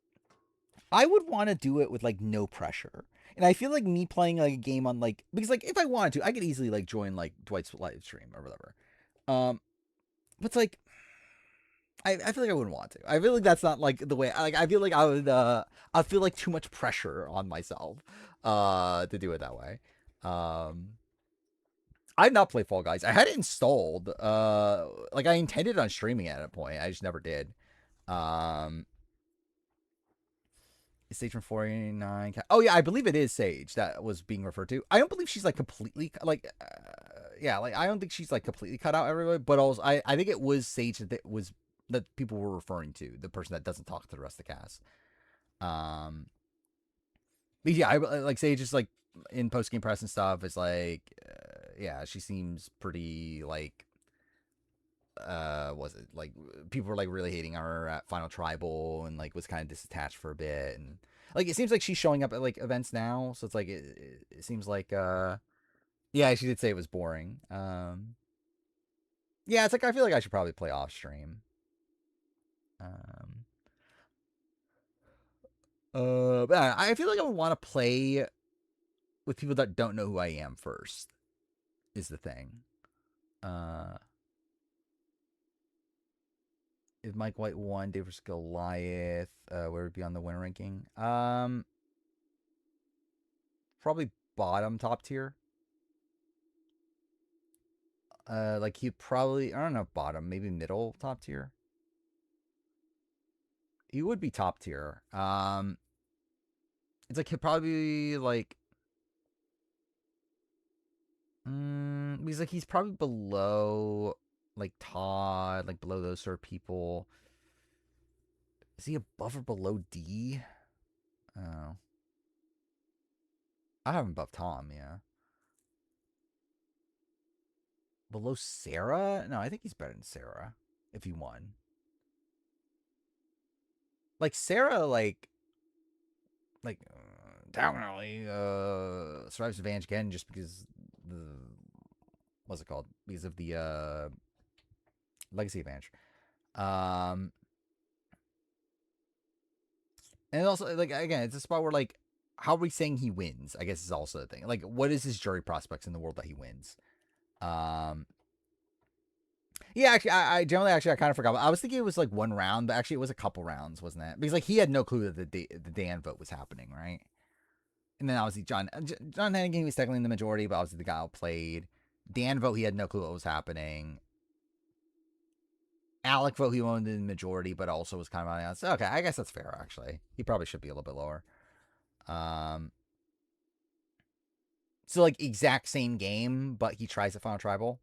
I would want to do it with like no pressure. And I feel like me playing like a game on like because like if I wanted to, I could easily like join like Dwight's live stream or whatever. But it's like I feel like I wouldn't want to. I feel like that's not like the way. Like I feel like I would. I feel like too much pressure on myself. To do it that way. I've not played Fall Guys. I had it installed. Like I intended on streaming it at a point. I just never did. Sage from 49. Oh yeah, I believe it is Sage that was being referred to. I don't believe she's like completely like. Yeah, like I don't think she's like completely cut out everybody. But also, I think it was Sage that people were referring to, the person that doesn't talk to the rest of the cast. But yeah, I like Sage is like in post game press and stuff. It's like, yeah, she seems pretty like, was it like people were like really hating on her at Final Tribal and like was kind of disattached for a bit, and like it seems like she's showing up at like events now, so it's like it seems like yeah, she did say it was boring. Yeah, it's like I feel like I should probably play off stream. But I feel like I would want to play with people that don't know who I am first. Is the thing. if Mike White won, Dave vs. Goliath, where would it be on the winner ranking? Probably bottom top tier. Like he'd probably, I don't know, bottom, maybe middle top tier. He would be top tier. It's like he'd probably be like, because like he's probably below like Todd, like below those sort of people. Is he above or below D? Oh, I have him above Tom. Yeah, below Sarah? No, I think he's better than Sarah if he won. Like Sarah, like definitely survives advantage again just because the what's it called? Because of the legacy advantage. And also like again, it's a spot where like how are we saying he wins? I guess is also the thing. Like, what is his jury prospects in the world that he wins? Yeah, actually, I generally I kind of forgot. I was thinking it was like one round, but actually it was a couple rounds, wasn't it? Because like he had no clue that the Dan vote was happening, right? And then obviously John Hennigan was technically in the majority, but obviously the guy who played Dan vote, he had no clue what was happening. Alec vote, he owned in the majority, but also was kind of on the outside. Okay, I guess that's fair. Actually, he probably should be a little bit lower. So like exact same game, but he tries at Final Tribal.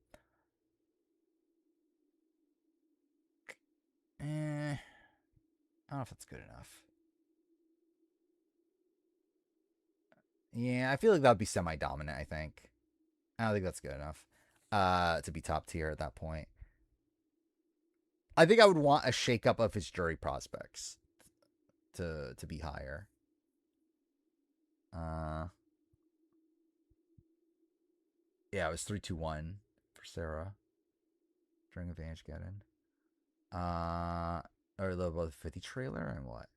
I don't know if that's good enough. Yeah, I feel like that would be semi-dominant, I think. I don't think that's good enough to be top tier at that point. I think I would want a shakeup of his jury prospects to be higher. Yeah, it was 3-2-1 for Sarah during Advantage Get-In. Or the 50 trailer and what?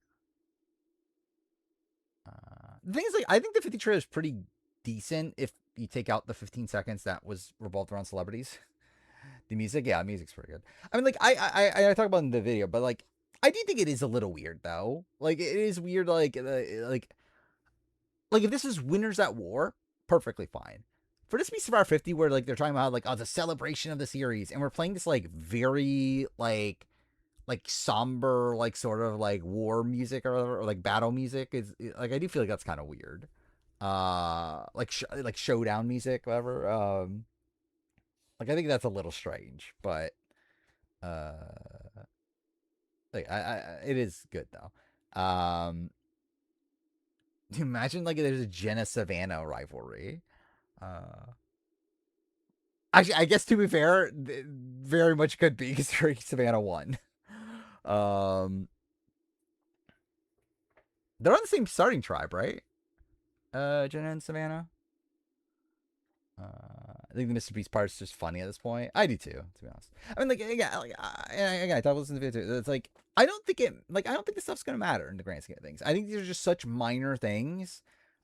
The thing is, like, I think the 50 trailer is pretty decent if you take out the 15 seconds that was revolved around celebrities. The music, yeah, music's pretty good. I mean, like, I talk about it in the video, but like, I do think it is a little weird though. Like, it is weird. Like if this is Winners at War, perfectly fine. For this to be Survivor 50, where like they're talking about like, oh, the celebration of the series, and we're playing this like very like somber, like sort of like war music or like battle music, is like I do feel like that's kind of weird. Like showdown music, whatever. Like I think that's a little strange, but like it is good though. Imagine like there's a Jenna Savannah rivalry. Actually, I guess to be fair, very much could be because Savannah won. They're on the same starting tribe, right? Jenna and Savannah. I think the Mr. Beast part is just funny at this point. I do too, to be honest. I mean, like, again, I talked about this in the video too. It's like I don't think this stuff's gonna matter in the grand scheme of things. I think these are just such minor things,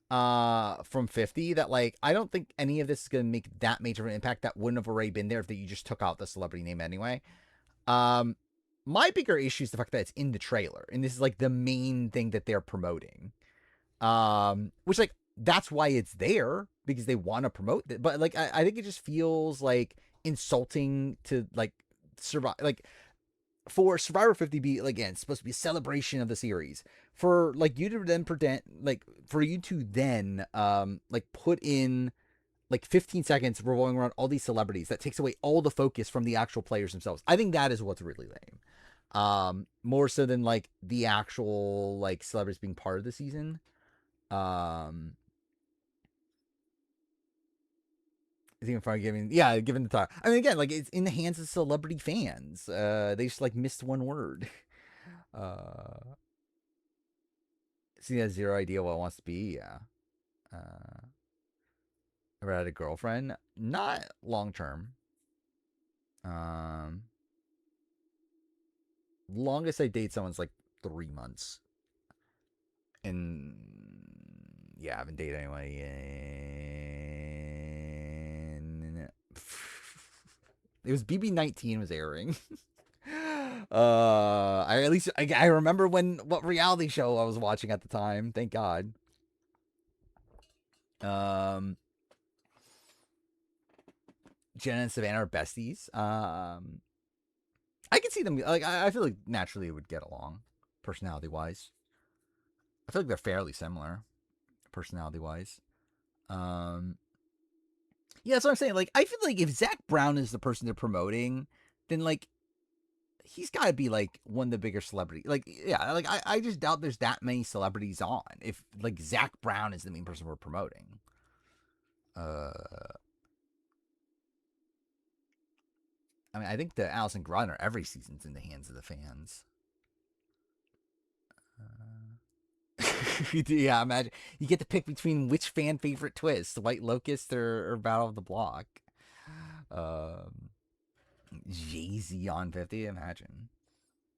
from 50 that like I don't think any of this is gonna make that major of an impact that wouldn't have already been there if you just took out the celebrity name anyway. My bigger issue is the fact that it's in the trailer, and this is like the main thing that they're promoting. Which like that's why it's there because they want to promote it. But like I think it just feels like insulting to like survive like for Survivor 50 be like, again, it's supposed to be a celebration of the series. For like you to then pretend like for you to then like put in like 15 seconds revolving around all these celebrities that takes away all the focus from the actual players themselves. I think that is what's really lame. More so than like the actual like celebrities being part of the season. Is even fun giving the talk. I mean, again, like it's in the hands of celebrity fans. They just like missed one word. So he has zero idea what it wants to be. Yeah. Ever had a girlfriend? Not long term. Longest I date someone's like 3 months. And yeah, I haven't dated anybody in... It was BB19 was airing. I remember what reality show I was watching at the time. Thank God. Jenna and Savannah are besties. I can see them like I feel like naturally it would get along, personality wise. I feel like they're fairly similar, personality wise. Um, yeah, that's what I'm saying. Like, I feel like if Zach Brown is the person they're promoting, then like he's got to be like one of the bigger celebrities. Like, yeah, like I just doubt there's that many celebrities on. If like Zach Brown is the main person we're promoting. I mean, I think the Allison Grudner every season's in the hands of the fans. Yeah, imagine you get to pick between which fan favorite twist, White Locust or Battle of the Block. Um, Jay-Z on 50. Imagine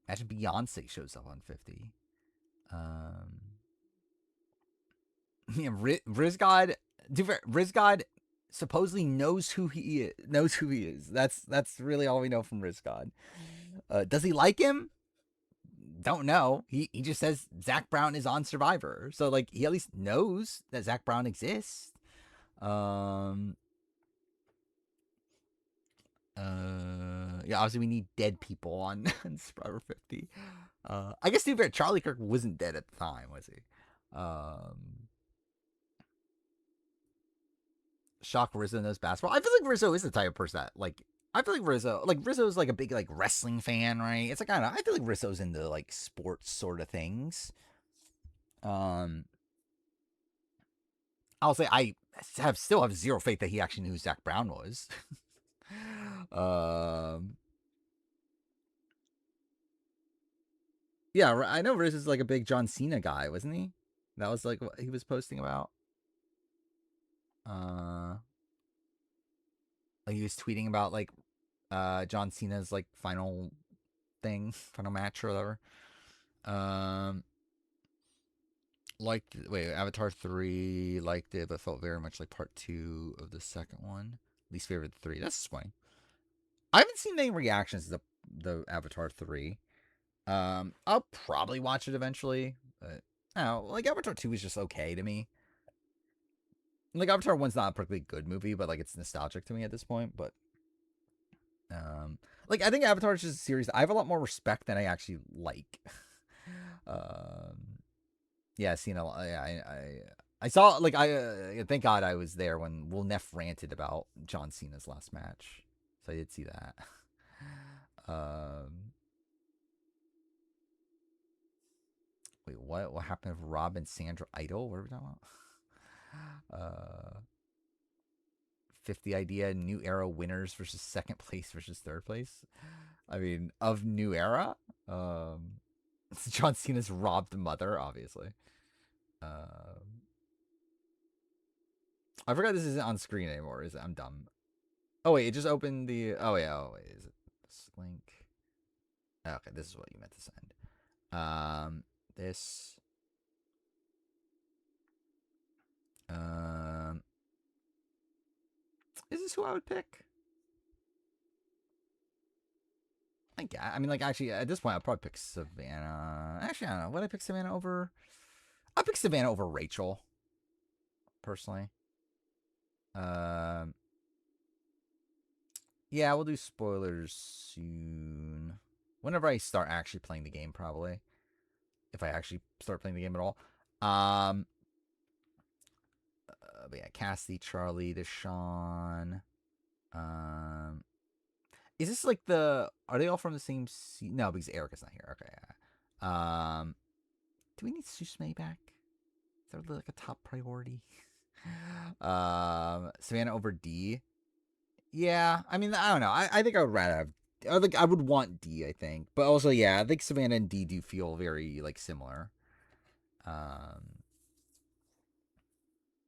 Beyonce shows up on 50. Yeah, Rizgod. Rizgod supposedly knows who he is. That's really all we know from Rizgod. Does he like him? Don't know. He just says Zach Brown is on Survivor, so like he at least knows that Zach Brown exists. Yeah, obviously we need dead people on, on Survivor 50. I guess to be fair, Charlie Kirk wasn't dead at the time, was he? Shock Rizzo knows basketball. I feel like Rizzo is the type of person that like I feel like Rizzo's like a big like wrestling fan, right? It's like I feel like Rizzo's into like sports sort of things. I'll say I still have zero faith that he actually knew who Zach Brown was. Yeah, I know Riz is like a big John Cena guy, wasn't he? That was like what he was posting about. Like he was tweeting about like John Cena's like final final match or whatever. Avatar 3, liked it, but felt very much like part 2 of the second one. Least favorite 3. That's disappointing. I haven't seen any reactions to the Avatar 3. I'll probably watch it eventually, but I don't know, like Avatar 2 is just okay to me. Like Avatar 1's not a particularly good movie, but like it's nostalgic to me at this point. But like I think Avatar is just a series I have a lot more respect than I actually like. Yeah, seen a lot. Yeah, I saw like thank God I was there when Will Neff ranted about John Cena's last match, so I did see that. Wait, what? What happened with Rob and Sandra Idol? What are we talking about? 50 idea, New Era winners versus second place versus third place. I mean, of New Era, John Cena's robbed mother, obviously. I forgot this isn't on screen anymore. Is it? I'm dumb. Oh wait, it just opened the. Oh yeah. Oh wait, is it this link? Okay, this is what you meant to send. This. Is this who I would pick? I mean, like, actually, at this point, I'd probably pick Savannah. Actually, I don't know. Would I pick Savannah over? I'd pick Savannah over Rachel, personally. Yeah, we'll do spoilers soon. Whenever I start actually playing the game, probably. If I actually start playing the game at all. But yeah, Cassie, Charlie, Deshawn. Is this like the? Are they all from the same? No, because Erica's not here. Okay. Yeah. Do we need Susme back? Is that like a top priority? Savannah over D. Yeah, I mean, I don't know. I think I would rather have. I would want D. I think, but also, yeah, I think Savannah and D do feel very like similar.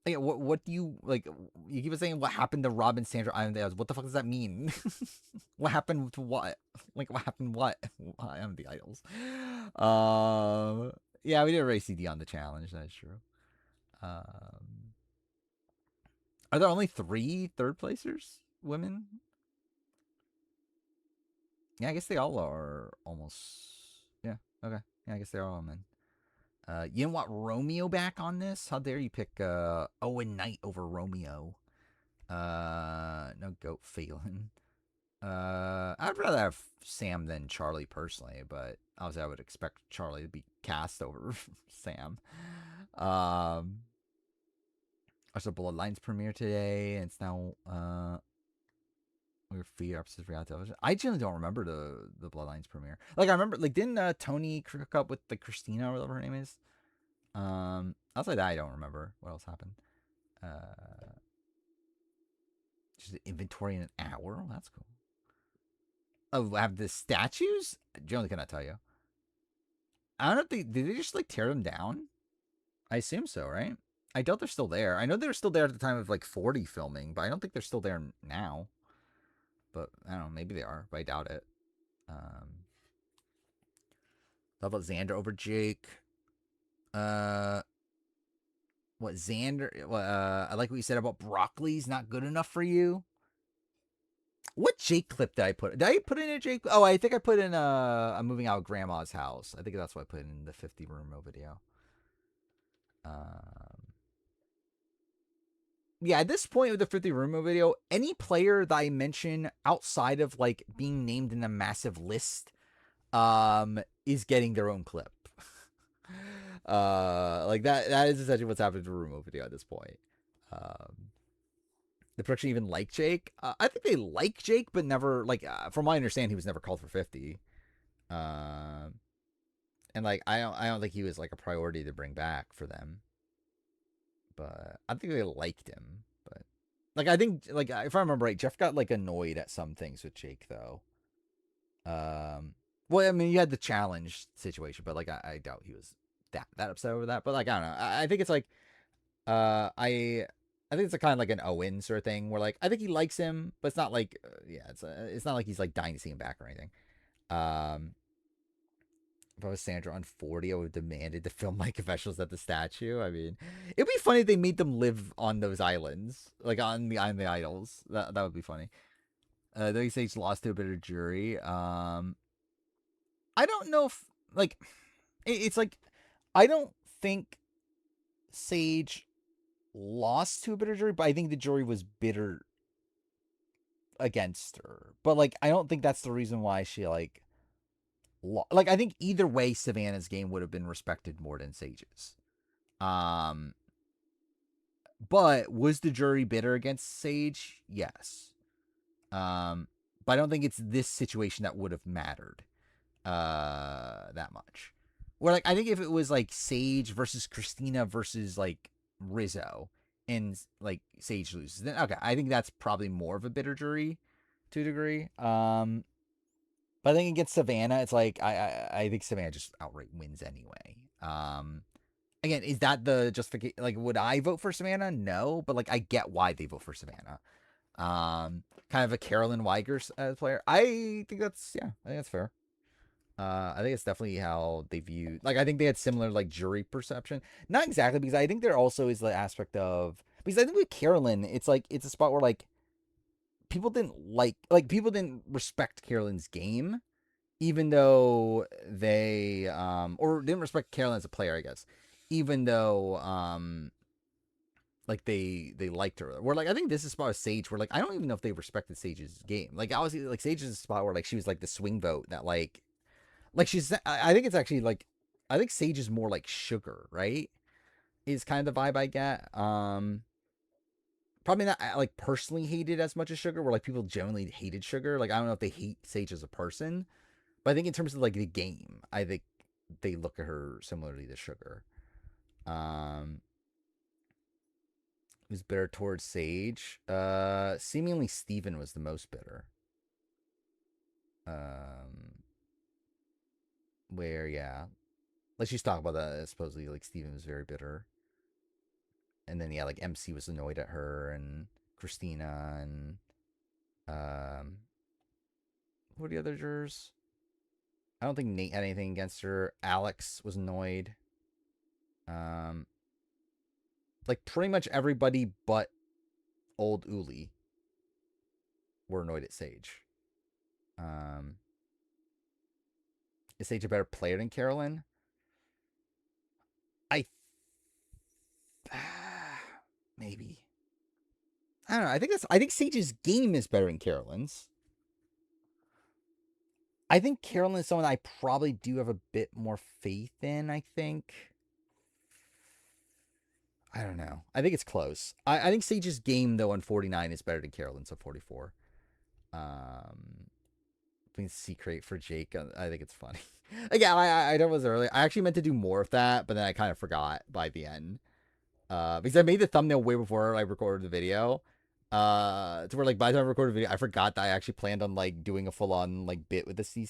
Like, what do you like? You keep saying what happened to Robin Sandra Island Idols. What the fuck does that mean? What happened to what? Like, what happened? What? I am the idols. Yeah, we did race CD on the challenge. That's true. Are there only 3 third placers? Women? Yeah, I guess they all are almost. Yeah. Okay. Yeah, I guess they are all men. You didn't want Romeo back on this? How dare you pick Owen Knight over Romeo? No goat Phelan. I'd rather have Sam than Charlie personally, but obviously I would expect Charlie to be cast over Sam. Also, Bloodlines premiere today, and it's now we're feed episodes for television. I generally don't remember the Bloodlines premiere. Like I remember, like didn't Tony cook up with the Christina or whatever her name is? Outside that, I don't remember what else happened. Just inventory in an hour. Well, that's cool. Oh, have the statues? Generally cannot tell you. I don't know if did they just like tear them down? I assume so, right? I doubt they're still there. I know they were still there at the time of like 40 filming, but I don't think they're still there now. But I don't know, maybe they are, but I doubt it. Thought about Xander over Jake. What Xander? I like what you said about broccoli's not good enough for you. What Jake clip did I put? Did I put in a Jake? Oh, I think I put in I'm moving out of grandma's house. I think that's what I put in the 50 room video. Yeah, at this point with the 50 room video, any player that I mention outside of like being named in a massive list, is getting their own clip. Like that is essentially what's happening to Rumo video at this point. The production even like Jake. I think they like Jake, but never like. From my understanding, he was never called for 50. And like I don't think he was like a priority to bring back for them. But I think they liked him. But like I think like if I remember right, Jeff got like annoyed at some things with Jake though. Well, I mean, you had the challenge situation, but like I doubt he was that upset over that. But like I don't know. I think it's like I think it's a kind of like an Owen sort of thing where like I think he likes him, but it's not like it's not like he's like dying to see him back or anything. If I was Sandra on 40, I would have demanded to film my confessionals at the statue. I mean, it'd be funny if they made them live on those islands, like on the idols. That would be funny. Though Sage lost to a bitter jury. I don't know if like it's like I don't think Sage lost to a bitter jury, but I think the jury was bitter against her. But like I don't think that's the reason why she like like I think either way Savannah's game would have been respected more than Sage's. But was the jury bitter against Sage? Yes. But I don't think it's this situation that would have mattered that much. Where like I think if it was like Sage versus Christina versus like Rizzo and like Sage loses, then okay, I think that's probably more of a bitter jury to a degree. But I think against Savannah, it's like I think Savannah just outright wins anyway. Again, is that the justification? Like, would I vote for Savannah? No, but like I get why they vote for Savannah. Kind of a Carolyn Weigers player. I think that's I think that's fair. I think it's definitely how they view. Like, I think they had similar like jury perception. Not exactly because I think there also is the aspect of because I think with Carolyn, it's like it's a spot where like people didn't people didn't respect Carolyn's game, even though they or didn't respect Carolyn as a player, I guess, even though like they liked her. Where like I think this is a spot of Sage where like I don't even know if they respected Sage's game. Like obviously like Sage is a spot where like she was like the swing vote that like she's I think it's actually like I think Sage is more like Sugar, right? Is kind of the vibe I get. Probably not like personally hated as much as Sugar, where like people generally hated Sugar. Like I don't know if they hate Sage as a person, but I think in terms of like the game, I think they look at her similarly to Sugar. Who's bitter towards Sage? Seemingly Steven was the most bitter. Where let's just talk about that. Supposedly, like Steven was very bitter, and then like MC was annoyed at her and Christina and what are the other jurors? I don't think Nate had anything against her. Alex was annoyed. Like pretty much everybody but old Uli were annoyed at Sage. Is Sage a better player than Carolyn? I maybe. I don't know. I think Sage's game is better than Carolyn's. I think Carolyn is someone I probably do have a bit more faith in, I think. I don't know. I think it's close. I think Sage's game, though, on 49 is better than Carolyn's on 44. Being secret for Jake, I think it's funny. Again, I know it was early. I actually meant to do more of that, but then I kind of forgot by the end. Because I made the thumbnail way before I recorded the video. To where like by the time I recorded the video, I forgot that I actually planned on like doing a full on like bit with the C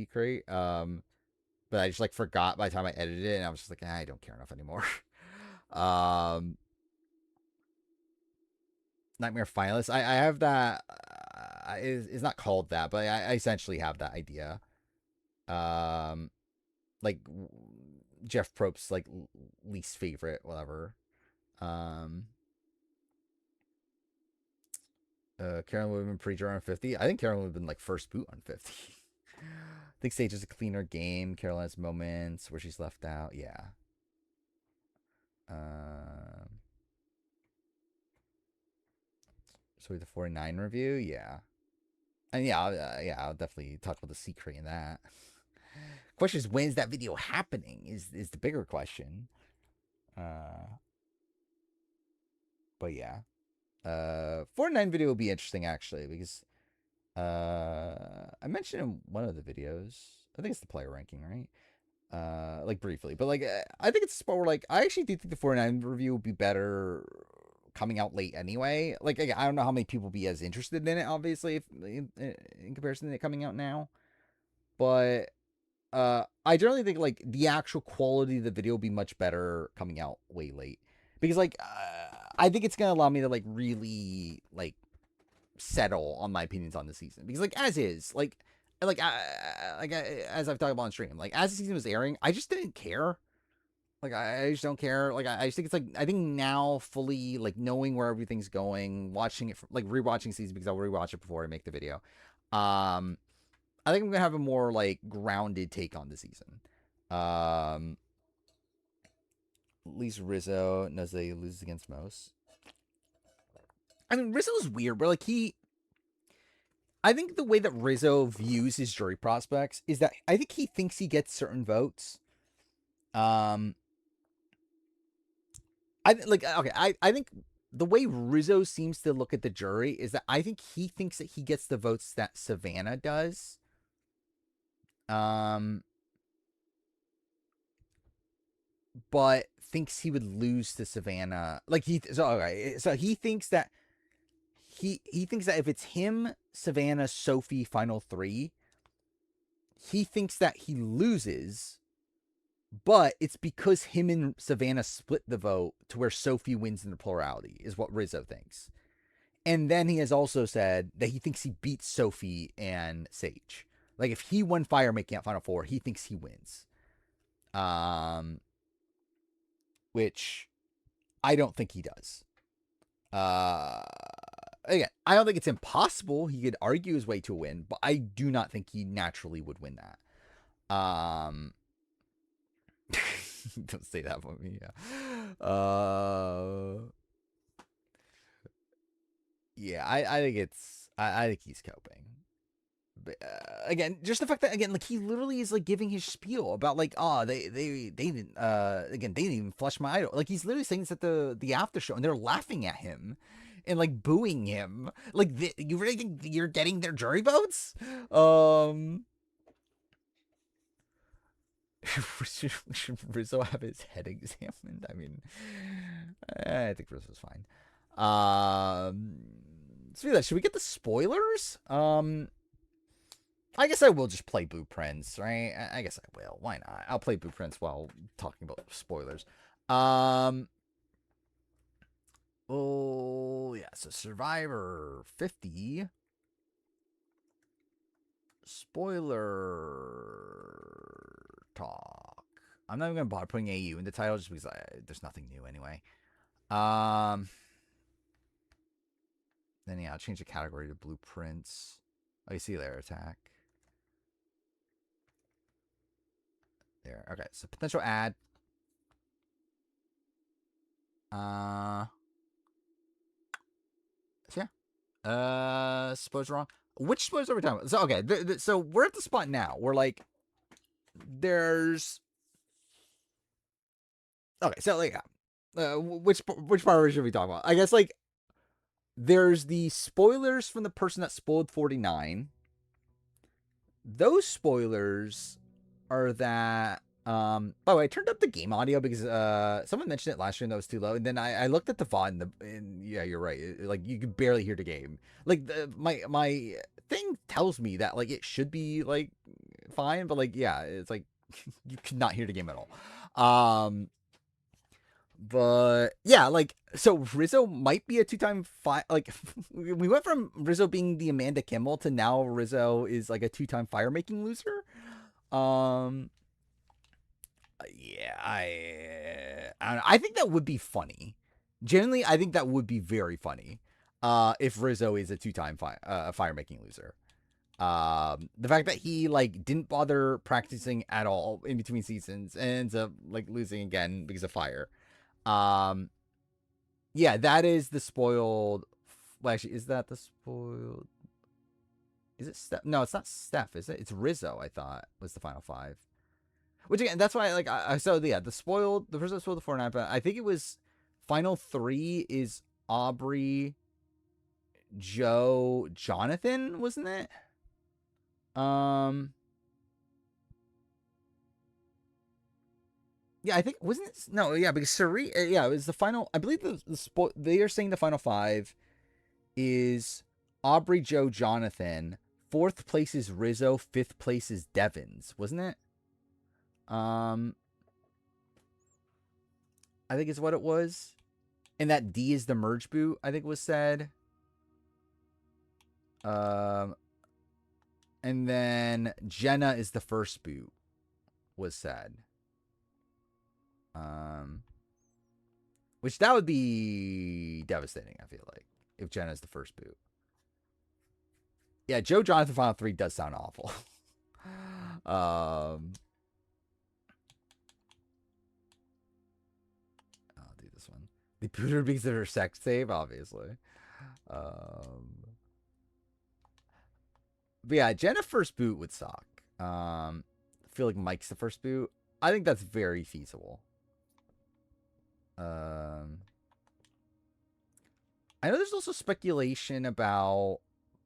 crate. But I just like forgot by the time I edited it, and I was just like, I don't care enough anymore. Nightmare finalist. I have that. It's not called that, but I essentially have that idea. Like Jeff Probst's like least favorite, whatever. Karen would have been pre-draw on 50. I think Karen would have been like first boot on 50. I think Sage is a cleaner game. Carolina's moments where she's left out. Yeah. So with the 49 review, yeah. And yeah, I'll definitely talk about the secret in that. Question is, when's that video happening? Is the bigger question. But yeah. 49 video will be interesting actually, because I mentioned in one of the videos, I think it's the player ranking, right? Like briefly, but like I think it's a spot where like I actually do think the 49 review will be better coming out late anyway. Like I don't know how many people will be as interested in it, obviously, if, in comparison to it coming out now. But I generally think like the actual quality of the video will be much better coming out way late, because like I think it's gonna allow me to like really like settle on my opinions on the season, because like as is like as I've talked about on stream, like as the season was airing, I just didn't care. Like I just don't care. Like I just think it's like I think now fully like knowing where everything's going, watching it like rewatching season because I'll rewatch it before I make the video. I think I'm gonna have a more like grounded take on the season. At least Rizzo knows that he loses against most. I mean, Rizzo's weird, but like I think the way that Rizzo views his jury prospects is that I think he thinks he gets certain votes. I like okay. I think the way Rizzo seems to look at the jury is that I think he thinks that he gets the votes that Savannah does. But thinks he would lose to Savannah. Like so he thinks that he thinks that if it's him, Savannah, Sophie, final three, he thinks that he loses, but it's because him and Savannah split the vote to where Sophie wins in the plurality, is what Rizzo thinks. And then he has also said that he thinks he beats Sophie and Sage. Like if he won Fire making out Final Four, he thinks he wins. Which I don't think he does. Again, I don't think it's impossible. He could argue his way to a win, but I do not think he naturally would win that. Don't say that about me. Yeah. I think it's. I think he's coping. But, again, just the fact that again, like he literally is like giving his spiel about like, oh, they didn't. Again, they didn't even flush my idol. Like he's literally saying this at the after show, and they're laughing at him and like booing him. Like you really think you're getting their jury votes? Should Rizzo have his head examined? I mean, I think Rizzo's fine. So should we get the spoilers? I guess I will just play Blueprints, right? I guess I will. Why not? I'll play Blueprints while talking about spoilers. Oh yeah, so Survivor 50. Spoiler talk. I'm not even gonna bother putting AU in the title just because there's nothing new anyway. Then yeah, I'll change the category to Blueprints. Oh, you see there, attack. there. Okay, so potential ad. So yeah. Suppose wrong. Which suppose are we talking about? So okay, so we're at the spot now. We're like, there's. Okay, so like, which part should we talk about? I guess like, there's the spoilers from the person that spoiled 49. Those spoilers are that. By the way, I turned up the game audio because someone mentioned it last year and that was too low. And then I looked at the VOD and yeah, you're right. Like you could barely hear the game. Like my thing tells me that like it should be like fine, but like yeah, it's like you could not hear the game at all. But yeah, like so Rizzo might be a two-time like we went from Rizzo being the Amanda Kimmel to now Rizzo is like a two-time fire making loser. Yeah, I think that would be funny. Generally, I think that would be very funny. If Rizzo is a two-time fire making loser. The fact that he like didn't bother practicing at all in between seasons and ends up like losing again because of fire. Yeah, that is the spoiled. Well, actually, is that the spoiled? Is it Steph? No, it's not Steph, is it? It's Rizzo. I thought was the final five. Which again, that's why like so yeah, the person that spoiled the 49, but I think it was final three is Aubrey, Joe, Jonathan, wasn't it? Yeah, I think wasn't it? No, yeah, because Sari, yeah, it was the final. I believe they are saying the final five is Aubrey, Joe, Jonathan. Fourth place is Rizzo. Fifth place is Devins, wasn't it? I think is what it was. And that D is the merge boot, I think was said. And then Jenna is the first boot, was said. Which that would be devastating, I feel like, if Jenna's the first boot. Yeah, Joe Jonathan final three does sound awful. I'll do this one. The booter because they're her sex tape, obviously. But yeah, Jenna first boot would suck. I feel like Mike's the first boot. I think that's very feasible. I know there's also speculation about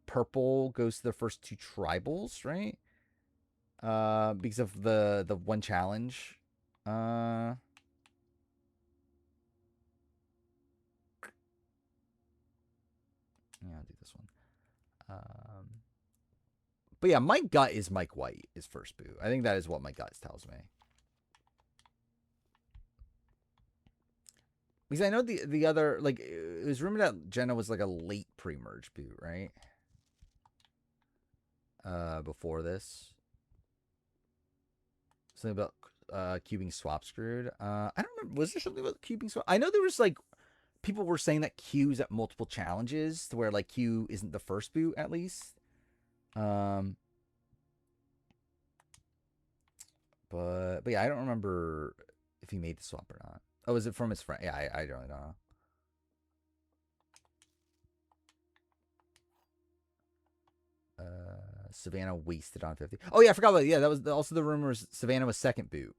Purple goes to the first two tribals, right? Because of the one challenge. Yeah, I'll do this one. But yeah, my gut is Mike White is first boot. I think that is what my gut tells me. Because I know the other, like, it was rumored that Jenna was like a late pre-merge boot, right? Before this. Something about cubing swap screwed. I don't remember. Was there something about cubing swap? I know there was like people were saying that Q's at multiple challenges to where like Q isn't the first boot at least. But yeah, I don't remember if he made the swap or not. Oh, is it from his friend? Yeah, I don't know. Savannah wasted on 50. Oh yeah, I forgot about it. Yeah, that was also the rumors. Savannah was second boot.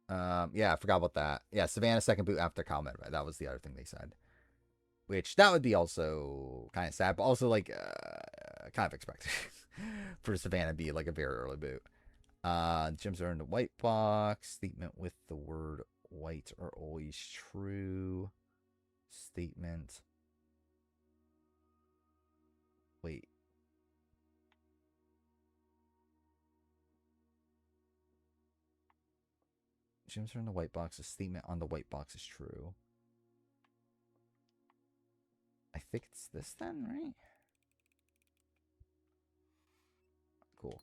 Yeah, I forgot about that. Yeah, Savannah second boot after Kyle Medved. That was the other thing they said. Which that would be also kind of sad, but also like kind of expected for Savannah to be like a very early boot. Gems are in the white box. Statement with the word white are always true. Statement. Wait. Gems are in the white box. The statement on the white box is true. I think it's this then, right? Cool.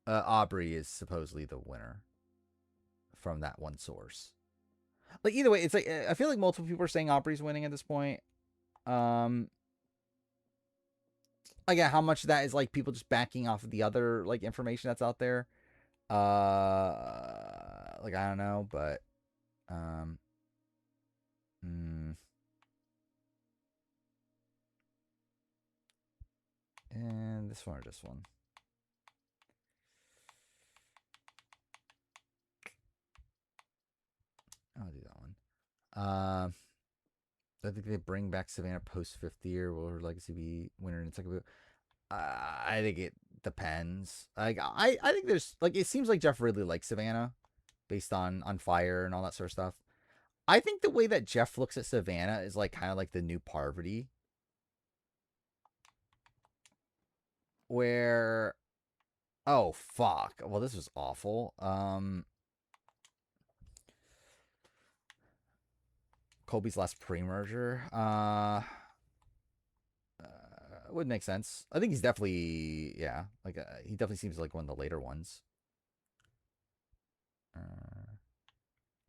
Aubrey is supposedly the winner from that one source. Like either way, it's like I feel like multiple people are saying Aubrey's winning at this point. Again, how much of that is like people just backing off of the other like information that's out there? Like I don't know, but um, mm, and this one or this one. I'll do that one. I think they bring back Savannah post 50 year. Will her legacy be winner in second? I think it depends. Like I think there's like it seems like Jeff really likes Savannah, based on Fire and all that sort of stuff. I think the way that Jeff looks at Savannah is like kind of like the new Parvati, where oh fuck, well this was awful. Colby's last pre-merger. Would make sense. I think he's definitely like he definitely seems like one of the later ones.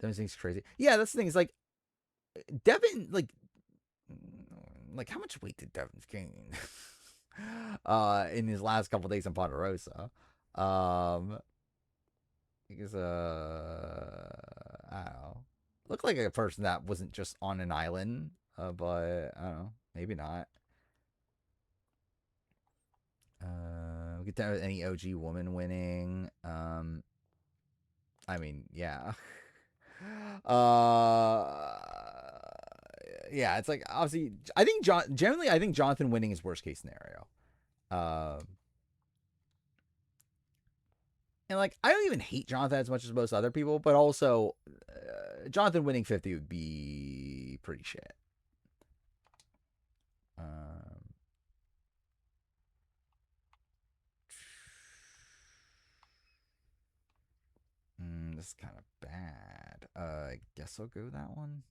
Devin seems crazy. Yeah, that's the thing. Is like Devin, like how much weight did Devin gain? In his last couple days in Ponderosa. Because I don't know. Looked like a person that wasn't just on an island, but I don't know, maybe not. We get to any OG woman winning. I mean, yeah. Yeah, it's like obviously I think generally I think Jonathan winning is worst case scenario. And like I don't even hate Jonathan as much as most other people, but also Jonathan winning 50 would be pretty shit. This is kind of bad. I guess I'll go that one.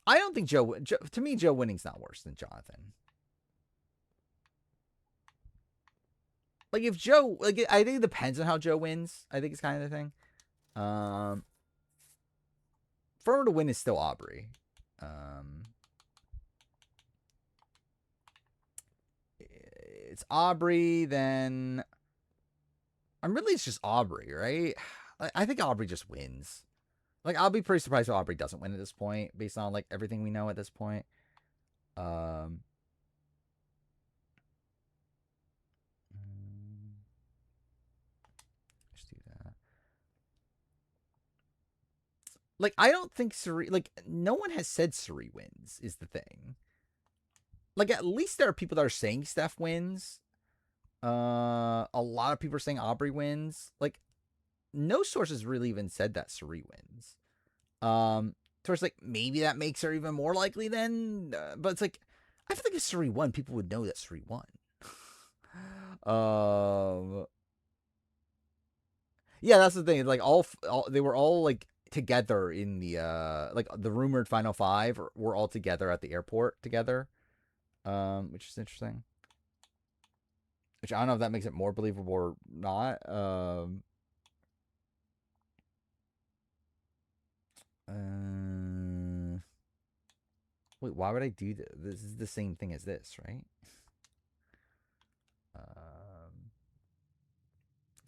I don't think Joe. To me, Joe winning's not worse than Jonathan. Like if Joe, like I think it depends on how Joe wins. I think it's kind of the thing. For her to win is still Aubrey. It's Aubrey, then it's just Aubrey, right? I think Aubrey just wins. Like I'll be pretty surprised if Aubrey doesn't win at this point, based on like everything we know at this point. Just do that. Like I don't think Suri. Like no one has said Suri wins. Is the thing. Like at least there are people that are saying Steph wins. A lot of people are saying Aubrey wins. Like no sources really even said that Suri wins. So it's like maybe that makes her even more likely then. But it's like I feel like if Suri won, people would know that Suri won. Yeah, that's the thing. Like all they were all like together in the like the rumored final five were all together at the airport together, which is interesting. Which I don't know if that makes it more believable or not. Wait, why would I do this? This is the same thing as this, right?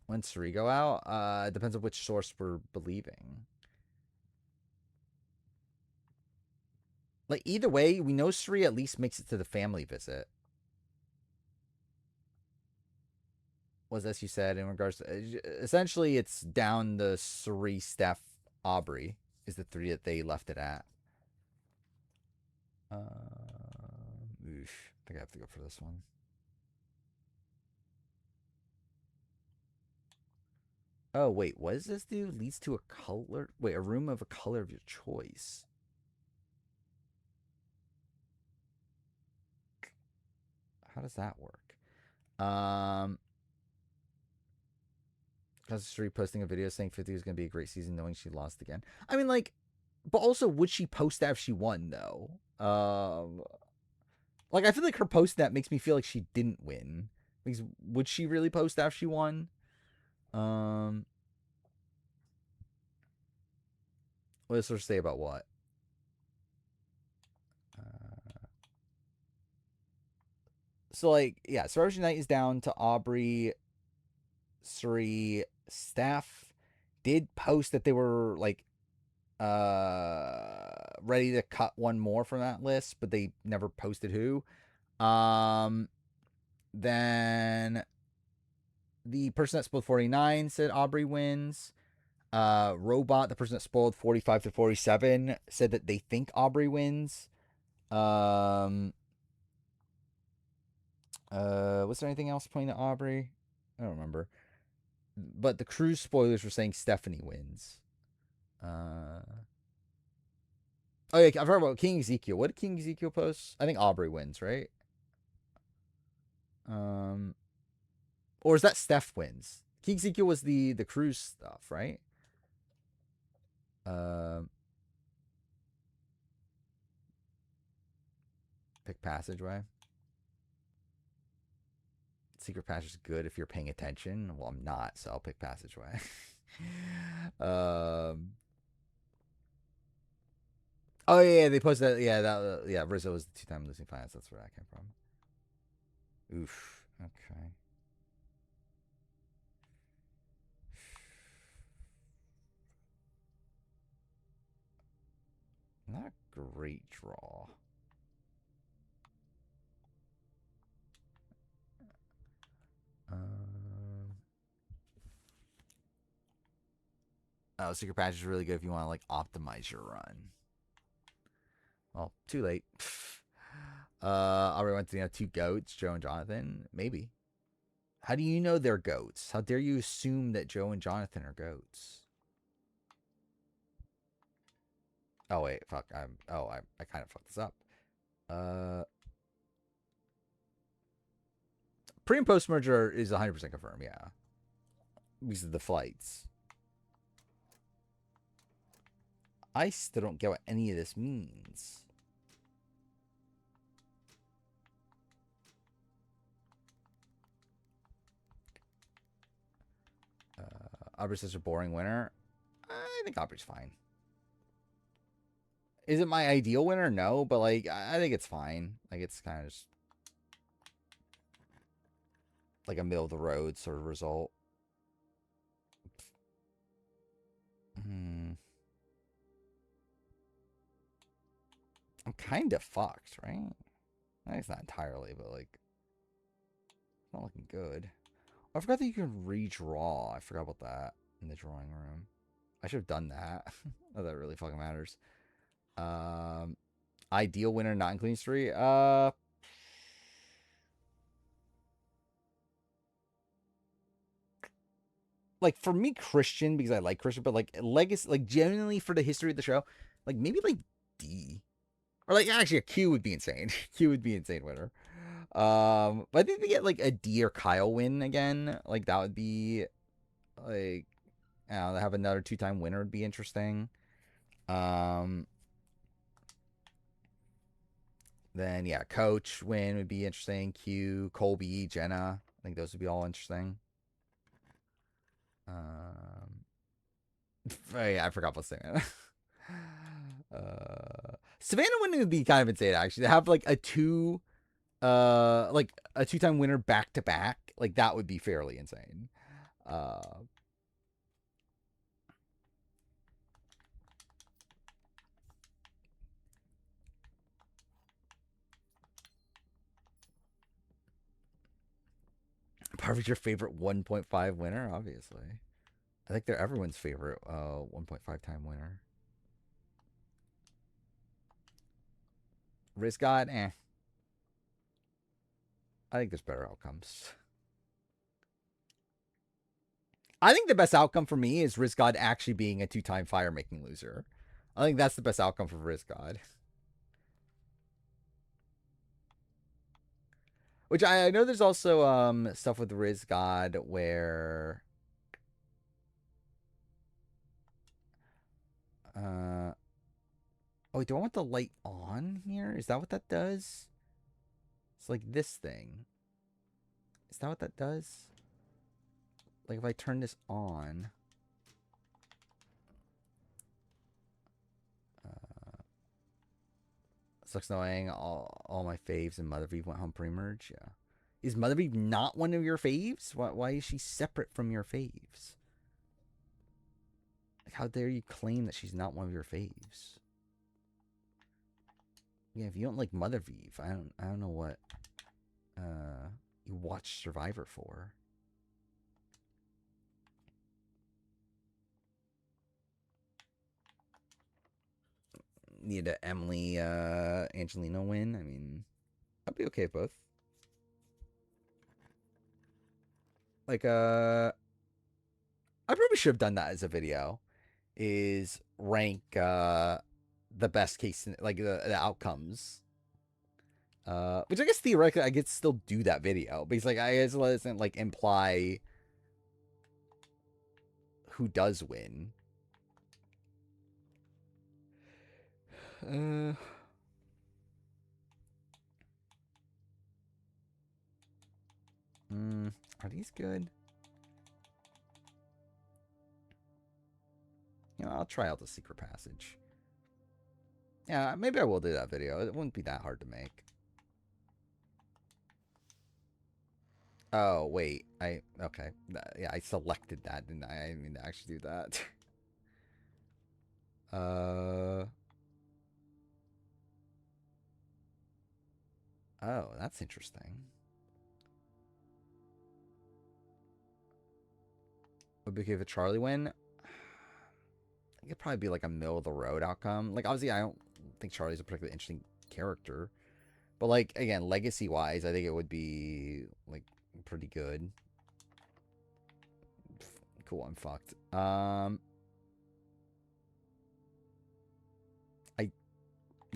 When Suri go out, it depends on which source we're believing. Like either way, we know Suri at least makes it to the family visit. Was as you said in regards to essentially it's down the Suri, Steph, Aubrey is the three that they left it at. I think I have to go for this one. Oh wait, what does this do? Leads to a color. Wait, a room of a color of your choice. How does that work? Because Suri posting a video saying 50 was going to be a great season, knowing she lost again. I mean, like, but also, would she post that if she won, though? Like, I feel like her post that makes me feel like she didn't win. Because would she really post after she won? What does her say about what? So like, yeah, Survivor Night is down to Aubrey, Suri, Steph. Did post that they were like ready to cut one more from that list, but they never posted who. Then the person that spoiled 49 said Aubrey wins. Robot, the person that spoiled 45 to 47, said that they think Aubrey wins. Was there anything else pointing to Aubrey? I don't remember. But the cruise spoilers were saying Stephanie wins. Oh yeah, I forgot about King Ezekiel. What did King Ezekiel post? I think Aubrey wins, right? Or is that Steph wins? King Ezekiel was the cruise stuff, right? Pick passageway. Secret passage is good if you're paying attention. Well, I'm not, so I'll pick passageway. Oh yeah, they posted that. Yeah, Rizzo was the 2-time losing finals. That's where that came from. Oof. Okay. Not a great draw. Oh, secret passage is really good if you want to like optimize your run. Well, too late. I already went to 2 goats, Joe and Jonathan. Maybe. How do you know they're goats? How dare you assume that Joe and Jonathan are goats? Oh wait, fuck. I kind of fucked this up. Pre and post merger is 100% confirmed. Yeah, because of the flights. I still don't get what any of this means. Aubrey's such a boring winner. I think Aubrey's fine. Is it my ideal winner? No, but like I think it's fine. Like it's kind of just like a middle of the road sort of result. I'm kind of fucked, right? I think it's not entirely, but like it's not looking good. I forgot that you can redraw. I forgot about that in the drawing room. I should have done that. Oh, that really fucking matters. Ideal winner, not including three. Like for me, Christian, because I like Christian, but like legacy, like genuinely for the history of the show, like maybe like D, or like actually a Q would be insane. Q would be insane winner. But I think they get like a D or Kyle win again. Like that would be like, I don't know, have another 2-time winner would be interesting. Then yeah, Coach win would be interesting. Q, Colby, Jenna. I think those would be all interesting. Oh, yeah, I forgot about Savannah. Savannah win would be kind of insane actually. To have like a 2-time winner back to back, like that would be fairly insane. Parv's your favorite 1.5 winner, obviously. I think they're everyone's favorite 1.5-time winner. Riz God, I think there's better outcomes. I think the best outcome for me is Riz God actually being a 2-time fire making loser. I think that's the best outcome for Riz God. Which I know there's also stuff with Riz God where oh, do I want the light on here? Is that what that does? It's like this thing. Is that what that does? Like if I turn this on. Sucks knowing all my faves and Mother V went home pre-merge. Yeah. Is Mother V not one of your faves? Why is she separate from your faves? Like, how dare you claim that she's not one of your faves? Yeah, if you don't like Mother V, I don't know what you watch Survivor for. Need a Emily Angelina win. I mean, I'd be okay with both. Like I probably should have done that as a video. Is rank the best case, like the outcomes. Which I guess theoretically I could still do that video because like I guess it doesn't like imply who does win. Are these good? You know, I'll try out the secret passage. Yeah, maybe I will do that video. It wouldn't be that hard to make. Oh, wait. Okay. Yeah, I selected that, didn't I? I didn't mean to actually do that. Oh, that's interesting. Would be okay if a Charlie win? It'd probably be like a middle of the road outcome. Like, obviously, I don't think Charlie's a particularly interesting character. But, like, again, legacy-wise, I think it would be, like, pretty good. Cool, I'm fucked. Well,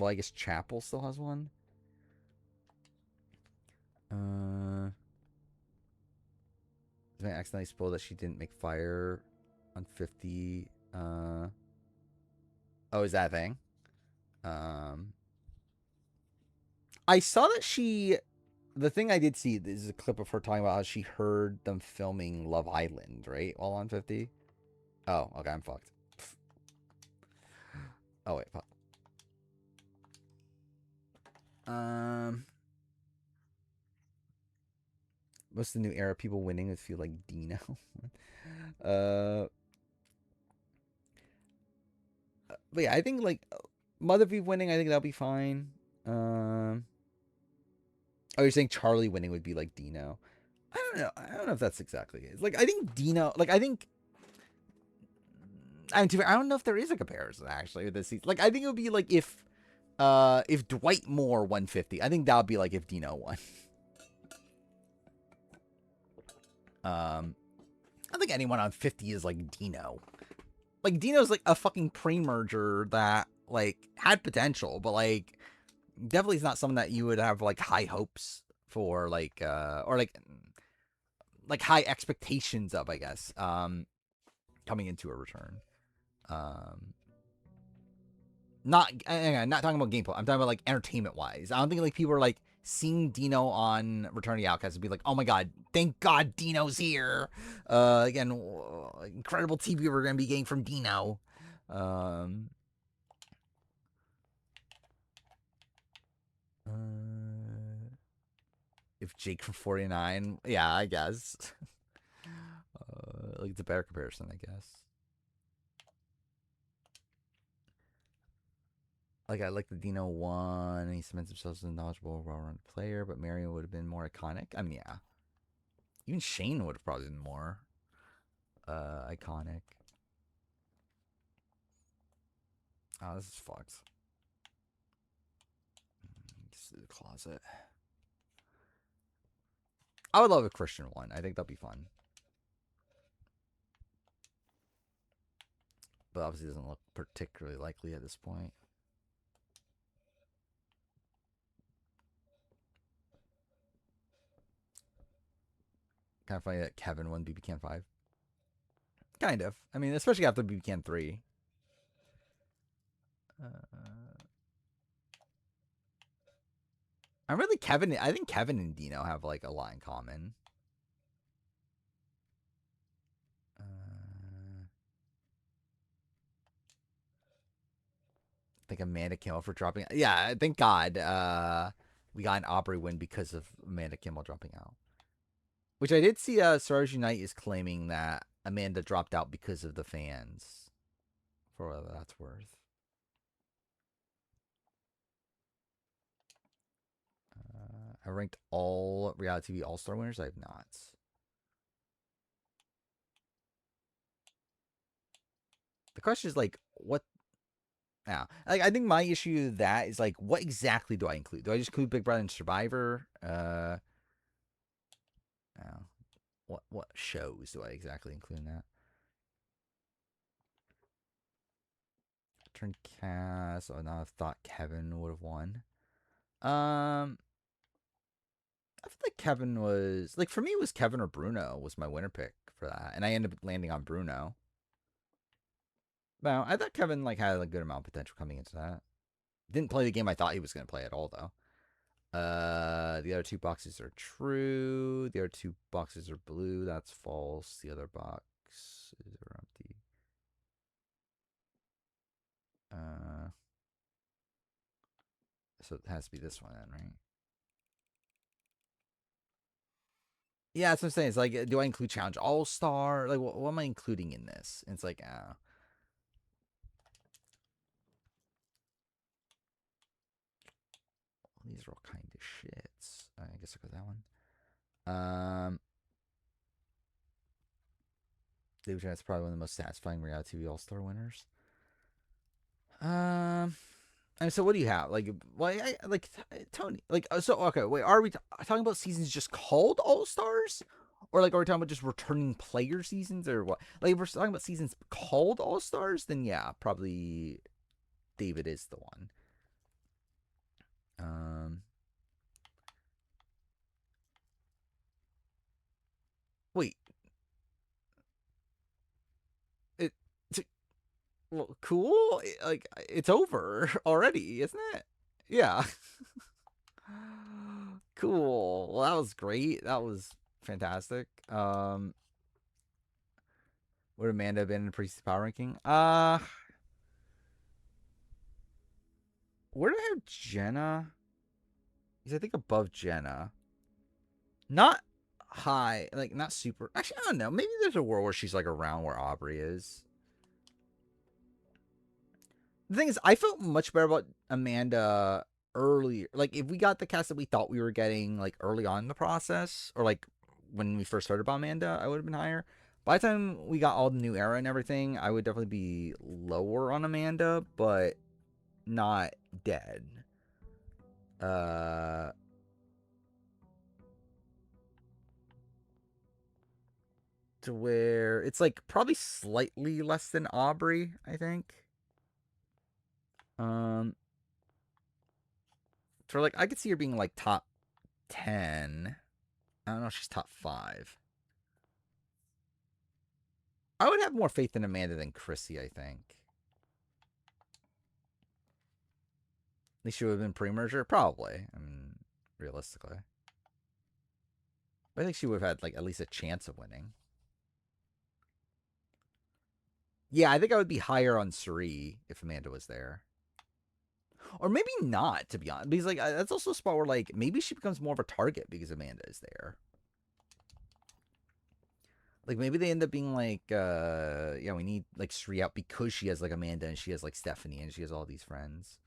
I guess Chapel still has one. I accidentally spoiled that she didn't make fire on 50. Oh, is that a thing? I saw that she... The thing I did see is a clip of her talking about how she heard them filming Love Island, right? While on 50. Oh, okay, I'm fucked. Oh, wait, fuck. Most of the new era people winning would feel like Dino. But yeah, I think like Mother V winning, I think that'll be fine. Oh, you're saying Charlie winning would be like Dino. I don't know. I don't know if that's exactly it. Like, I think Dino, like, I think, I don't know if there is a comparison actually with this season. Like, I think it would be like if Dwight Moore won 50. I think that would be like if Dino won. I don't think anyone on 50 is like Dino. Like, Dino's like a fucking pre-merger that like had potential, but like definitely is not someone that you would have like high hopes for, like or like high expectations of, I guess, coming into a return. Not talking about gameplay. I'm talking about like entertainment wise. I don't think like people are like seeing Dino on Return of the Outcast and be like, oh my god, thank God Dino's here. Again, incredible TV we're gonna be getting from Dino. If Jake from 49, yeah, I guess. Like, it's a better comparison, I guess. Like, I like the Dino one, and he cements himself as a knowledgeable, well-rounded player, but Marion would have been more iconic. I mean, yeah. Even Shane would have probably been more iconic. Oh, this is fucked. This is the closet. I would love a Christian one. I think that'd be fun. But obviously doesn't look particularly likely at this point. Kind of funny that Kevin won BB Can 5. Kind of. I mean, especially after BB Can 3. I think Kevin and Dino have like a lot in common. I think Amanda came out for dropping. Yeah, thank God. we got an Aubrey win because of Amanda Kimball dropping out. Which I did see Sarge Unite is claiming that Amanda dropped out because of the fans. For whatever that's worth. I ranked all reality TV All-Star winners. I have not. The question is like, what? Yeah, like I think my issue with that is like, what exactly do I include? Do I just include Big Brother and Survivor? What shows do I exactly include in that? Turn cast. Oh, now I thought Kevin would have won. I feel like Kevin was like, for me, it was Kevin or Bruno was my winner pick for that, and I ended up landing on Bruno. Well, I thought Kevin like had a good amount of potential coming into that. Didn't play the game I thought he was going to play at all though. The other two boxes are true. The other two boxes are blue. That's false. The other box is empty. So it has to be this one then, right? Yeah, that's what I'm saying. It's like, do I include Challenge All Star? Like, what am I including in this? And it's like, these are all kind of shits. I guess I'll go that one. David Janet's probably one of the most satisfying reality TV All Star winners. And so what do you have? Like, well, like Tony. Like, so okay. Wait, are we talking about seasons just called All Stars, or like are we talking about just returning player seasons, or what? Like, if we're talking about seasons called All Stars, then yeah, probably David is the one. Wait. It, well, cool. Like, it's over already, isn't it? Yeah. Cool. Well, that was great. That was fantastic. Would Amanda have been in the preseason power ranking? Where do I have Jenna? Because I think above Jenna. Not high, like not super. Actually, I don't know. Maybe there's a world where she's like around where Aubrey is. The thing is, I felt much better about Amanda earlier. Like, if we got the cast that we thought we were getting, like, early on in the process, or, like, when we first heard about Amanda, I would have been higher. By the time we got all the new era and everything, I would definitely be lower on Amanda, but not dead. To where it's, like, probably slightly less than Aubrey, I think. So, like, I could see her being, like, top 10. I don't know if she's top 5. I would have more faith in Amanda than Chrissy, I think. At least she would have been pre-merger? Probably. I mean, realistically. But I think she would have had, like, at least a chance of winning. Yeah, I think I would be higher on Suri if Amanda was there. Or maybe not, to be honest. Because, like, that's also a spot where, like, maybe she becomes more of a target because Amanda is there. Like, maybe they end up being like, yeah, we need, like, Suri out because she has, like, Amanda and she has, like, Stephanie and she has all these friends.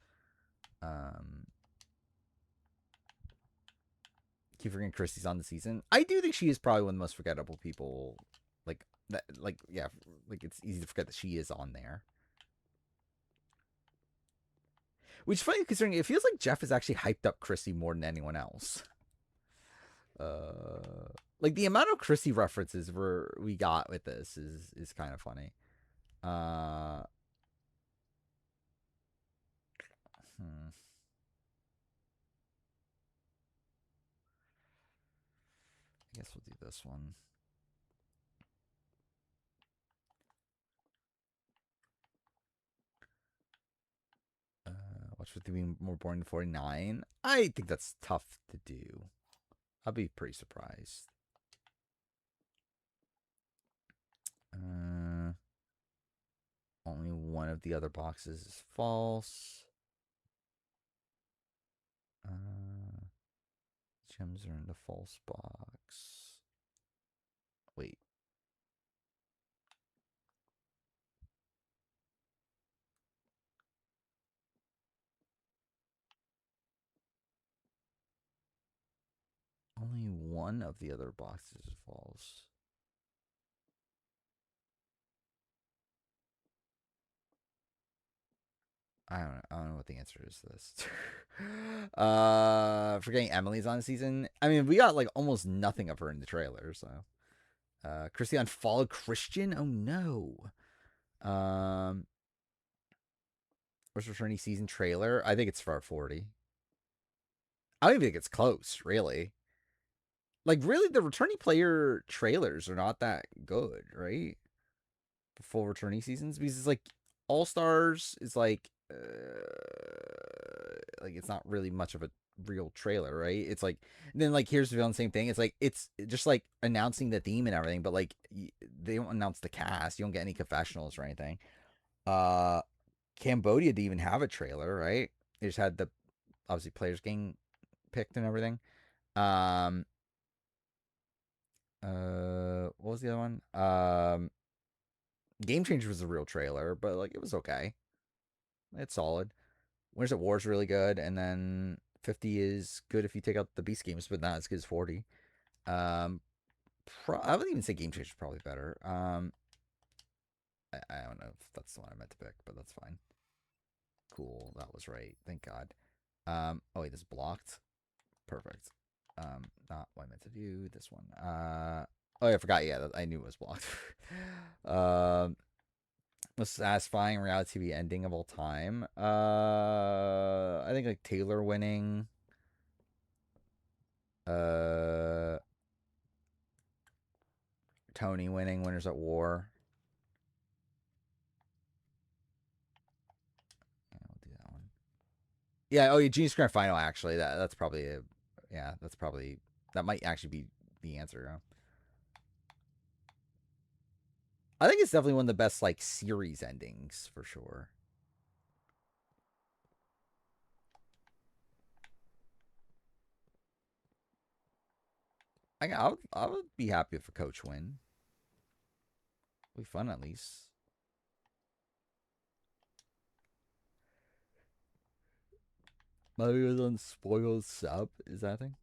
Keep forgetting Christy's on the season. I do think she is probably one of the most forgettable people. Like that, like, yeah, like, it's easy to forget that she is on there. Which is funny considering it feels like Jeff has actually hyped up Chrissy more than anyone else. Like, the amount of Chrissy references we got with this is kind of funny. I guess we'll do this one. Watch with being more boring than 49. I think that's tough to do. I'll be pretty surprised. Only one of the other boxes is false. Gems are in the false box. Wait. Only one of the other boxes is false. I don't know what the answer is to this. Forgetting Emily's on the season. I mean, we got like almost nothing of her in the trailer, so. Christian followed Christian? Oh no. What's returning season trailer? I think it's for 40. I don't even think it's close, really. Like, really, the returning player trailers are not that good, right? For full returning seasons, because it's like All Stars is like it's not really much of a real trailer, right? It's like then like here's the same thing. It's like it's just like announcing the theme and everything, but like they don't announce the cast. You don't get any confessionals or anything. Cambodia didn't even have a trailer, right? They just had the obviously players getting picked and everything. What was the other one? Game Changer was a real trailer, but like it was okay. It's solid. Winners at War is really good, and then 50 is good if you take out the Beast games, but not as good as 40. I would even say Game Changer is probably better. I don't know if that's the one I meant to pick, but that's fine. Cool, that was right. Thank God. Oh wait, this is blocked. Perfect. Not what I meant to do. This one. Oh yeah, I forgot. Yeah, I knew it was blocked. Most satisfying reality TV ending of all time. I think like Taylor winning. Tony winning. Winners at War. Yeah, we'll do that one. Yeah. Oh, yeah. Genius Grand Final. Actually, that's probably a. Yeah, that's probably that might actually be the answer. Huh? I think it's definitely one of the best like series endings for sure. I would be happy if a coach win. It'd be fun at least. Maybe it was on spoiled sub. Is that a thing?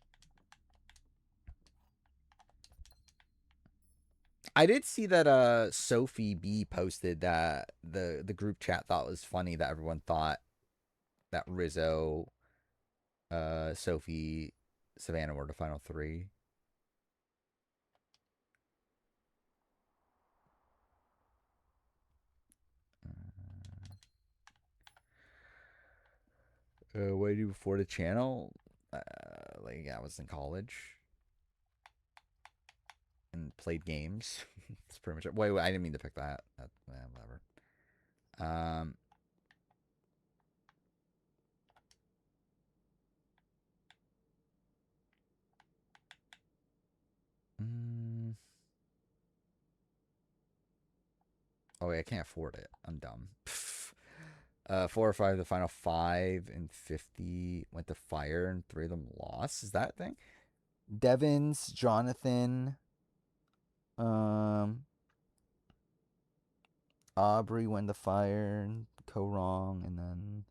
I did see that Sophie B posted that the group chat thought was funny that everyone thought that Rizzo, Sophie, Savannah were the final three. What did you do before the channel? Like I was in college and played games. That's pretty much it. Wait, I didn't mean to pick that. Whatever. Um, mm, oh wait, I can't afford it. I'm dumb. 4 or 5 the final 5 and 50 went to fire and 3 of them lost. Is that a thing? Devins, Jonathan, um, Aubrey went to fire and Co wrong, and then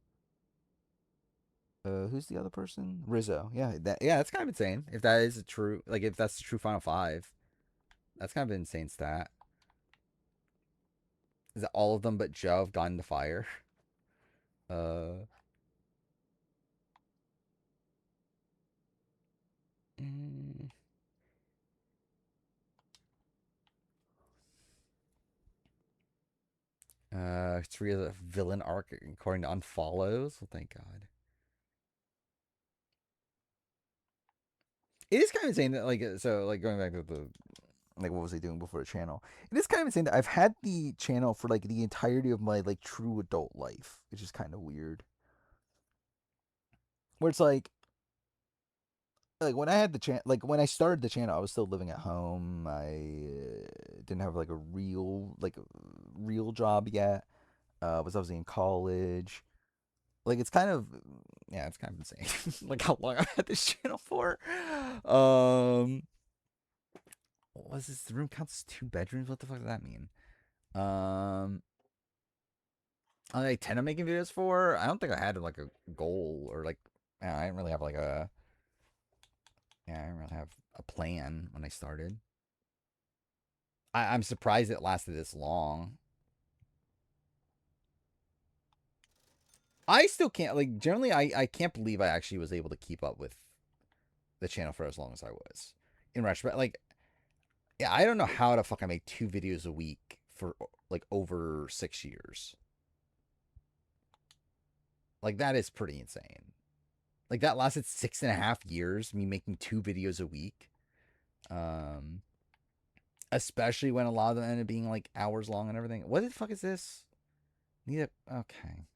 who's the other person? Rizzo. Yeah, that's kind of insane. If that is a true, like if that's the true final 5, that's kind of an insane stat. Is that all of them but Joe have gone to fire? Uh, mm, 3 of the villain arc according to unfollows. Well, thank God. It is kind of insane that like going back to the like what was I doing before the channel? It is kind of insane that I've had the channel for like the entirety of my like true adult life, which is kind of weird. Where it's like when I had the channel, like when I started the channel, I was still living at home. I didn't have like a real job yet. Was obviously in college. Like it's kind of, yeah, it's kind of insane. Like how long I've had this channel for. Um, what was this? The room counts as 2 bedrooms. What the fuck does that mean? Um, I intend on making videos for. I don't think I had like a goal or like. Yeah, I didn't really have like a. Yeah, I didn't really have a plan when I started. I'm surprised it lasted this long. I still can't like generally I can't believe I actually was able to keep up with the channel for as long as I was. In retrospect, like yeah, I don't know how the fuck I make 2 videos a week for like over 6 years. Like that is pretty insane. Like that lasted 6.5 years, me making 2 videos a week. Um Especially when a lot of them ended up being like hours long and everything. What the fuck is this? Need it okay.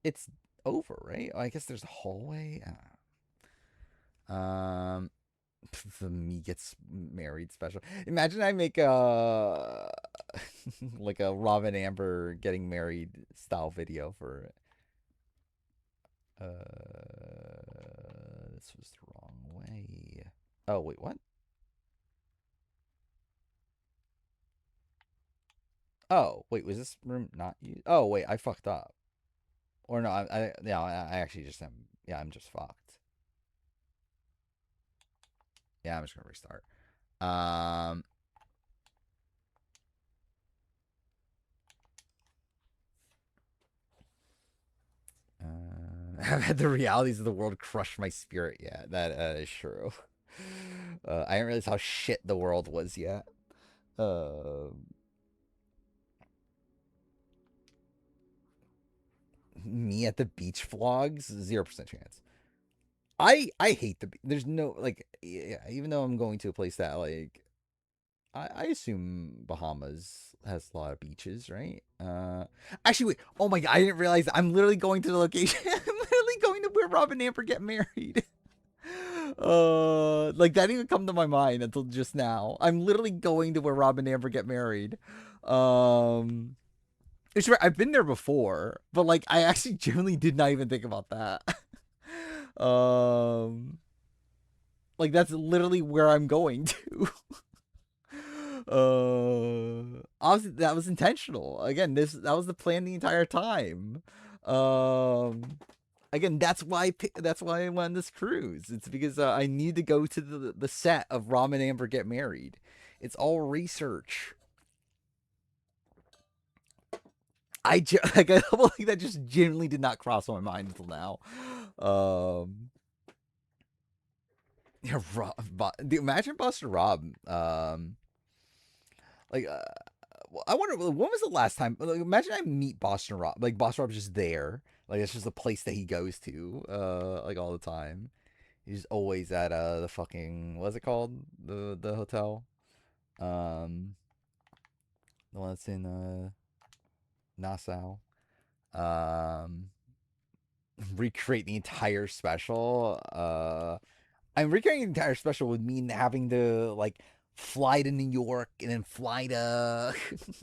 It's over, right? I guess there's a hallway. Um the me gets married special. Imagine I make a like a Robin Amber getting married style video for this was the wrong way. Oh wait, what? Oh wait, was this room not used? Oh wait, I fucked up. Or no, I actually just am. Yeah, I'm just fucked. Yeah, I'm just gonna restart. Um, I've had the realities of the world crush my spirit yet. That is true. I didn't realize how shit the world was yet. Me at the beach vlogs, 0% chance. I hate the. There's no like, yeah, even though I'm going to a place that like, I assume Bahamas has a lot of beaches, right? Actually, wait. Oh my god, I didn't realize I'm literally going to the location. I'm literally going to where Rob and Amber get married. Like that didn't even come to my mind until just now. I'm literally going to where Rob and Amber get married. Um, it's right. I've been there before, but like I actually genuinely did not even think about that. um, like that's literally where I'm going to. Obviously that was intentional. Again, that was the plan the entire time. Um, Again, that's why I went on this cruise. It's because I need to go to the set of Rom and Amber get married. It's all research. Like I like that just genuinely did not cross my mind until now. Yeah, imagine Buster Rob. Like I wonder when was the last time. Like, imagine I meet Boston Rob. Like Boston Rob's just there. Like it's just a place that he goes to. Like all the time. He's always at the fucking what's it called, the hotel, um the one that's in Nassau. Um, Recreate the entire special. I'm recreating the entire special would mean having to like fly to New York and then fly to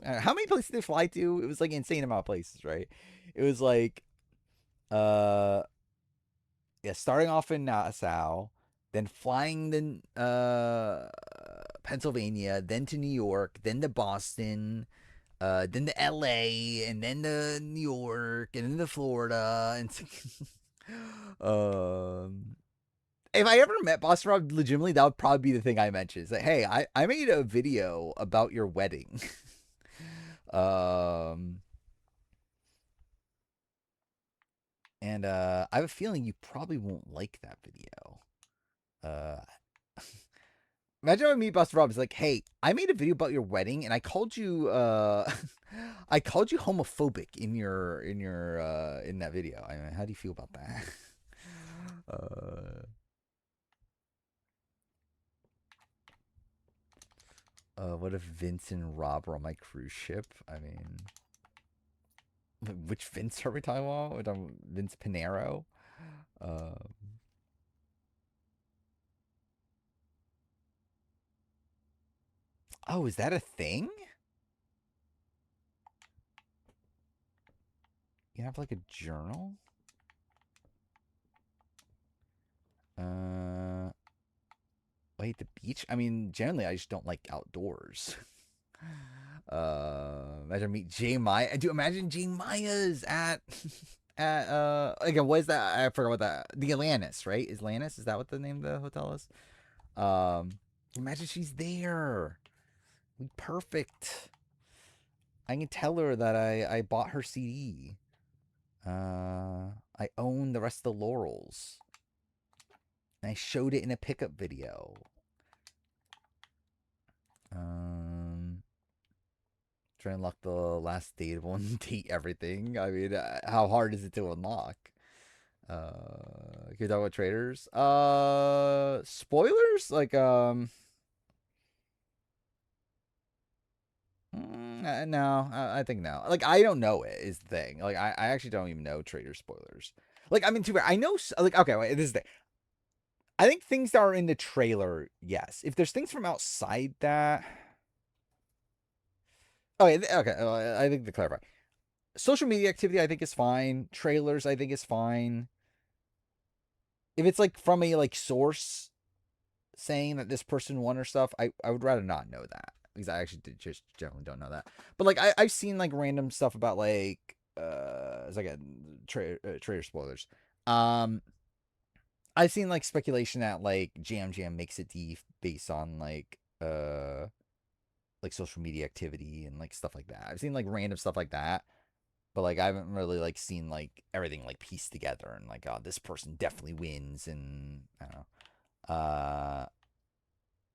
how many places did they fly to? It was like an insane amount of places, right? It was like uh yeah, starting off in Nassau, then flying to Pennsylvania, then to New York, then to Boston, then to LA, and then to New York, and then to Florida, and um. If I ever met Boston Rob, legitimately, that would probably be the thing I mentioned. It's like, hey, I made a video about your wedding. um, and I have a feeling you probably won't like that video. Uh, Imagine when me Buster Rob is like, "Hey, I made a video about your wedding, and I called you, I called you homophobic in your in that video. I mean, how do you feel about that?" What if Vince and Rob were on my cruise ship? I mean, which Vince are we talking about? We're talking about Vince Pinero. Um, oh, is that a thing? You have like a journal? Wait, the beach? I mean, generally I just don't like outdoors. Imagine meet Jay Maya. Do imagine Jay Maya's at at again, what is that? I forgot what that, the Atlantis, right? Is Atlantis? Is that what the name of the hotel is? Imagine she's there. Perfect. I can tell her that I bought her CD. I own the rest of the Laurels. And I showed it in a pickup video. Trying to unlock the last date one, date everything. I mean, how hard is it to unlock? Can you talk about traders? Spoilers? Like, no, I think no. Like, I don't know it is the thing. Like, I actually don't even know trader spoilers. Like, I mean, too bad. I know, like, okay, wait, this is the thing. I think things that are in the trailer, yes. If there's things from outside that. Okay, okay. I think to clarify. Social media activity, I think is fine. Trailers, I think is fine. If it's like from a like source saying that this person won or stuff, I would rather not know that because I actually just generally don't know that. But like I've seen like random stuff about like it's like a trader spoilers. I've seen like speculation that like Jam Jam makes it deep based on like social media activity and like stuff like that. I've seen like random stuff like that. But like I haven't really like seen like everything like pieced together and like, oh, this person definitely wins and I don't know.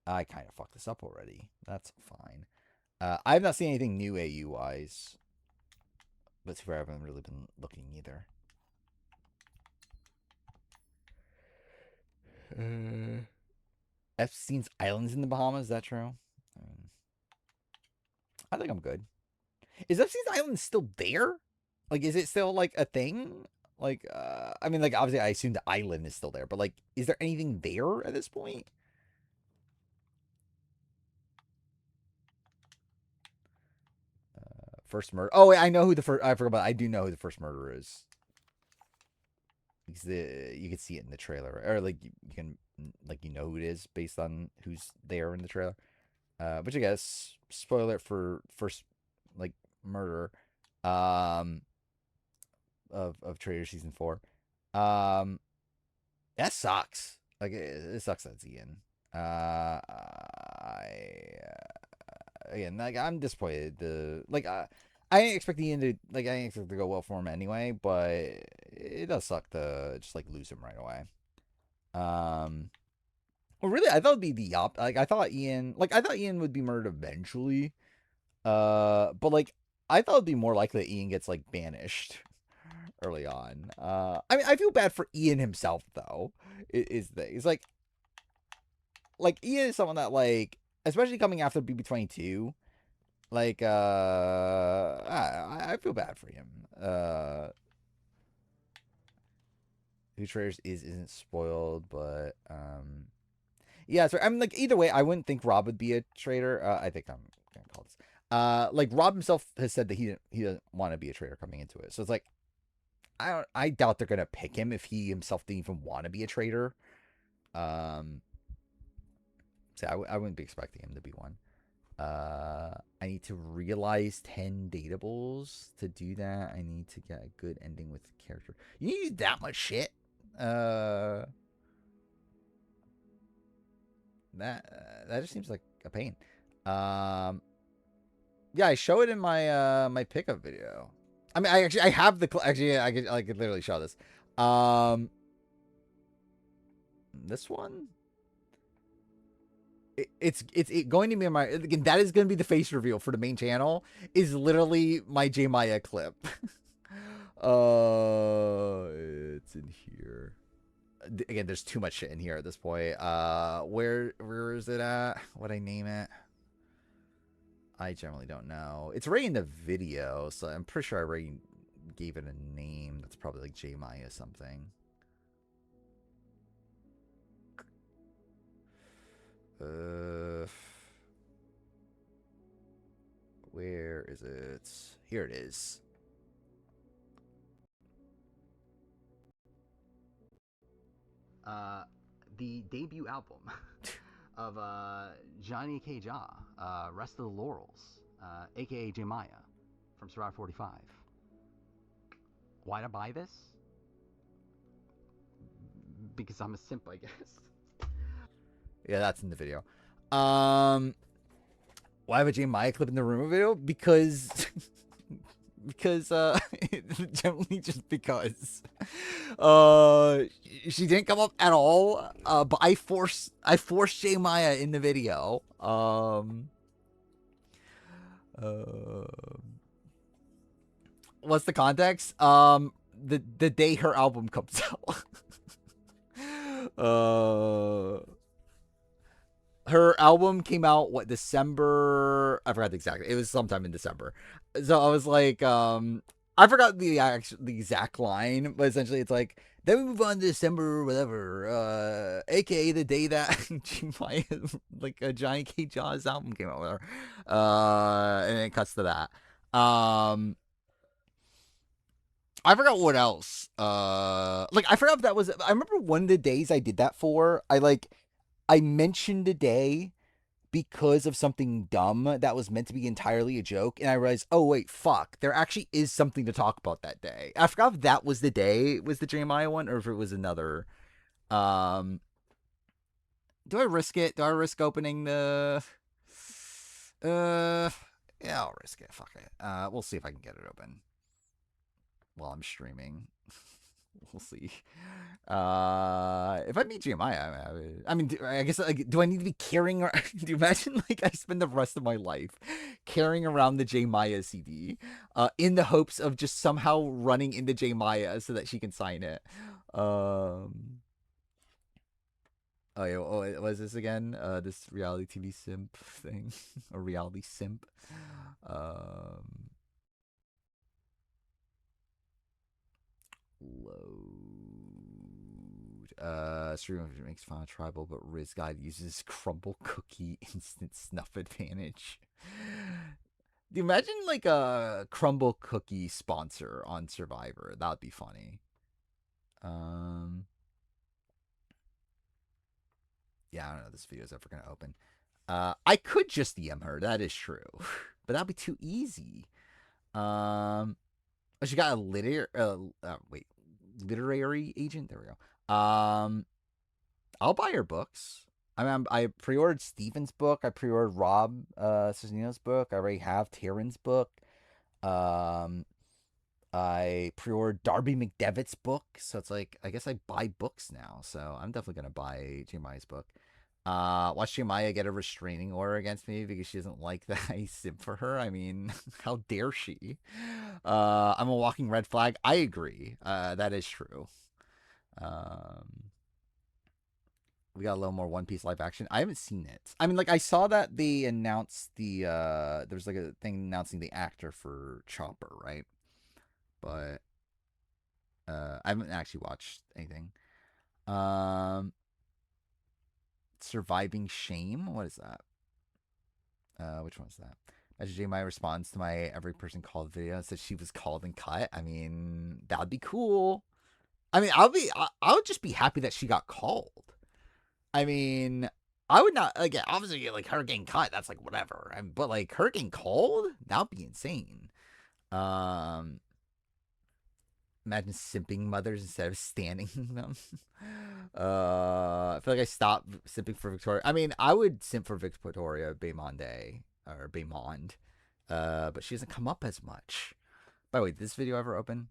I kind of fucked this up already. That's fine. I have not seen anything new AU wise, but I haven't really been looking either. Epstein's Islands in the Bahamas. Is that true? I think I'm good. Is Epstein's Island still there? Like, is it still like a thing? Like, I mean, like obviously, I assume the island is still there, but like, is there anything there at this point? First murder. Oh wait, I know who the first. I forgot about. I do know who the first murderer is. Because you can see it in the trailer, or like you can like you know who it is based on who's there in the trailer. Which I guess spoiler for first like murder, um, of Trader season 4. Um, that sucks. Like it sucks that's Ian. Again, like I'm disappointed. I didn't expect Ian to I didn't expect it to go well for him anyway, but it does suck to just like lose him right away. Well, really, I thought it'd be the like I thought Ian would be murdered eventually. But like I thought it'd be more likely that Ian gets like banished early on. I mean, I feel bad for Ian himself though. Is the he's like Ian is someone that like, especially coming after BB22. Like, I feel bad for him. Who Traders isn't spoiled, but yeah. So I mean, like either way, I wouldn't think Rob would be a traitor. I think I'm gonna call this. Like Rob himself has said that he doesn't want to be a traitor coming into it. So it's like, I doubt they're gonna pick him if he himself didn't even want to be a traitor. So I wouldn't be expecting him to be one. I need to realize 10 datables. To do that, I need to get a good ending with the character. You need that much shit? That just seems like a pain. Yeah, I show it in my my pickup video. I mean, I have the actually I could literally show this. This one. It's going to be my again. That is going to be the face reveal for the main channel. Is literally my J Maya clip. It's in here. Again, there's too much shit in here at this point. Where is it at? What I name it? I generally don't know. It's already in the video, so I'm pretty sure I already gave it a name. That's probably like J Maya something. Where is it? Here it is. the debut album of Johnny K. Rest of the Laurels, aka J Maya from Survivor 45. Why to buy this? Because I'm a simp, I guess. Yeah, that's in the video. Why have a J Maya clip in the rumor video? Because generally just because she didn't come up at all, but I forced J Maya in the video. What's the context? The day her album comes out. Her album came out December? I forgot exactly. It was sometime in December. So I was like, I forgot the exact line, but essentially it's like, then we move on to December or whatever, aka the day that like Johnny K. Jaw's album came out with her, and it cuts to that. I forgot what else. Like I forgot if that was. I remember one of the days I did that for. I mentioned a day because of something dumb that was meant to be entirely a joke, and I realized, oh wait, fuck, there actually is something to talk about that day. I forgot if that was the day, was the Jeremiah one, or if it was another. Do I risk it? Do I risk opening the? Yeah, I'll risk it. Fuck it. We'll see if I can get it open while I'm streaming. We'll see. If I meet GMI, I mean, I guess, like, do I need to be carrying? Do you imagine, like, I spend the rest of my life carrying around the J Maya CD, in the hopes of just somehow running into J Maya so that she can sign it. Oh yeah, what is this again? This reality TV simp thing, a reality simp. Load. Stream makes fun of tribal, but Riz Guide uses crumble cookie instant snuff advantage. Do you imagine like a crumble cookie sponsor on Survivor? That would be funny. Yeah, I don't know if this video is ever gonna open. I could just DM her. That is true, but that'd be too easy. She got a literary agent. There we go. I'll buy her books. I mean, I pre-ordered Steven's book. I pre-ordered Rob Cesarino's book. I already have Taryn's book. I pre-ordered Darby McDevitt's book. So it's like, I guess I buy books now. So I'm definitely gonna buy Jeremiah's book. Watch Jeremiah get a restraining order against me because she doesn't like that I simp for her. I mean, how dare she? I'm a walking red flag. I agree. That is true. We got a little more One Piece live action. I haven't seen it. I mean, like, I saw that they announced the there's like a thing announcing the actor for Chopper, right? But I haven't actually watched anything. Surviving Shame. What is that? Which one is that? Imagine J Mai responds to my every person called video and says she was called and cut. I mean, that would be cool. I mean, I would just be happy that she got called. I mean, I would not, like, obviously, like, her getting cut, that's like whatever. But like her getting called, that would be insane. Imagine simping mothers instead of standing them. I feel like I stopped simping for Victoria. I mean, I would simp for Victoria Baymonde or Baymond, but she doesn't come up as much. By the way, did this video ever open?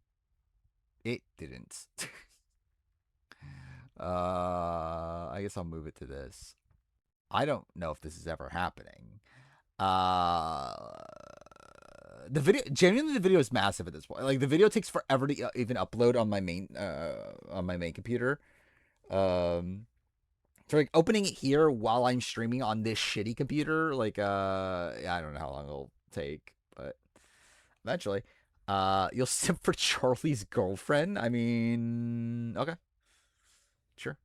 It didn't. I guess I'll move it to this. I don't know if this is ever happening. The video is massive at this point. Like, the video takes forever to even upload on my main computer. So like opening it here while I'm streaming on this shitty computer, like I don't know how long it'll take, but eventually. You'll simp for Charlie's girlfriend. I mean, okay. Sure.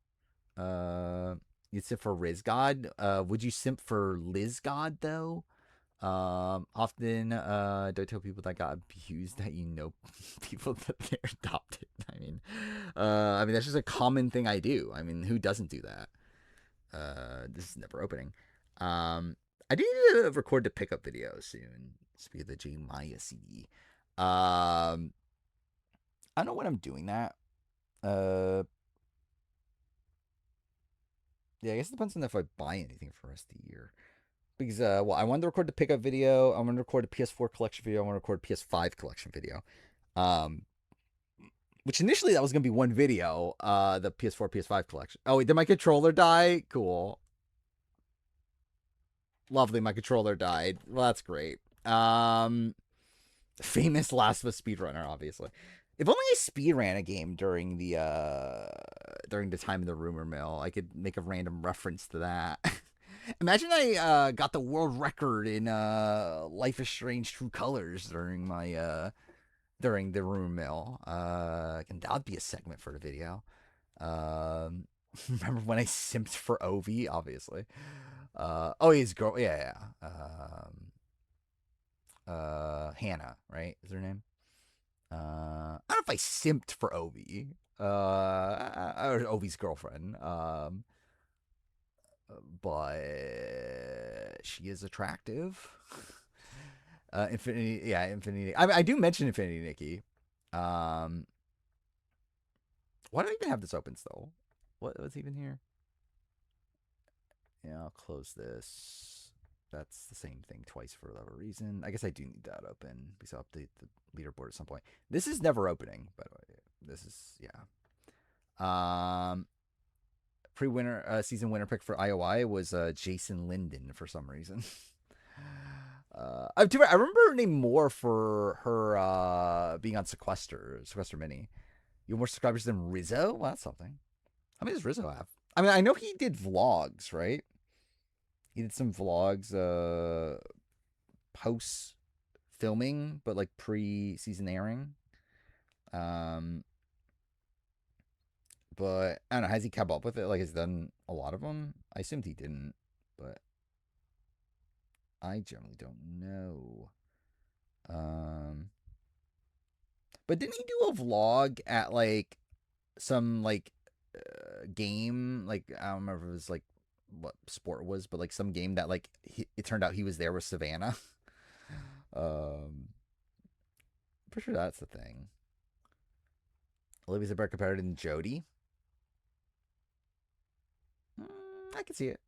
You'd simp for Riz God. Would you simp for Liz God though? Often, don't tell people that got abused that you know people that they're adopted. I mean that's just a common thing I do. I mean, who doesn't do that? This is never opening. I do need to record the pickup video soon. Speak of the J Maya CD. I don't know when I'm doing that. Yeah, I guess it depends on if I buy anything for the rest of the year. Because well, I wanted to record the pickup video. I want to record a PS4 collection video. I want to record a PS5 collection video. Which initially that was gonna be one video. The PS4, PS5 collection. Oh wait, did my controller die? Cool. Lovely, my controller died. Well, that's great. Famous Last of Us speedrunner, obviously. If only I speedran a game during the time of the rumor mill, I could make a random reference to that. Imagine I got the world record in Life is Strange True Colors during my during the rumor mill. And that would be a segment for the video. Remember when I simped for Ovi? Obviously. Oh, his girl. Yeah. Hannah, right? Is her name? I don't know if I simped for Ovi. Or Ovi's girlfriend. But she is attractive. Infinity, yeah, Infinity. I mean, I do mention Infinity Nikki. Why do I even have this open still? What's even here? Yeah, I'll close this. That's the same thing twice for whatever reason. I guess I do need that open because I'll update the leaderboard at some point. This is never opening, by the way. This is, yeah. Pre-winner season winner pick for IOI was Jason Linden for some reason. I remember her name more for her being on Sequester Mini. You have more subscribers than Rizzo? Well, that's something. How many does Rizzo have? I mean, I know he did vlogs, right? He did some vlogs post filming, but like pre-season airing. But I don't know, has he kept up with it? Like, has he done a lot of them? I assumed he didn't, but I generally don't know. But didn't he do a vlog at like some like game? Like, I don't remember if it was like what sport it was, but like some game that like it turned out he was there with Savannah. Pretty sure that's the thing. Olivia's a better competitor than Jody. I can see it.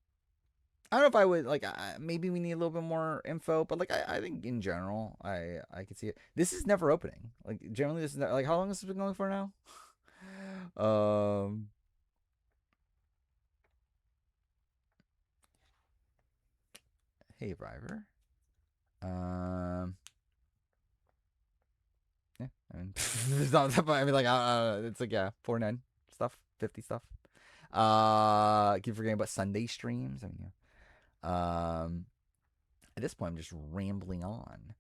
I don't know if I would like. Maybe we need a little bit more info, but like I think in general, I can see it. This is never opening. Like generally, this is not, like how long has this been going for now? Hey, River. Yeah, I mean, there's not. I mean, like, it's like yeah, 49 stuff, 50 stuff. Keep forgetting about Sunday streams. I mean, yeah. At this point, I'm just rambling on.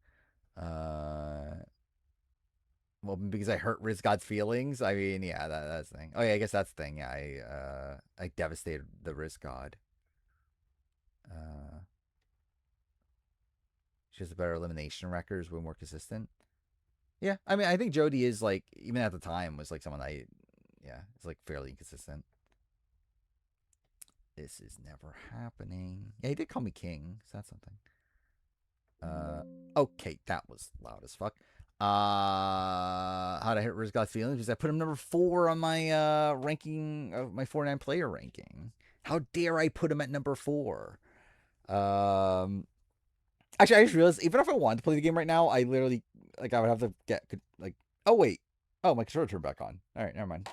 Well, because I hurt Riz God's feelings. I mean, yeah, that's the thing. Oh yeah, I guess that's the thing. Yeah, I devastated the Riz God. She has a better elimination records, way more consistent. Yeah, I mean, I think Jody is like, even at the time, was like someone yeah, it's like fairly inconsistent. This is never happening. Yeah, he did call me king, so that's something. Okay, that was loud as fuck. How to hit Riz God's feelings because I put him number 4 on my ranking of my 49 player ranking. How dare I put him at number 4? Actually, I just realized even if I wanted to play the game right now, I literally like I would have to get like. Oh wait, my controller turned back on. All right, never mind.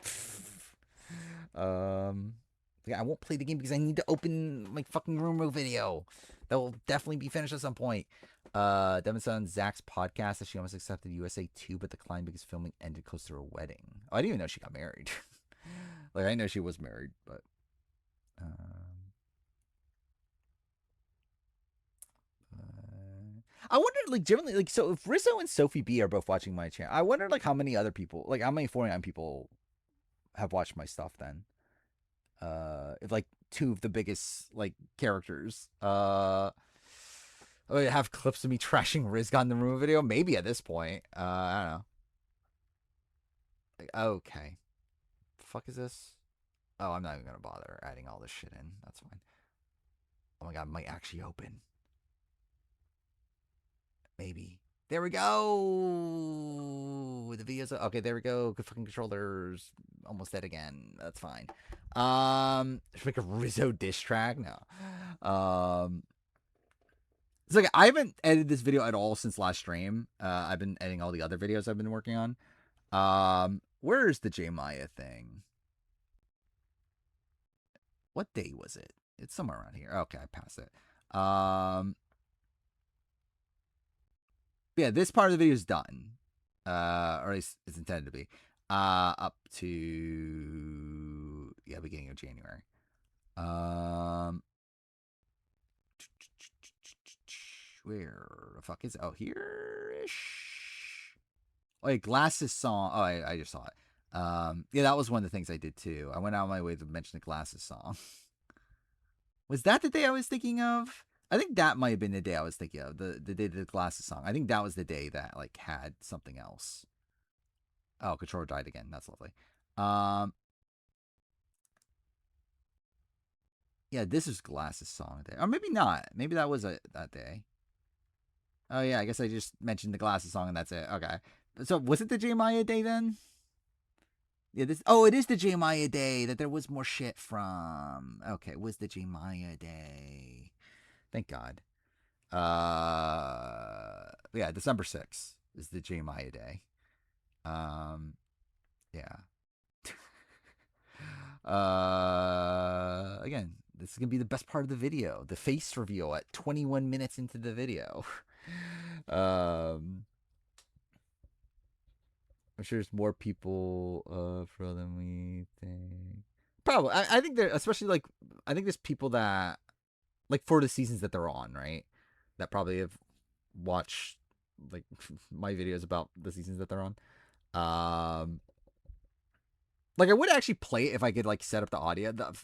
Yeah, I won't play the game because I need to open my fucking rumor video. That will definitely be finished at some point. Devin's on Zach's podcast that she almost accepted USA 2, but declined because filming ended close to her wedding. Oh, I didn't even know she got married. Like, I know she was married, but. I wonder, like, generally, like, so if Rizzo and Sophie B are both watching my channel, I wonder, like, how many other people, like, how many 49 people have watched my stuff then? If, like, 2 of the biggest, like, characters. Oh, have clips of me trashing Rizgon the Room video? Maybe at this point. I don't know. Like, okay. The fuck is this? Oh, I'm not even gonna bother adding all this shit in. That's fine. Oh my god, it might actually open. Maybe. There we go. The video's okay. There we go. Good fucking controllers. Almost dead again. That's fine. Should make a Rizzo diss track. No. It's like I haven't edited this video at all since last stream. I've been editing all the other videos I've been working on. Where's the J Maya thing? What day was it? It's somewhere around here. Okay, I passed it. Yeah, this part of the video is done. Or at least it's intended to be. Up to beginning of January. Where the fuck is it? Oh, here-ish. Oh, yeah, Glasses song. Oh, I just saw it. Yeah, that was one of the things I did too. I went out of my way to mention the Glasses song. Was that the day I was thinking of? I think that might have been the day I was thinking of. The day of the Glasses song. I think that was the day that like had something else. Oh, controller died again. That's lovely. Yeah, this is Glasses song day. Or maybe not. Maybe that was that day. Oh yeah, I guess I just mentioned the Glasses song and that's it. Okay. So was it the J Maya day then? Yeah, it is the J Maya day that there was more shit from. Okay, it was the J Maya day. Thank God. Yeah, December 6th is the J Maya day. Yeah. Again, this is gonna be the best part of the video. The face reveal at 21 minutes into the video. I'm sure there's more people for than we think. Probably. I think there, especially like, I think there's people that like for the seasons that they're on, right? That probably have watched like my videos about the seasons that they're on. Like I would actually play it if I could like set up the audio. The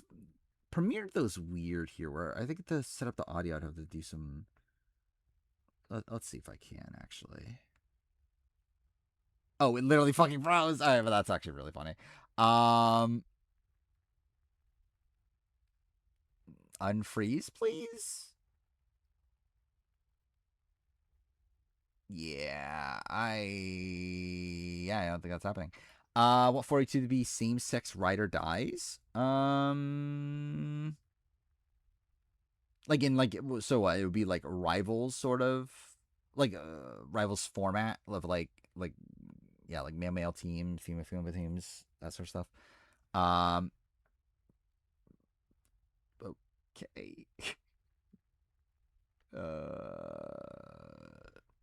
Premiere those weird here where I think to set up the audio I'd have to do some. Let's see if I can actually. Oh, it literally fucking froze. All right, but that's actually really funny. Unfreeze, please. Yeah, I don't think that's happening. What 42 to be same-sex writer dies? Like in like so what? It would be like Rivals sort of like Rivals format of like yeah, like male team, female teams, that sort of stuff. Okay.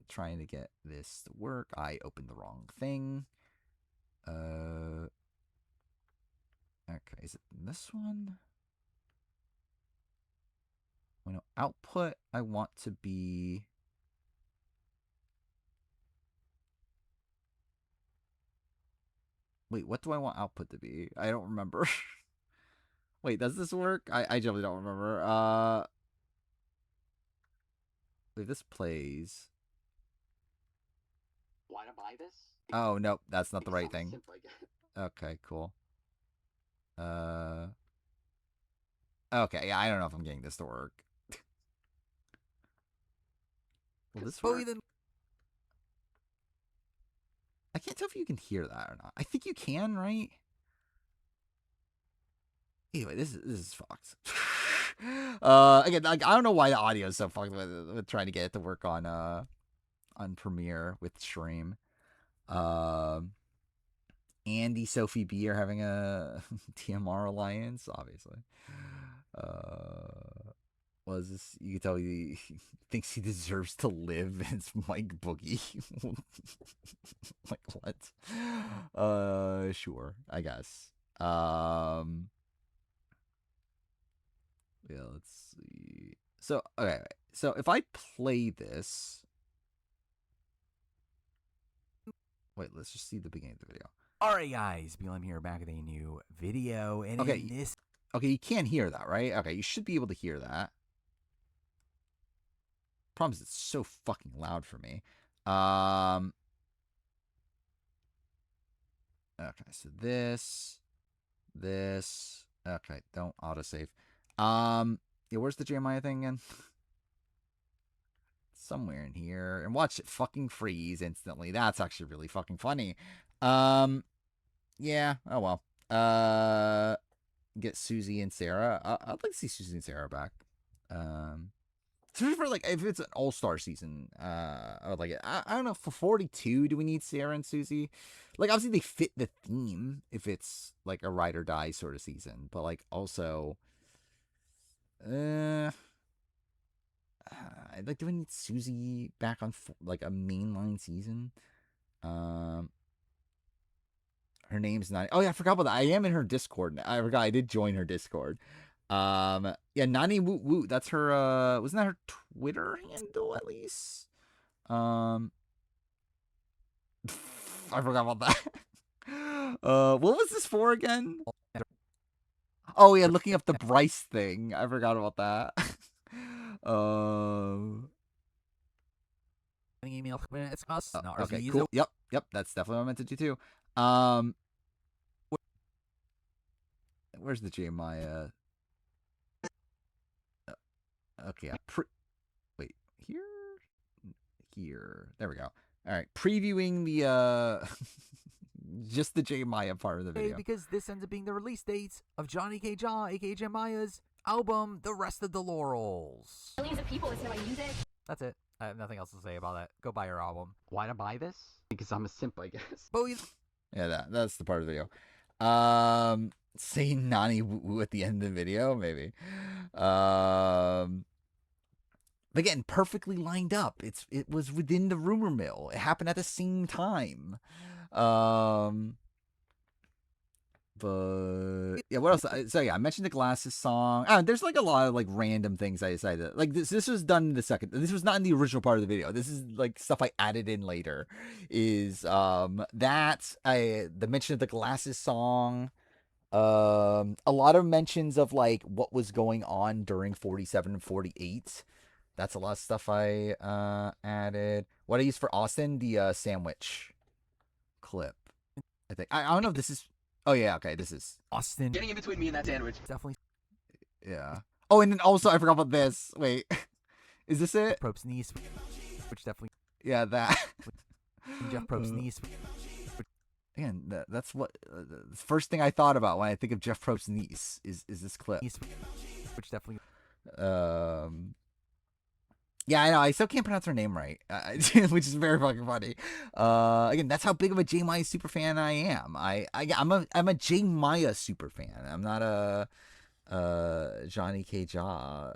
Trying to get this to work. I opened the wrong thing. Okay, is it this one? Well, no, output I want to be. Wait, what do I want output to be? I don't remember. Wait, does this work? I generally don't remember. Wait, this plays. Want to buy this? Oh, nope, that's not the right thing. Okay, cool. Okay, yeah, I don't know if I'm getting this to work. Will this work? I can't tell if you can hear that or not. I think you can, right? Anyway, this is fucked. Again, like I don't know why the audio is so fucked with trying to get it to work on Premiere with Stream. Andy, Sophie B are having a TMR alliance, obviously. Was this? You can tell he thinks he deserves to live. It's Mike Boogie. Like what? Sure, I guess. Yeah, let's see. So, okay. So if I play this. Wait, let's just see the beginning of the video. Alright guys, BLM here back with a new video, and okay, in this... Okay, you can't hear that, right? Okay, you should be able to hear that. Problem is, it's so fucking loud for me. Okay, so this. Okay, don't autosave. Yeah, where's the Jeremiah thing again? Somewhere in here. And watch it fucking freeze instantly. That's actually really fucking funny. Yeah, oh well. Get Susie and Sarah. I'd like to see Susie and Sarah back. Especially for like if it's an all-star season, I would like it. I don't know, for 42, do we need Sarah and Susie? Like obviously they fit the theme if it's like a ride or die sort of season, but like also like do we need Susie back on like a mainline season? Her name's not. Oh yeah, I forgot about that. I am in her Discord. I forgot I did join her Discord. Yeah, Nani Woot Woot. That's her. Wasn't that her Twitter handle at least? I forgot about that. What was this for again? Oh yeah, looking up the Bryce thing. I forgot about that. Email. It's us. Okay, cool. Yep. That's definitely what I meant to do too. Where's the Jeremiah? Okay, wait, here. There we go. All right, previewing the just the Jeremiah part of the video. Because this ends up being the release date of Johnny K. Jaw, aka Jeremiah's album, The Rest of the Laurels. Millions of people listen to my music. That's it. I have nothing else to say about that. Go buy your album. Why to buy this? Because I'm a simp, I guess. Yeah, that's the part of the video. Say Nani Woo at the end of the video, maybe. Again, perfectly lined up. It was within the rumor mill. It happened at the same time. But yeah, what else? So yeah, I mentioned the Glasses song. There's like a lot of like random things I decided. Like this was done in the second. This was not in the original part of the video. This is like stuff I added in later. Is the mention of the Glasses song. A lot of mentions of like what was going on during 47 and 48. That's a lot of stuff I added. What I used for Austin, the sandwich clip. I think I don't know if this is. Oh yeah, okay, this is Austin. Getting in between me and that sandwich. Definitely. Yeah. Oh, and then also I forgot about this. Wait, is this it? Probst's niece, which definitely. Yeah, that. Jeff Probst's niece. Man, that's what the first thing I thought about when I think of Jeff Probst's niece is this clip. Which definitely. Yeah, I know. I still can't pronounce her name right, which is very fucking funny. Again, that's how big of a J Maya super fan I am. I'm a J Maya super fan. I'm not a Johnny K. Jaw,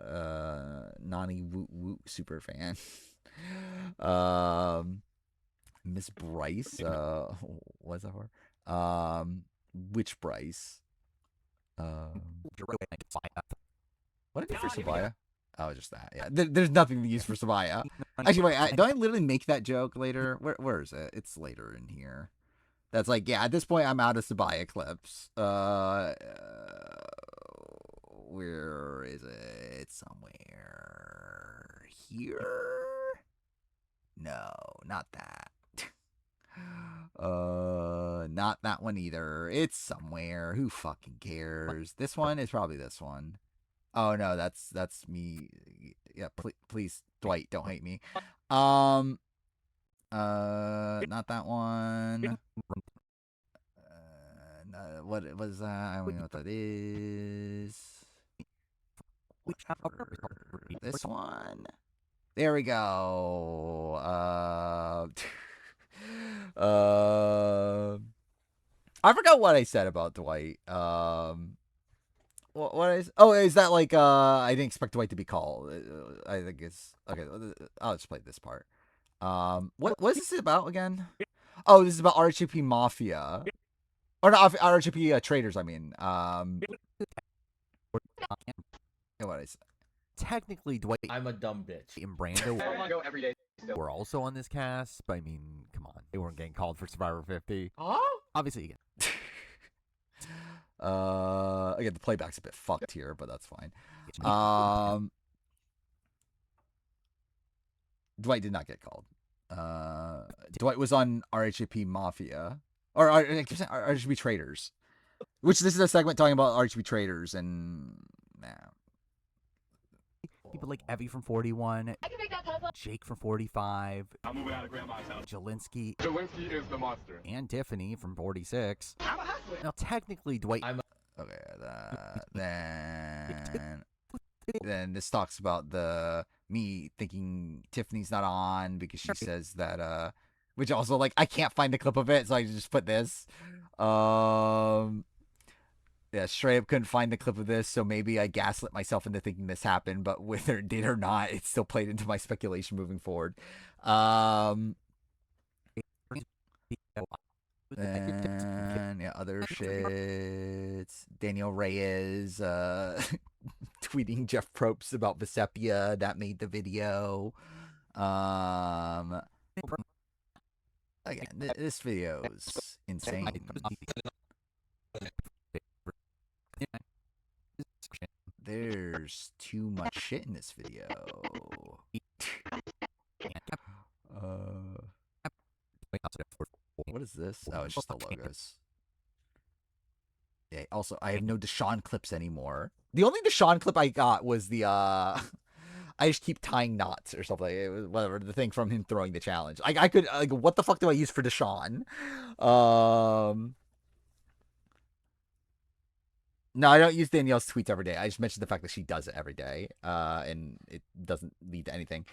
Nani Woot Woot super fan. Miss Bryce, what's that for? Which Bryce? What did I do for Sabaya? Oh, just that. Yeah, there's nothing to use for Sabaya. Actually, wait, don't I literally make that joke later? Where is it? It's later in here. That's like, yeah, at this point, I'm out of Sabaya clips. Where is it? It's somewhere here? No, not that. Not that one either. It's somewhere. Who fucking cares? This one is probably this one. Oh no, that's me. Yeah, please, Dwight, don't hate me. Not that one. What was that? I don't know what that is. This one. There we go. I forgot what I said about Dwight. What is? Oh, is that like? I didn't expect Dwight to be called. I think it's okay. I'll just play this part. What is this about again? Oh, this is about RHP Mafia, or not RHP Traders. I mean, what is? Technically, Dwight. I'm a dumb bitch. And Brando Go every day. were also on this cast, but I mean, come on, they weren't getting called for Survivor 50. Oh? Obviously, again. Again, the playback's a bit fucked here, but that's fine. Dwight did not get called. Dwight was on RHAP Mafia. Or RHAP Traders. Which this is a segment talking about RHAP Traders and... People like Evie from 41, I can make that puzzle. Jake from 45, I'm moving out of grandma's house. Jelinsky, Jelinsky is the monster. and Tiffany from 46. I'm a hustler. Now, technically, Dwight... Okay, then this talks about me thinking Tiffany's not on because she says that which also like I can't find the clip of it, so I just put this. Yeah, straight up couldn't find the clip of this, so maybe I gaslit myself into thinking this happened, but whether it did or not, it still played into my speculation moving forward. And yeah, other shit. Daniel Reyes tweeting Jeff Probst about Vesepia that made the video. Again, this video's insane. There's too much shit in this video. What is this? Oh, it's just the logos. Yeah, also, I have no Deshaun clips anymore. The only Deshaun clip I got was the, I just keep tying knots or something. It was whatever, the thing from him throwing the challenge. I could, like, what the fuck do I use for Deshaun? No, I don't use Danielle's tweets every day. I just mentioned the fact that she does it every day, and it doesn't lead to anything.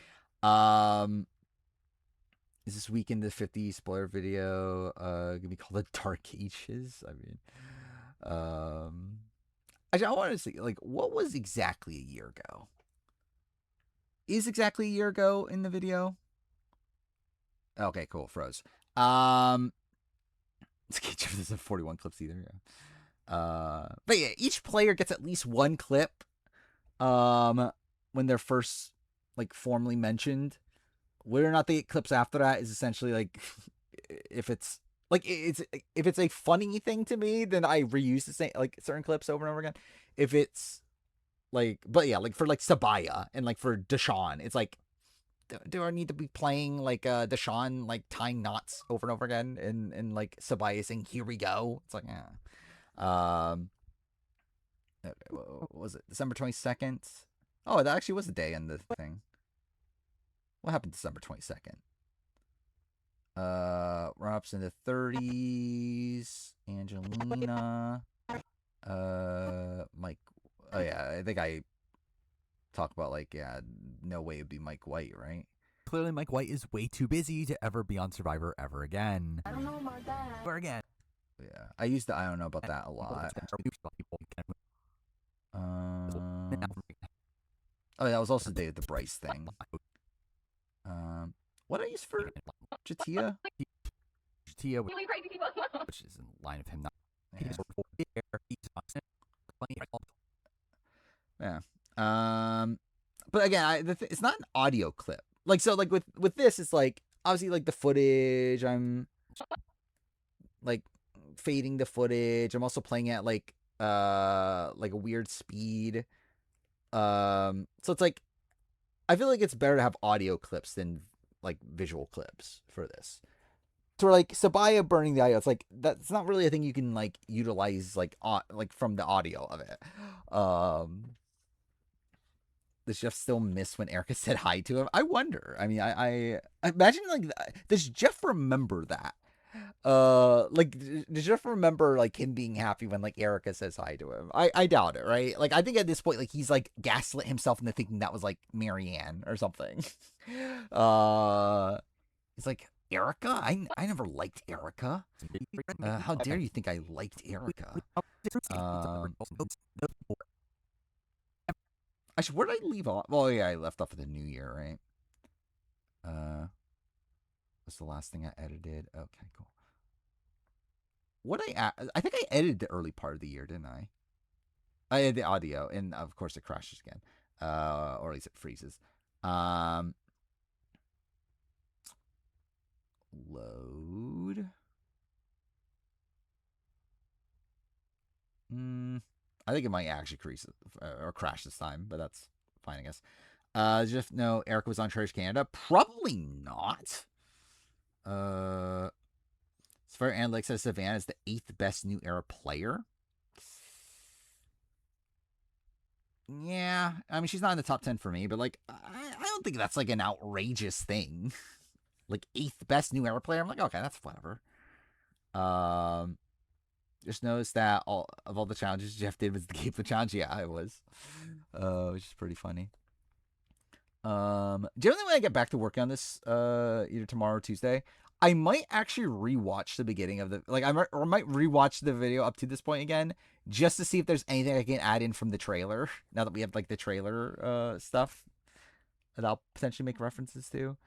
Is this Week in the 50s spoiler video gonna be called The Dark Ages? I mean, actually, I want to see, like, what was exactly a year ago? Is exactly a year ago in the video? Okay, cool, froze. There's 41 clips either, yeah. But yeah, each player gets at least one clip when they're first like formally mentioned. Whether or not they get clips after that is essentially like if it's a funny thing to me, then I reuse the same like certain clips over and over again. If it's like, but yeah, like for like Sabaya and like for Deshaun, it's like, do I need to be playing like Deshaun like tying knots over and over again and like Sabaya saying here we go? It's like, yeah. Okay, what was it? December 22nd? Oh, that actually was the day in the thing. What happened December 22nd? Rob's in the 30s. Angelina. Mike. Oh, yeah. I think I talked about, like, yeah, no way it'd be Mike White, right? Clearly, Mike White is way too busy to ever be on Survivor ever again. I don't know about that. Ever again. Yeah. I used the I don't know about that a lot. Oh, that was also the day of the Bryce thing. What did I use for Jatia? Jatia, Really crazy people. which is in line of him not. Yeah. But again, it's not an audio clip. Like, so, like with this, it's like obviously like the footage. I'm like fading the footage. I'm also playing at like a weird speed. So it's like I feel like it's better to have audio clips than like visual clips for this. So like Sabaya burning the audio, it's like that's not really a thing you can like utilize like from the audio of it. Does Jeff still miss when Erica said hi to him? I wonder. I mean, I imagine like does Jeff remember that? Like does Jeff remember like him being happy when like Erica says hi to him? I doubt it, right? Like I think at this point like he's like gaslit himself into thinking that was like Marianne or something. It's like Erica? I never liked Erica. How dare you think I liked Erica? Actually, where did I leave off? Well, yeah, I left off at the new year, right? What's the last thing I edited? Okay, cool. I think I edited the early part of the year, didn't I? I edited the audio, and of course it crashes again. Or at least it freezes. Load. I think it might actually crash this time, but that's fine, I guess. Just know Erica was on Trash Canada. Probably not. As far as analytics says, Savannah is the 8th best new era player. Yeah, I mean, she's not in the top 10 for me, but like, I don't think that's like an outrageous thing. Like 8th best new era player. I'm like, okay, that's whatever. Just noticed that all the challenges Jeff did was the Game of Challenge. Yeah, it was. Which is pretty funny. Generally when I get back to working on this, either tomorrow or Tuesday, I might actually rewatch the beginning of the, like, I might rewatch the video up to this point again, just to see if there's anything I can add in from the trailer, now that we have, like, the trailer, stuff that I'll potentially make references to.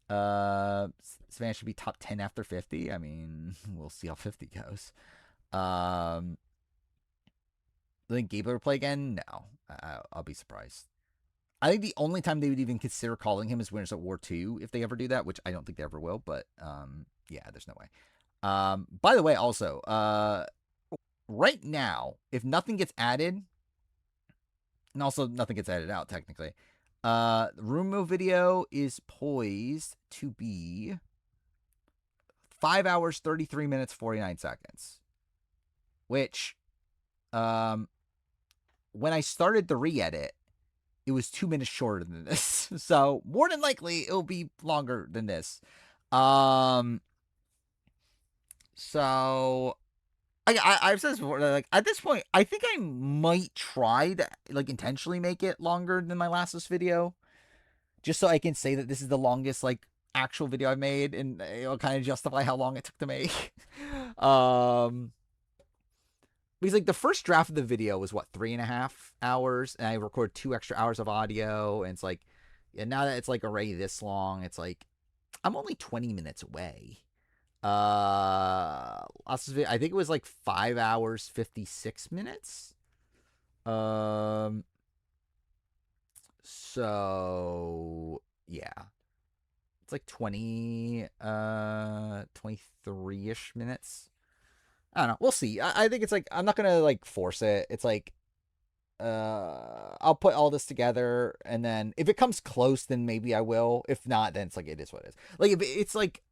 Savannah should be top 10 after 50. I mean, we'll see how 50 goes. I think Gable would play again? No. I'll be surprised. I think the only time they would even consider calling him is Winners at War 2, if they ever do that, which I don't think they ever will, but, yeah, there's no way. By the way, also, right now, if nothing gets added, and also nothing gets added out, technically, the Rumo video is poised to be 5 hours, 33 minutes, 49 seconds. Which, when I started the re-edit, it was 2 minutes shorter than this. So, more than likely, it'll be longer than this. So, I've said this before, like, at this point, I think I might try to, like, intentionally make it longer than my last video. Just so I can say that this is the longest, like, actual video I've made, and it'll kind of justify how long it took to make. Because, like, the first draft of the video was, what, 3.5 hours? And I recorded 2 extra hours of audio. And it's like, yeah, now that it's, like, already this long, it's like, I'm only 20 minutes away. I think it was, like, 5 hours, 56 minutes. So, yeah. It's, like, 23-ish minutes. I don't know. We'll see. I think it's like, I'm not going to like force it. It's like, I'll put all this together, and then if it comes close, then maybe I will. If not, then it's like, it is what it is. Like, if it's like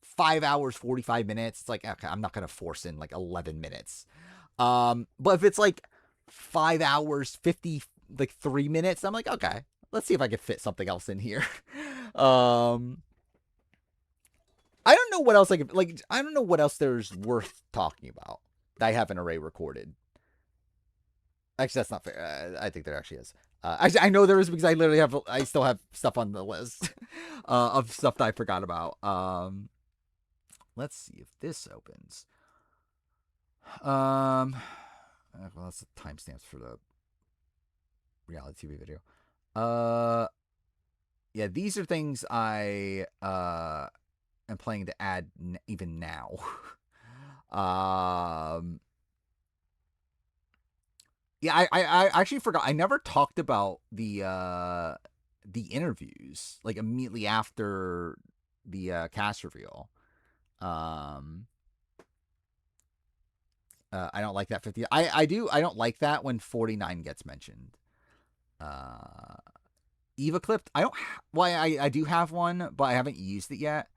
5 hours, 45 minutes, it's like, okay, I'm not going to force in like 11 minutes. But if it's like 5 hours, 53 minutes, I'm like, okay, let's see if I can fit something else in here. I don't know what else I could, like, I don't know what else there's worth talking about that I haven't already recorded. Actually, that's not fair. I think there actually is. Actually, I know there is, because I still have stuff on the list of stuff that I forgot about. Let's see if this opens. Well, that's the timestamps for the reality TV video. Yeah, these are things I am planning to add even now. Yeah, I actually forgot. I never talked about the interviews, like, immediately after the cast reveal. I don't like that 50. I don't like that when 49 gets mentioned. Eva clipped. I do have one, but I haven't used it yet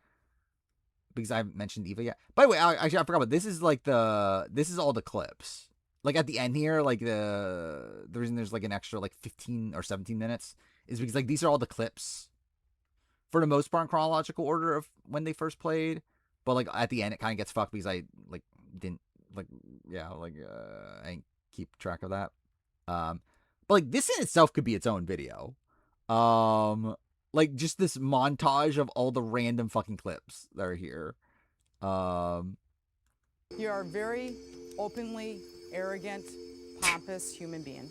because I haven't mentioned Eva yet. By the way, I forgot about this. Is like this is all the clips. Like at the end here, like the reason there's like an extra like 15 or 17 minutes is because like these are all the clips for the most part in chronological order of when they first played. But like at the end, it kind of gets fucked because I like didn't like I didn't keep track of that. But like this in itself could be its own video. Like just this montage of all the random fucking clips that are here. You are a very openly arrogant, pompous human being.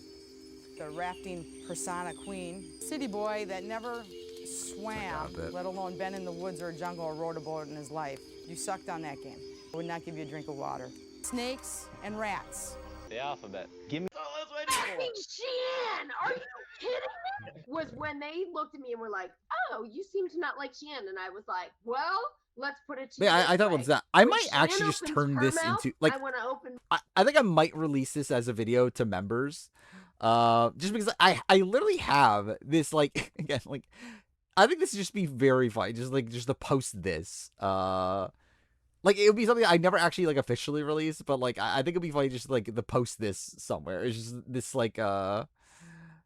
The rafting persona queen. City boy that never swam, let alone been in the woods or a jungle or rode a boat in his life. You sucked on that game. I would not give you a drink of water. Snakes and rats. The alphabet. Give me. Fucking Shan! Are you kidding me? Was when they looked at me and were like, "Oh, you seem to not like Shan," and I was like, "Well, let's put it to you." Yeah, I thought it was that. I might actually just turn this into like. I want to open. I think I might release this as a video to members, Just because I literally have this, like, again, like, I think this would just be very funny. Just to post this. Like, it would be something I never actually, like, officially released, but, like, I think it'd be funny just, like, to post this somewhere. It's just this, like,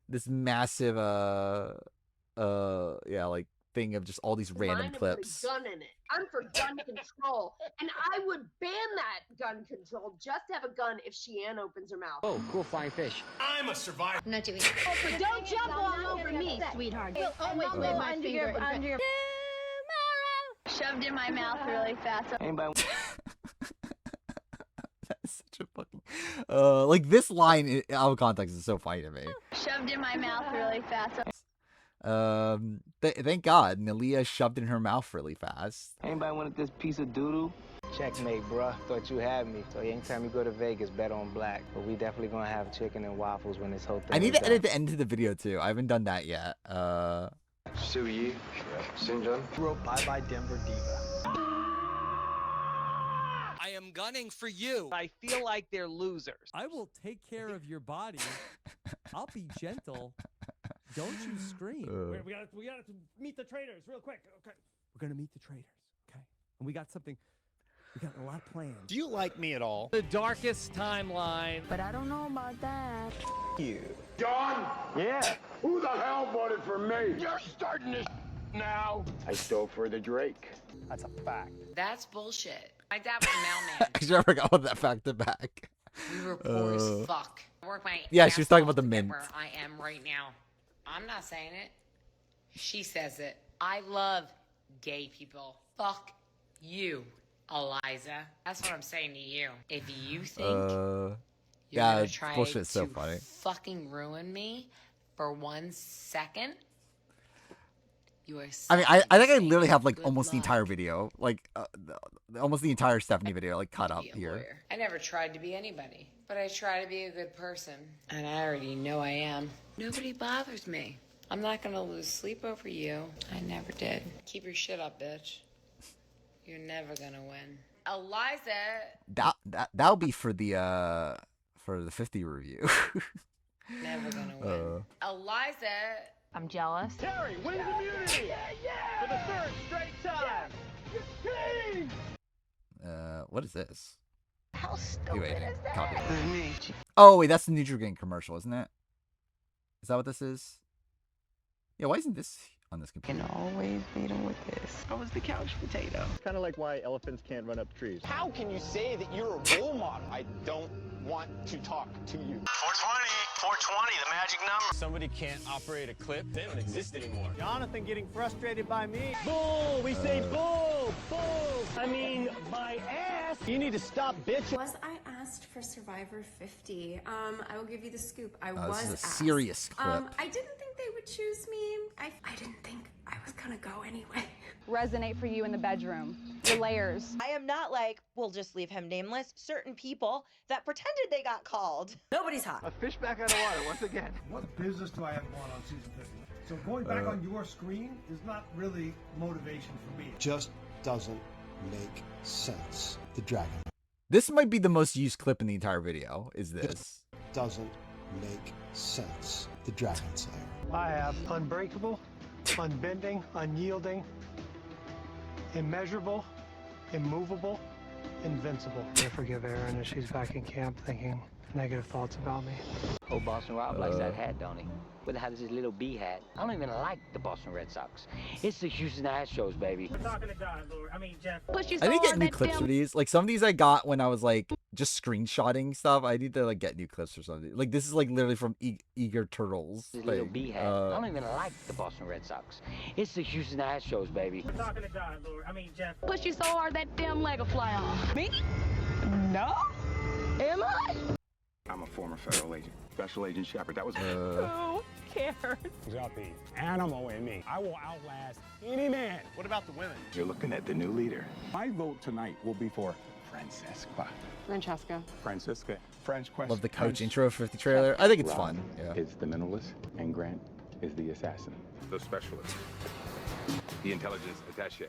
this massive, yeah, like, thing of just all these random Mine to clips. Put a gun in it. I'm for gun control, and I would ban that gun control just to have a gun if Sheehan opens her mouth. Oh, cool flying fish. I'm a survivor. I'm not doing it. But don't jump all over me, sweetheart. You'll always And leave I'll my go finger under your shoved in my mouth really fast. Anybody? That's such a fucking, like, this line out of context is so funny to me. Shoved in my mouth really fast. Thank God, Nalia shoved in her mouth really fast. Anybody wanted this piece of doodoo? Checkmate, bruh. Thought you had me. So anytime you go to Vegas, bet on black. But we definitely gonna have chicken and waffles when this whole thing I need is to edit done. the end of the video too. I haven't done that yet. Sue Yi, Syndrome. Wrote Bye Bye Denver Diva. I am gunning for you. I feel like they're losers. I will take care of your body. I'll be gentle. Don't you scream. We gotta meet the traders real quick. Okay. We're gonna meet the traders. Okay. And we got a lot planned. Do you like me at all? The darkest timeline. But I don't know about that. You. John, Yeah. who the hell voted for me? You're starting this now. I stole for the Drake. That's a fact. That's bullshit. My dad was a mailman. Actually, I forgot about that fact to back. We were poor as fuck. I work my Yeah, she was ass talking off about the to get mint. where I am right now. I'm not saying it. She says it. I love gay people. Fuck you, Eliza. That's what I'm saying to you. If you think you're yeah, gonna try bullshit's so to funny. fucking ruin me for 1 second, you are. I mean, I think I saying literally have like good almost the luck. entire video, like almost the entire Stephanie video, like cut up Be a here. lawyer. I never tried to be anybody, but I try to be a good person, and I already know I am. Nobody bothers me. I'm not gonna lose sleep over you. I never did. Keep your shit up, bitch. You're never gonna win. Eliza, That'll be for the 50 review. never gonna win. Eliza, I'm jealous. Terry, wins immunity. For the third straight time. What is this? how stupid Wait, is that? copy. Oh wait, that's the Nutrigrain commercial, isn't it? Is that what this is? Yeah, why isn't this on this computer? Can always beat them with this. I was the couch potato. It's kind of like why elephants can't run up trees. How can you say that you're a role model? I don't want to talk to you. 420, the magic number. Somebody can't operate a clip. They don't exist anymore. Jonathan getting frustrated by me. Bull! We say bull! Bull! I mean, my ass! You need to stop, bitch! Was I asked for Survivor 50? I will give you the scoop. I was This is a asked. serious clip. I didn't think they would choose me. I didn't think I was gonna go anyway. Resonate for you in the bedroom. Your layers. I am not like, we'll just leave him nameless. Certain people that pretended they got called. Nobody's hot. A fish back out of water once again. What business do I have going on season 50? So going back on your screen is not really motivation for me. Just doesn't make sense. The dragon. This might be the most used clip in the entire video. Is this? Doesn't make sense. The Dragon Slayer. I have unbreakable, unbending, unyielding, immeasurable, immovable, invincible. I forgive Erin as she's back in camp thinking negative thoughts about me. Oh, Boston Rob likes that hat, don't he? Where the hell is his little B hat? I don't even like the Boston Red Sox. It's the Houston Astros, baby. We're talking to God, Lord. I mean, Jeff. I need to get new clips for these. Like some of these I got when I was like just screenshotting stuff. I need to like get new clips or something. Like this is like literally from Eager Turtles. His little thing. B hat. I don't even like the Boston Red Sox. It's the Houston Astros, baby. We're talking to God, Lord. I mean, Jeff. Push you so hard that damn leg will fly off. Me? No? Am I? I'm a former federal agent. Special Agent Shepard. That was Who cares? Got the animal in me. I will outlast any man. What about the women? You're looking at the new leader. My vote tonight will be for Francesca. Francesca. French question. Love the coach intro 50 trailer. I think it's fun. Yeah. Is the mentalist, and Grant is the assassin. The specialist. The intelligence attaché.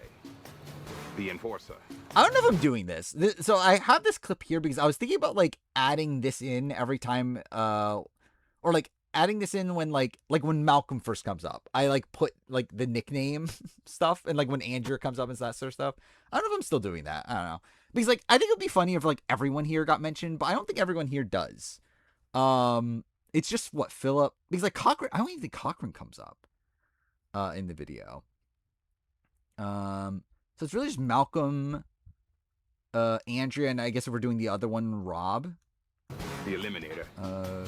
The enforcer. I don't know if I'm doing this. So I have this clip here because I was thinking about like adding this in every time, or like adding this in when like when Malcolm first comes up. I like put like the nickname stuff, and like when Andrea comes up and that sort of stuff. I don't know if I'm still doing that. I don't know. Because like I think it'd be funny if like everyone here got mentioned, but I don't think everyone here does. It's just what Philip, because like Cochran, I don't even think Cochran comes up in the video. So it's really just Malcolm, Andrea, and I guess if we're doing the other one, Rob. The Eliminator.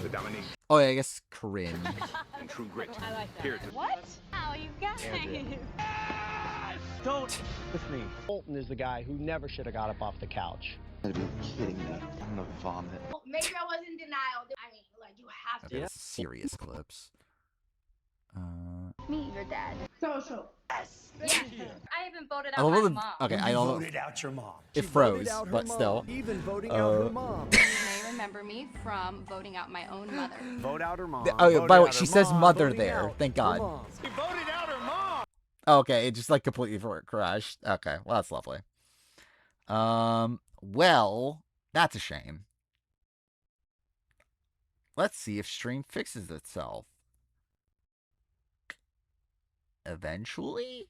The Dominique. Oh yeah, I guess Corinne. And True Grit. I like that. Here to What? How you guys? Don't with me. Bolton is the guy who never should have got up off the couch. You gotta be kidding me. I'm gonna vomit. Maybe I was in denial. I mean, like, you have to. Okay, serious clips. Meet your dad. So. Yes. I even voted I out love my the, mom. okay, I don't. Voted out your mom. It froze, but still. Even voting out her mom. You may remember me from voting out my own mother. Vote out her mom. Oh, by the way, she says mother there. Thank God. He voted out her mom. Okay, it just like completely crashed. Okay, well that's lovely. Well, that's a shame. Let's see if stream fixes itself. Eventually?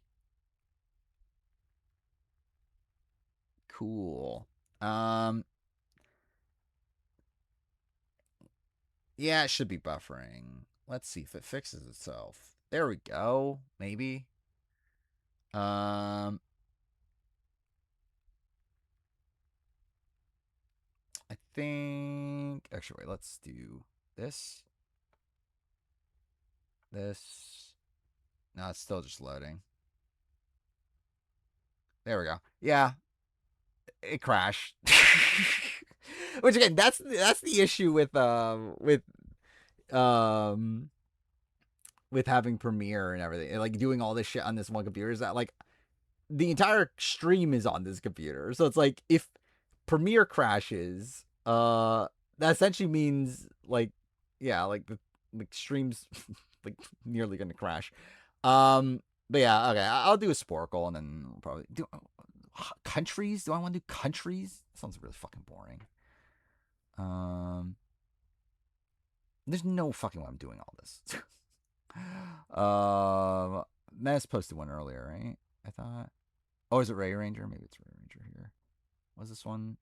Cool. Yeah, it should be buffering. Let's see if it fixes itself. There we go. Maybe. I think actually wait, let's do this. No, it's still just loading. There we go. Yeah. It crashed. Which again, that's the issue with having Premiere and everything. And, like doing all this shit on this one computer is that like the entire stream is on this computer. So it's like if Premiere crashes, that essentially means like yeah, like the stream's like nearly gonna crash. But yeah, okay, I'll do a Sporkle and then we'll probably do countries. Do I want to do countries? That sounds really fucking boring. There's no fucking way I'm doing all this. Mez posted one earlier, right? I thought. Oh, is it Ray Ranger? Maybe it's Ray Ranger here. What's this one?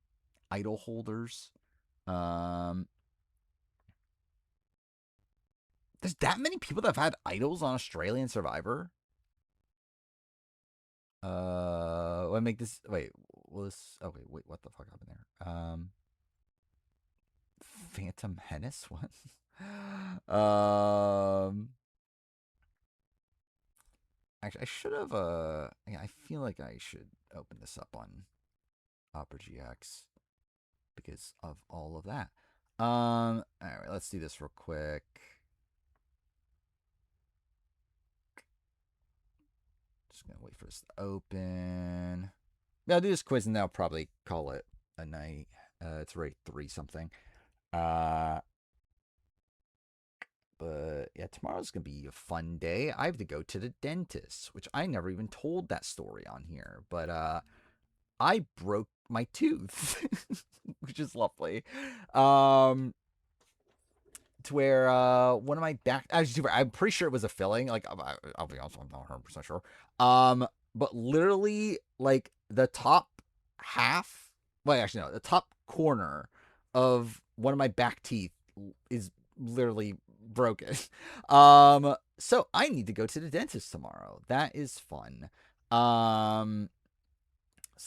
Idol holders. There's that many people that have had idols on Australian Survivor. Let me make this. Wait, will this? Okay, wait, what the fuck happened there? Phantom Menace. What? Actually, I should have. Yeah, I feel like I should open this up on Opera GX because of all of that. All right, let's do this real quick. Just gonna wait for this to open. Yeah, I'll do this quiz and then I'll probably call it a night. It's right 3 something. But yeah, tomorrow's gonna be a fun day. I have to go to the dentist, which I never even told that story on here. But I broke my tooth, which is lovely. To where one of my back, I'm pretty sure it was a filling. Like I'll be honest, I'm not 100% sure. But literally, like the top half. Well, actually no, the top corner of one of my back teeth is literally broken. So I need to go to the dentist tomorrow. That is fun. So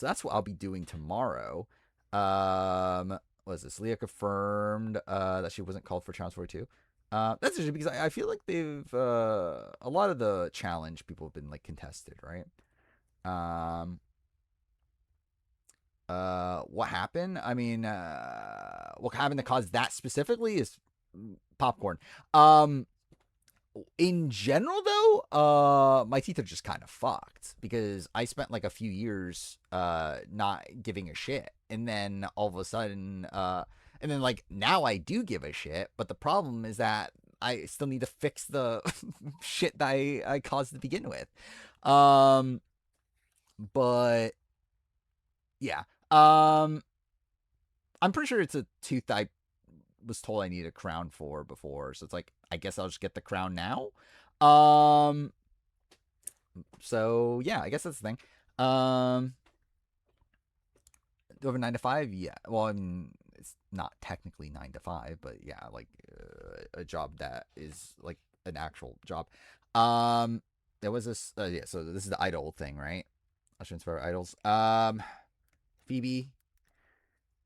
that's what I'll be doing tomorrow. What is this? Leah confirmed that she wasn't called for Challenge 42. That's interesting because I feel like they've a lot of the challenge people have been like contested, right? What happened? I mean, what happened to cause that specifically is popcorn. In general, though, my teeth are just kind of fucked because I spent like a few years not giving a shit, and then all of a sudden, and then like now I do give a shit, but the problem is that I still need to fix the shit that I caused to begin with. But yeah, I'm pretty sure it's a tooth I was told I need a crown for before, so it's like I guess I'll just get the crown now. So yeah, I guess that's the thing. Over 9 to 5, yeah. Well, I mean, it's not technically 9 to 5, but yeah, like a job that is like an actual job. There was this. Yeah, so this is the idol thing, right? I should inspire idols. Phoebe.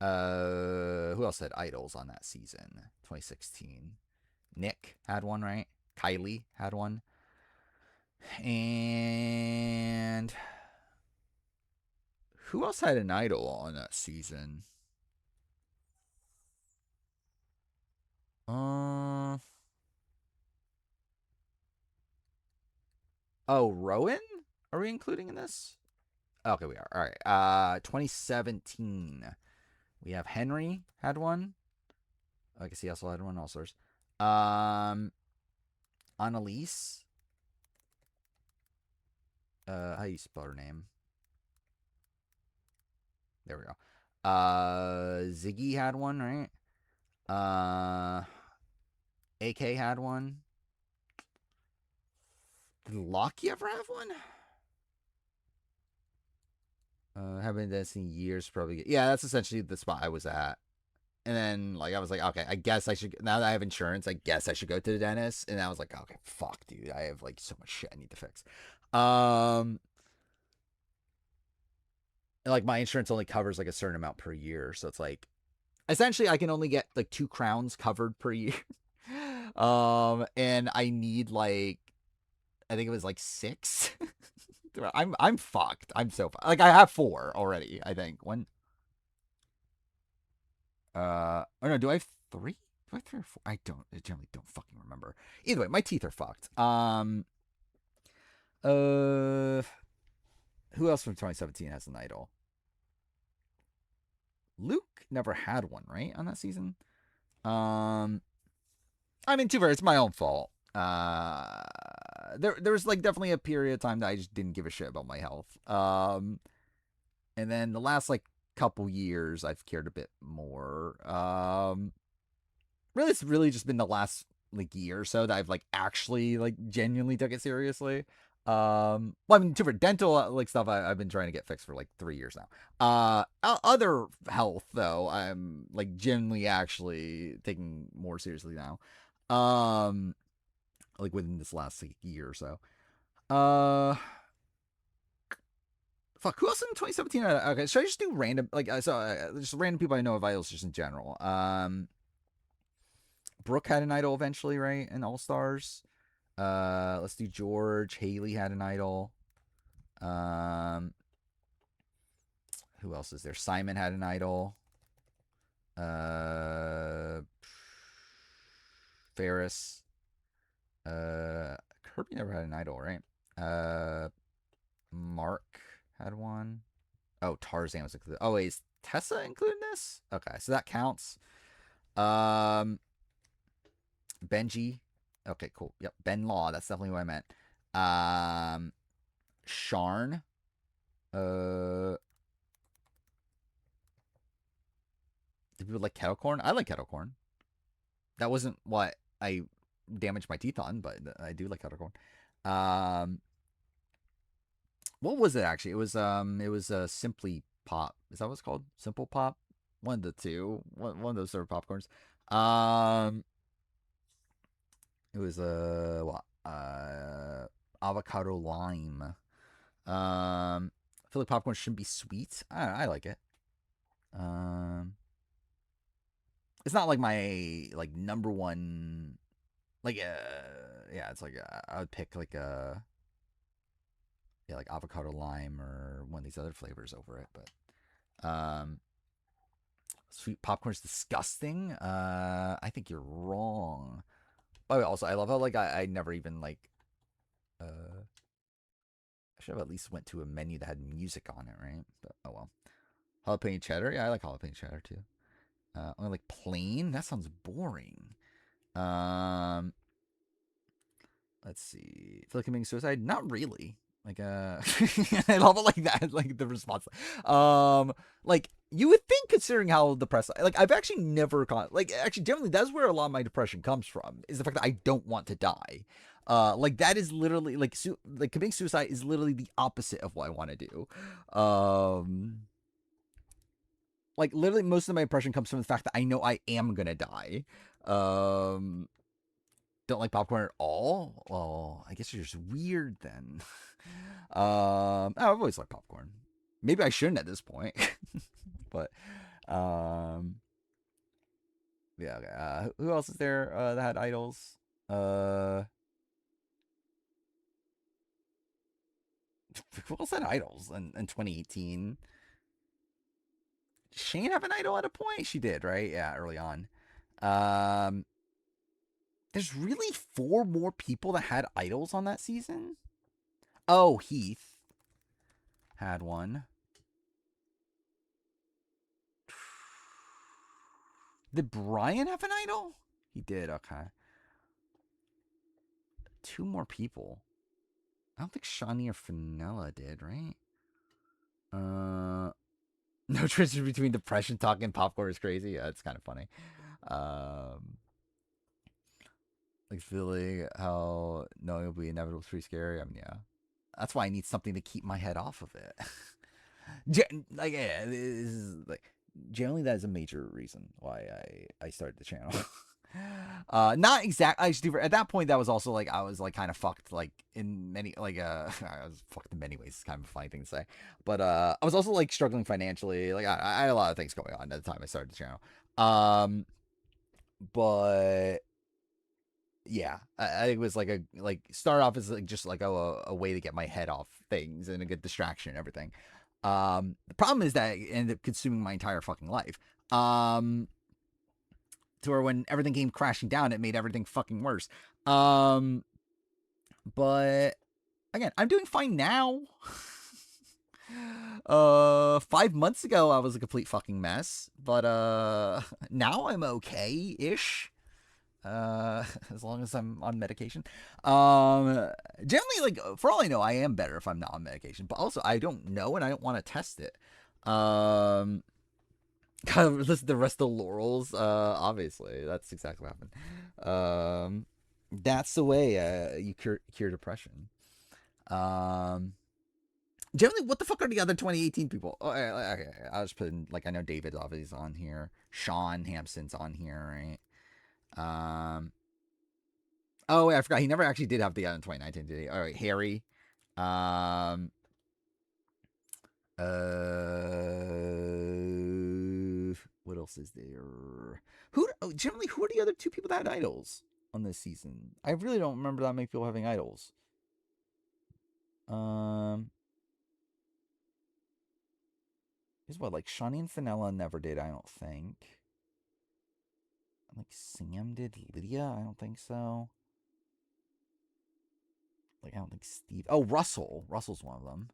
Who else had idols on that season? 2016. Nick had one, right? Kylie had one. And who else had an idol on that season? Oh, Rowan? Are we including in this? Okay, we are. All right. 2017. We have Henry had one. I guess he also had one. All sorts. Annalise. How do you spell her name? There we go. Ziggy had one, right? AK had one. Did Lockie ever have one? Haven't done this in years, probably. Yeah, that's essentially the spot I was at. And then, like, I was like, okay, I guess I should, now that I have insurance, I guess I should go to the dentist. And I was like, okay, fuck, dude. I have, like, so much shit I need to fix. Like, my insurance only covers, like, a certain amount per year. So it's like, essentially, I can only get, like, 2 crowns covered per year. And I need, like, I think it was, like, 6. I'm fucked. I'm so fucked. Like, I have 4 already, I think. One. Oh no, do I have 3? Do I have 3 or 4? I generally don't fucking remember. Either way, my teeth are fucked. Who else from 2017 has an idol? Luke never had one, right, on that season? I mean, too fair, it's my own fault. There was like definitely a period of time that I just didn't give a shit about my health. And then the last like couple years I've cared a bit more. Really, it's really just been the last like year or so that I've like actually like genuinely took it seriously. Well, I mean, for dental like stuff, I've been trying to get fixed for like 3 years now. Other health though, I'm like genuinely actually taking more seriously now. Like within this last like, year or so. Fuck, who else in 2017? Okay, should I just do random, like, just random people I know of idols just in general. Brooke had an idol eventually, right? In All Stars. Let's do George. Haley had an idol. Who else is there? Simon had an idol. Ferris. Kirby never had an idol, right? Mark had one. Oh, Tarzan was included. Oh, wait, is Tessa included in this? Okay, so that counts. Benji. Okay, cool. Yep, Ben Law. That's definitely what I meant. Sharn. Do people like kettle corn? I like kettle corn. That wasn't what I damaged my teeth on, but I do like kettle corn. What was it actually? It was Simply Pop. Is that what it's called? Simple Pop? One of the two. One of those sort of popcorns. It was avocado lime. I feel like popcorn shouldn't be sweet. I like it. It's not like my like number one. Like yeah, it's like I would pick like like avocado lime or one of these other flavors over it, but sweet popcorn is disgusting. I think you're wrong. By the way, also I love how like I never even like I should have at least went to a menu that had music on it, right? But oh well. Jalapeno cheddar, yeah, I like jalapeno cheddar too. Only like plain? That sounds boring. Let's see. Feel like committing suicide? Not really. Like I love it like that, like the response. Like you would think, considering how depressed, like I've actually never actually generally that's where a lot of my depression comes from, is the fact that I don't want to die. Like that is literally like committing suicide is literally the opposite of what I want to do. Like literally most of my depression comes from the fact that I know I am gonna die. Don't like popcorn at all? Well, I guess you're just weird then. I've always liked popcorn. Maybe I shouldn't at this point. But yeah, okay. Who else is there that had idols? Who else had idols in 2018? Did Shane have an idol at a point? She did, right? Yeah, early on. There's really 4 more people that had idols on that season? Oh, Heath had one. Did Brian have an idol? He did, okay. 2 more people. I don't think Shawnee or Fenella did, right? No transition between depression talk and popcorn is crazy. Yeah, it's kind of funny. Like feeling how knowing it'll be inevitable is pretty scary. I mean, yeah. That's why I need something to keep my head off of it. Like, yeah, this is like generally that is a major reason why I started the channel. Not exactly. At that point, that was also like I was like kind of fucked, like in many I was fucked in many ways. It's kind of a funny thing to say, but I was also like struggling financially. Like I had a lot of things going on at the time I started the channel. But yeah, I think it was like start off as like just like a way to get my head off things and a good distraction and everything. The problem is that it ended up consuming my entire fucking life. To where when everything came crashing down, it made everything fucking worse. But again, I'm doing fine now. 5 months ago, I was a complete fucking mess, but now I'm okay-ish. As long as I'm on medication. Generally, like, for all I know, I am better if I'm not on medication, but also I don't know and I don't want to test it. Kind of listen to the rest of the Laurels, obviously. That's exactly what happened. That's the way you cure depression. Generally, what the fuck are the other 2018 people? Oh, okay, I'll just put in, like, I know David obviously is on here. Sean Hampson's on here, right? Oh, wait, I forgot. He never actually did have the in 2019, did he? All right, Harry. What else is there? Generally, who are the other 2 people that had idols on this season? I really don't remember that many people having idols. Here's what, like, Shawnee and Fenella never did, I don't think. Like, Sam did. Lydia? I don't think so. Like, I don't think Steve... Oh, Russell. Russell's one of them.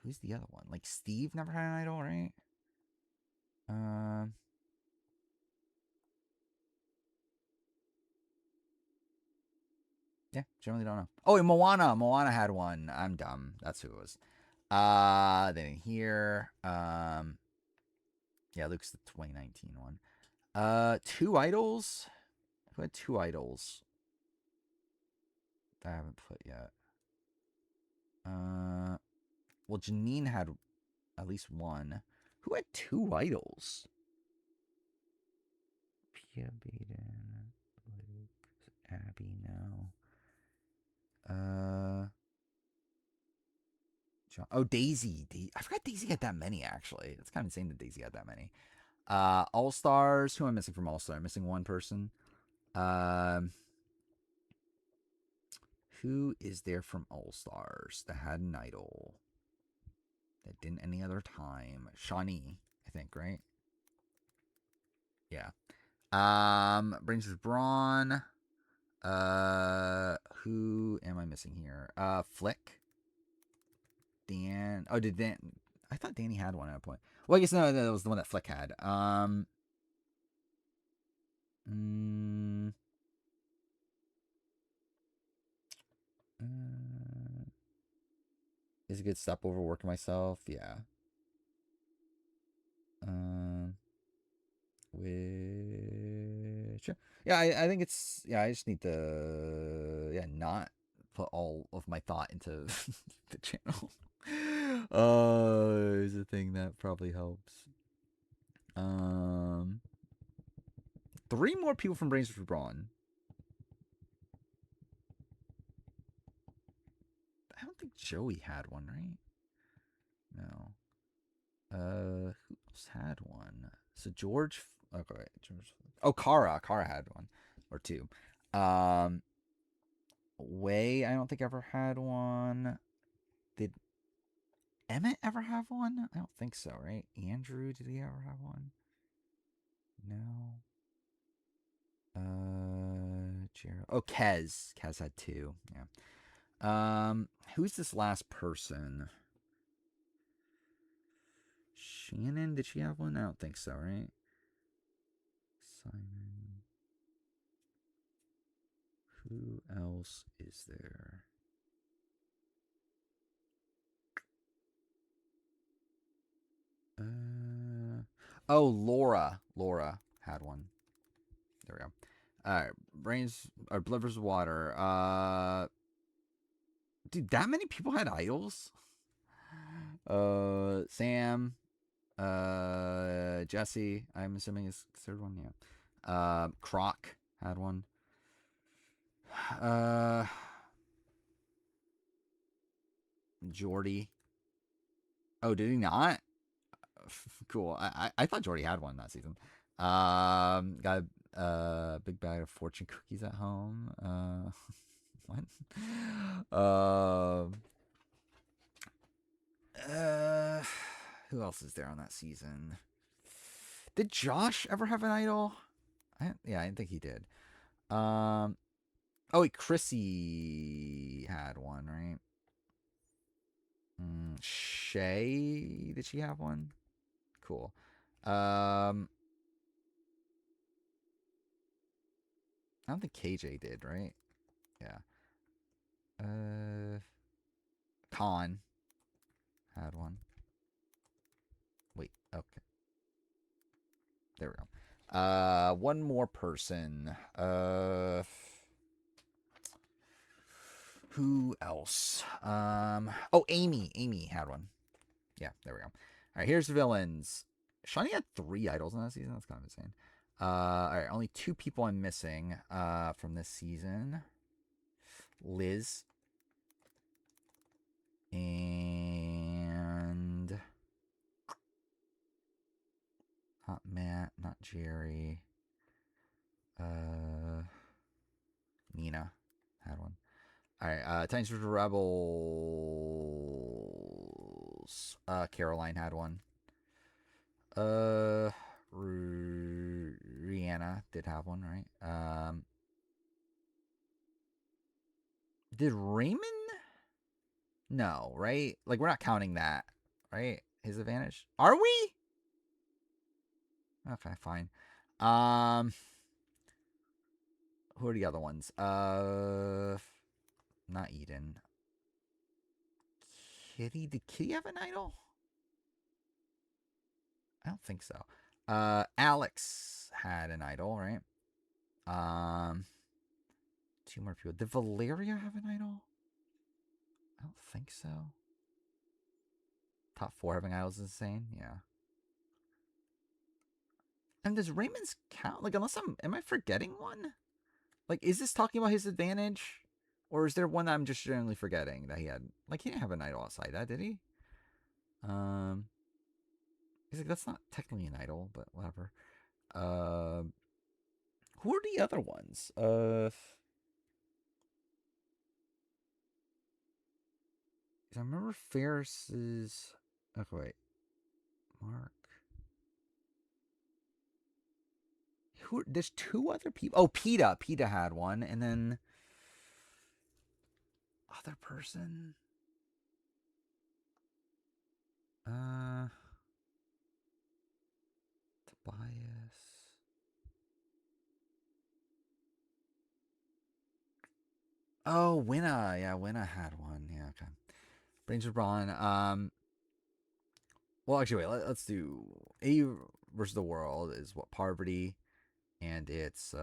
Who's the other one? Like, Steve never had an idol, right? Yeah, generally don't know. Oh, and Moana. Moana had one. I'm dumb. That's who it was. Then here. Yeah, Luke's the 2019 one. 2 idols? Who had 2 idols? That I haven't put yet. Well, Janine had at least 1. Who had 2 idols? Pia Baden, Luke, Abby, no. John, oh, Daisy. I forgot Daisy had that many, actually. It's kind of insane that Daisy had that many. All Stars. Who am I missing from All Star? I'm missing 1 person. Who is there from All Stars that had an idol that didn't any other time? Shawnee, I think, right? Yeah. Brings us Braun. Who am I missing here? Flick. Dan. Oh, did Dan? I thought Danny had one at a point. Well, I guess no, that was the one that Flick had. is a good step over working myself. Yeah. Which, yeah, I think it's, yeah, I just need to, yeah, not put all of my thought into the channel. Is a thing that probably helps. 3 more people from Brains for Brawn. I don't think Joey had one, right? No. Who else had one? So George. Okay, wait, George. Oh, Kara. Kara had one or 2. Way, I don't think ever had one. Did Emmett ever have one? I don't think so, right? Andrew, did he ever have one? No. Jared. Oh, Kez. Kez had 2. Yeah. Who's this last person? Shannon, did she have one? I don't think so, right? Simon. Who else is there? Oh, Laura. Laura had one. There we go. Alright, brains or blood versus water. Dude, that many people had idols? Sam, Jesse, I'm assuming is third one, yeah. Croc had one. Jordy. Oh, did he not? Cool. I thought Jordy had one that season. Got a big bag of fortune cookies at home. What? Who else is there on that season? Did Josh ever have an idol? Yeah, I didn't think he did. Oh, wait, Chrissy had one, right? Shay, did she have one? Cool. I don't think KJ did, right? Yeah. Khan had one. Wait, okay. There we go. One more person. Who else? Oh, Amy. Amy had one. Yeah, there we go. All right, here's the villains. Shawnee had 3 idols in that season. That's kind of insane. All right, only 2 people I'm missing from this season. Liz. And not Matt, not Jerry. Nina had one. All right, Titans vs. Rebels. Caroline had one. Rihanna did have one, right? Did Raymond? No, right? Like, we're not counting that, right? His advantage. Are we? Okay, fine. Who are the other ones? Not Eden. Kitty. Did Kitty have an idol? I don't think so. Alex had an idol, right? 2 more people. Did Valeria have an idol? I don't think so. Top 4 having idols is insane. Yeah. And does Raymond's count? Like, unless am I forgetting one? Like, is this talking about his advantage? Or is there one that I'm just generally forgetting that he had? Like, he didn't have an idol outside that, did he? He's like, that's not technically an idol, but whatever. Who are the other ones? I remember Ferris's. Okay, wait. Mark. There's 2 other people. Oh, PETA. PETA had one, and then other person. Tobias. Oh, Winna. Yeah, Winna had one. Yeah, okay. Brains of Brawn. Well, actually, wait. Let's do A versus the World is what Parvati, and it's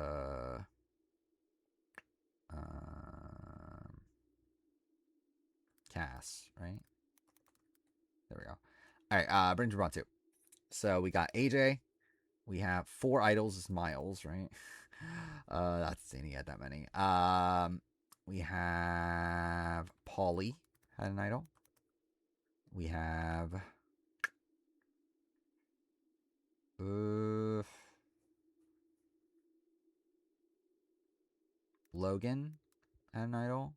Cass, right? There we go. All right, Brains of Brawn 2. So we got AJ. We have 4 idols is Miles, right? That's insane. He had that many. We have Paulie had an idol. We have Logan had an idol.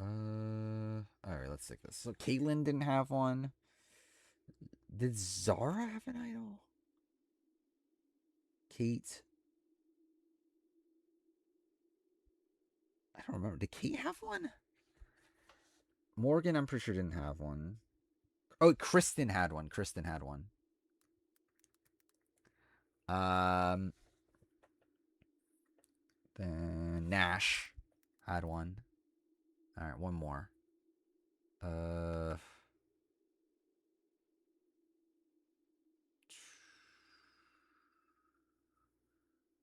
All right, let's take this. So Caitlyn didn't have one. Did Zara have an idol? Kate. I don't remember. Did Kate have one? Morgan, I'm pretty sure didn't have one. Oh, Kristen had one. Kristen had one. Then Nash had one. All right, one more.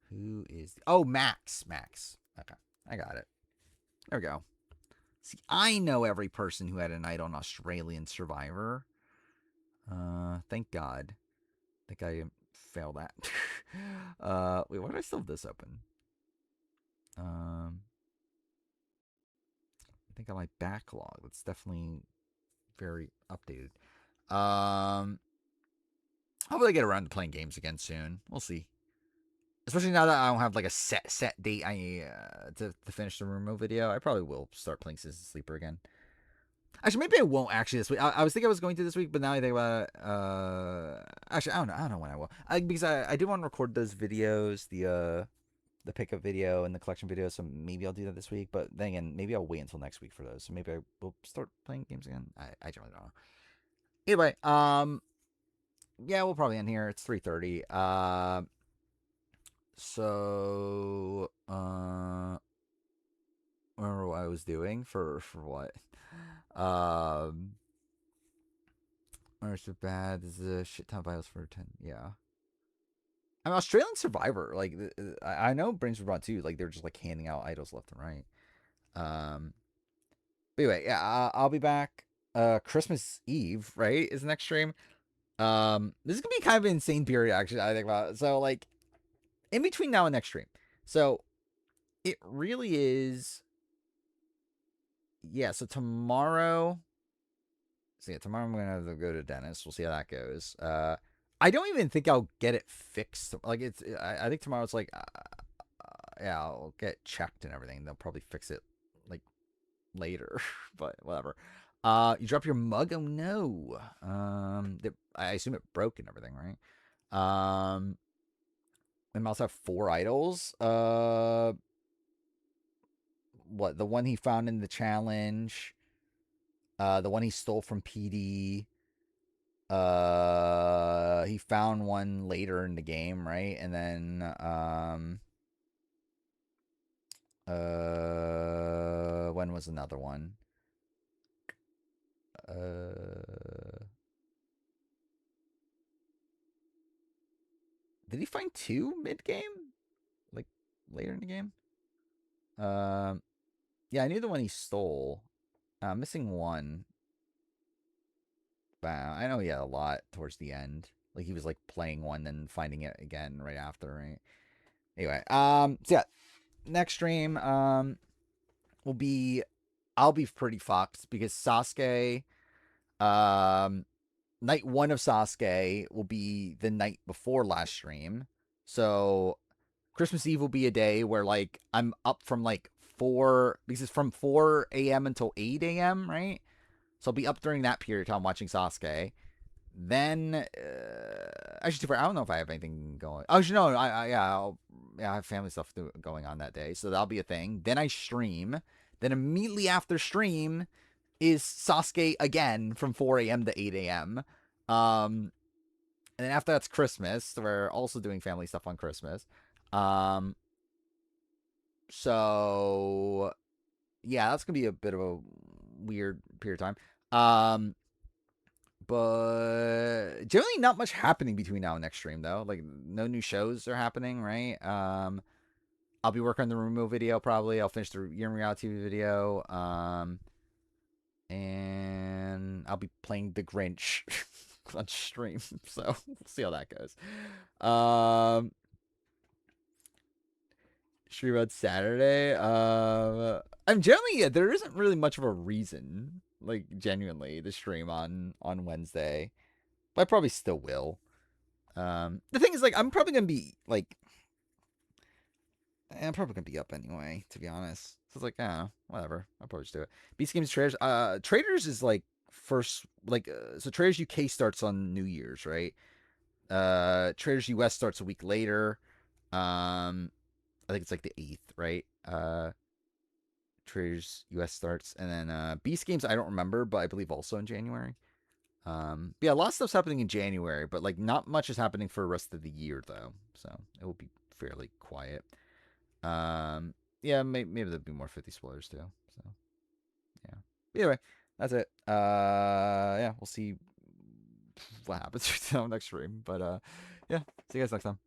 Who is... Oh, Max. Max. Okay, I got it. There we go. See, I know every person who had an idol on Australian Survivor. Thank God. I think I failed that. Wait, why do I still have this open? I think on my backlog. That's definitely very updated. Hopefully I get around to playing games again soon. We'll see. Especially now that I don't have like a set date to finish the Rumo video. I probably will start playing Citizen Sleeper again. Actually, maybe I won't actually this week. I was thinking I was going to this week, but now I think about it. Actually, I don't know when I will. Because I do want to record those videos, the pickup video and the collection video, so maybe I'll do that this week. But then again, maybe I'll wait until next week for those. So maybe I will start playing games again. I generally don't know. Anyway, yeah, we'll probably end here. It's 3:30. So, remember what I was doing for what? Or so bad. This is a shit ton of bios for 10. Yeah. I mean, Australian Survivor, like, I know Brains were brought too. Like, they're just like handing out idols left and right. But anyway, yeah, I'll be back. Christmas Eve, right? Is the next stream. This is gonna be kind of an insane period, actually. I think about it. So, like, in between now and next stream. So it really is. Yeah. So tomorrow. So yeah, tomorrow I'm going to have to go to dentist. We'll see how that goes. I don't even think I'll get it fixed. Like I think tomorrow it's like, yeah, I'll get checked and everything. They'll probably fix it like later, but whatever. You drop your mug. Oh no. I assume it broke and everything, right? And I also have 4 idols. What? The one he found in the challenge. The one he stole from PD. He found one later in the game, right? And then, when was another one? Did he find 2 mid-game? Like, later in the game? Yeah, I knew the one he stole. Missing 1. Wow, I know he had a lot towards the end. Like, he was, like, playing one, then finding it again right after, right? Anyway, so yeah. Next stream, will be... I'll be pretty fucked, because Sasuke... Night 1 of Sasuke will be the night before last stream. So Christmas Eve will be a day where, like, I'm up from, like, 4... Because it's from 4 a.m. until 8 a.m., right? So I'll be up during that period of time watching Sasuke. Then... actually, I don't know if I have anything going... Oh, no, I have family stuff going on that day. So that'll be a thing. Then I stream. Then immediately after stream... is Sasuke again from 4 a.m. to 8 a.m. And then after that's Christmas. We're also doing family stuff on Christmas. So yeah, that's gonna be a bit of a weird period of time. But generally not much happening between now and next stream though. Like no new shows are happening, right? I'll be working on the Rummo video probably. I'll finish the Year in Reality TV video. And I'll be playing The Grinch on stream. So we'll see how that goes. Stream on Saturday. I'm generally, yeah, there isn't really much of a reason, like genuinely, to stream on Wednesday. But I probably still will. The thing is, like, I'm probably gonna be like, I'm probably gonna be up anyway, to be honest. So it's like, whatever. I'll probably just do it. Beast Games Traders. Traders is like first, like, so Traders UK starts on New Year's, right? Traders US starts a week later. I think it's like the 8th, right? Traders US starts, and then Beast Games I don't remember, but I believe also in January. Yeah, a lot of stuff's happening in January, but like not much is happening for the rest of the year though, so it will be fairly quiet. Yeah, maybe there'll be more 50 spoilers too. So yeah. Either way, that's it. Yeah, we'll see what happens next stream. But yeah, see you guys next time.